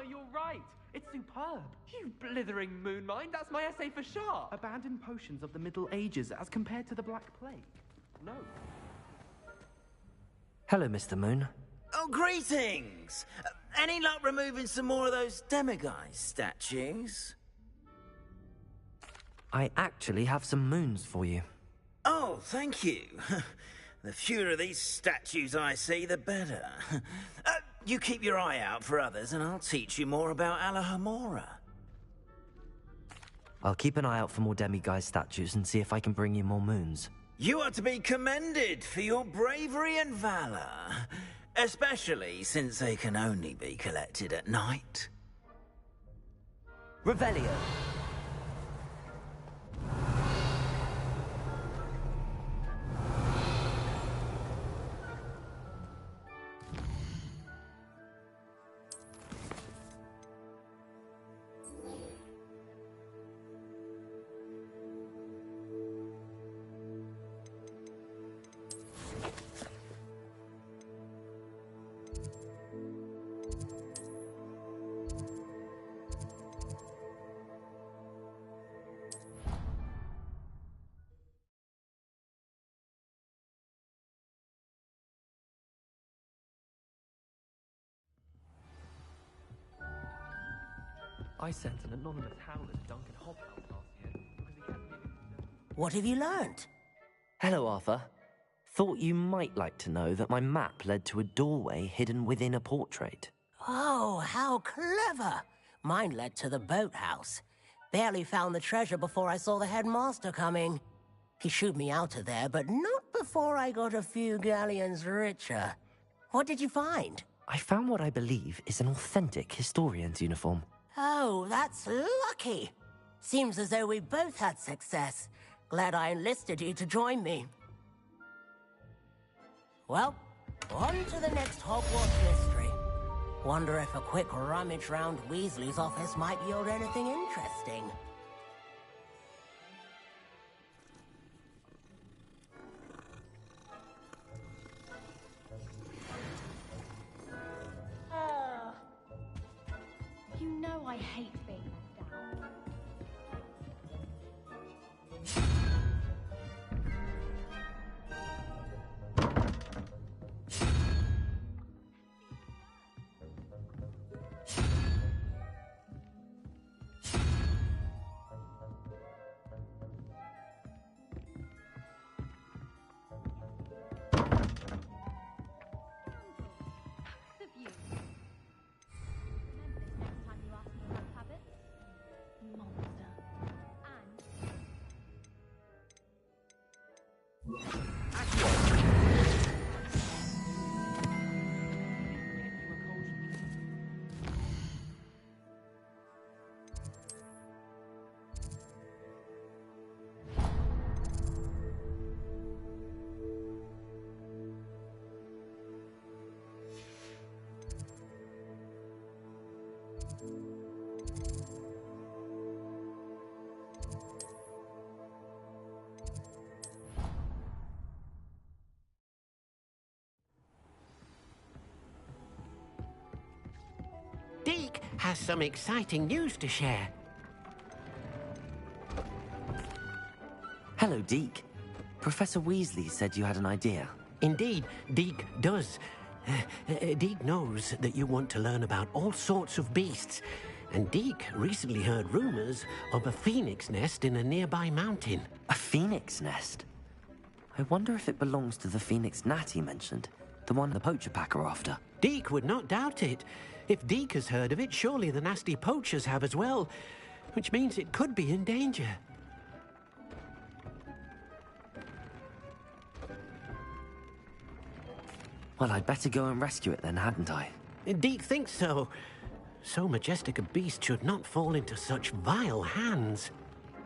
[SPEAKER 11] You're right! It's superb! You blithering moonmind, that's my essay for sharp!
[SPEAKER 22] Abandoned potions of the Middle Ages as compared to the Black Plague.
[SPEAKER 11] No.
[SPEAKER 2] Hello, Mr. Moon.
[SPEAKER 12] Oh, greetings! Any luck removing some more of those demiguise statues?
[SPEAKER 2] I actually have some moons for you.
[SPEAKER 12] Oh, thank you. The fewer of these statues I see, the better. You keep your eye out for others, and I'll teach you more about Alahomora.
[SPEAKER 2] I'll keep an eye out for more demiguise statues and see if I can bring you more moons.
[SPEAKER 12] You are to be commended for your bravery and valor, especially since they can only be collected at night.
[SPEAKER 2] Revelio.
[SPEAKER 11] I sent an anonymous howler to Duncan Hobhouse last year because he kept giving...
[SPEAKER 5] What have you learned?
[SPEAKER 2] Hello, Arthur. Thought you might like to know that my map led to a doorway hidden within a portrait.
[SPEAKER 5] Oh, how clever! Mine led to the boathouse. Barely found the treasure before I saw the headmaster coming. He shooed me out of there, but not before I got a few galleons richer. What did you find?
[SPEAKER 2] I found what I believe is an authentic historian's uniform.
[SPEAKER 5] Oh, that's lucky. Seems as though we both had success. Glad I enlisted you to join me. Well, on to the next Hogwarts mystery. Wonder if a quick rummage round Weasley's office might yield anything interesting.
[SPEAKER 20] You know I hate being left out.
[SPEAKER 16] Deke has some exciting news to share.
[SPEAKER 2] Hello, Deke. Professor Weasley said you had an idea.
[SPEAKER 16] Indeed, Deke does. Deke knows that you want to learn about all sorts of beasts, and Deke recently heard rumors of a phoenix nest in a nearby mountain.
[SPEAKER 2] A phoenix nest? I wonder if it belongs to the phoenix gnat he mentioned, the one the poacher pack are after.
[SPEAKER 16] Deke would not doubt it. If Deke has heard of it, surely the nasty poachers have as well, which means it could be in danger.
[SPEAKER 2] Well, I'd better go and rescue it then, hadn't I?
[SPEAKER 16] Deke thinks so. So majestic a beast should not fall into such vile hands.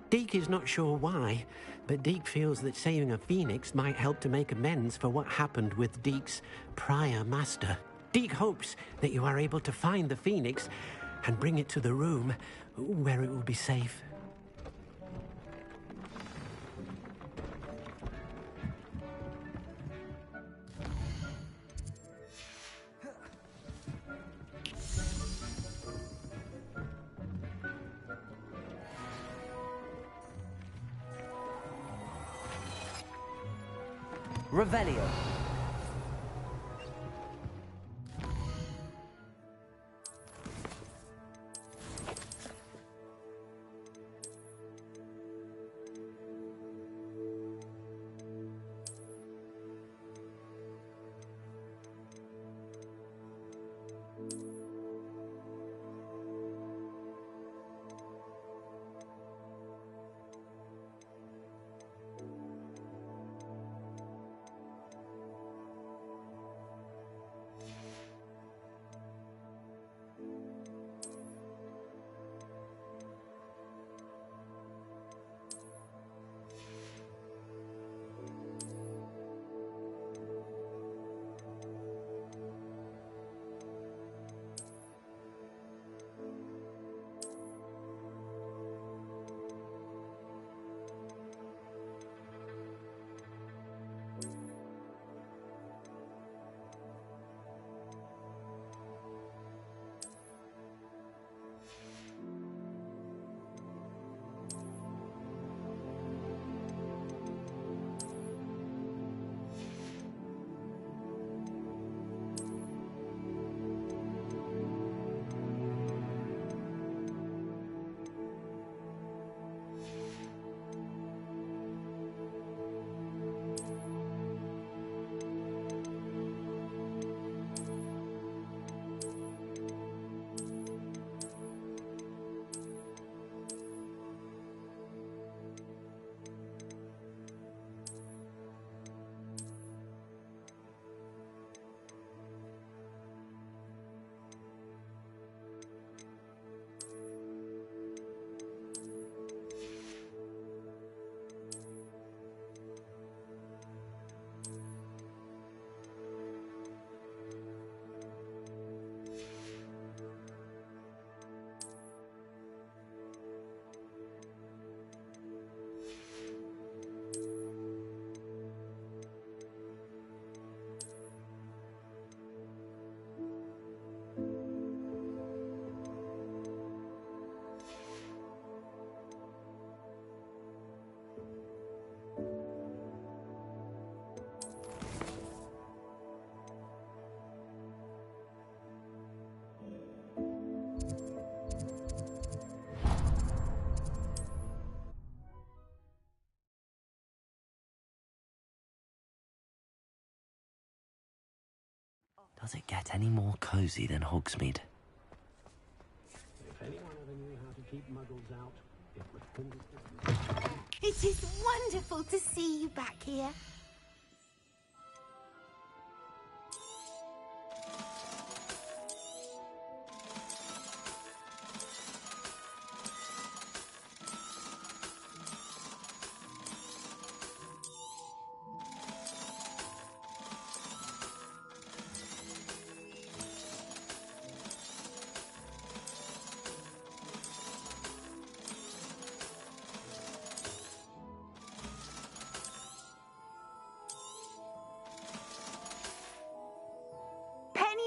[SPEAKER 16] Deke is not sure why, but Deke feels that saving a phoenix might help to make amends for what happened with Deke's prior master. Deke hopes that you are able to find the phoenix and bring it to the room where it will be safe.
[SPEAKER 2] Revelio. Does it get any more cozy than Hogsmeade?
[SPEAKER 16] If anyone ever knew how to keep muggles out, it would
[SPEAKER 13] It is wonderful to see you back here.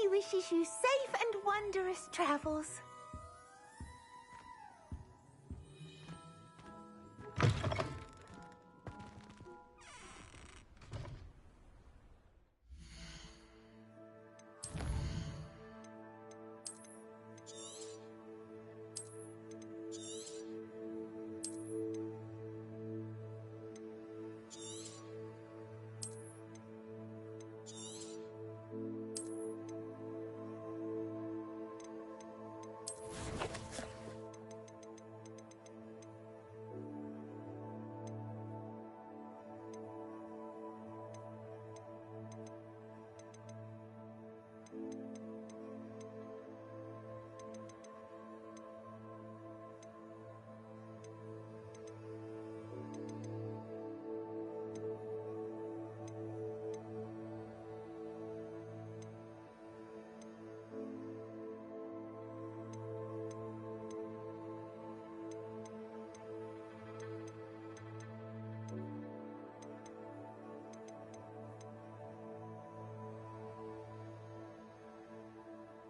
[SPEAKER 13] Wishes you safe and wondrous travels.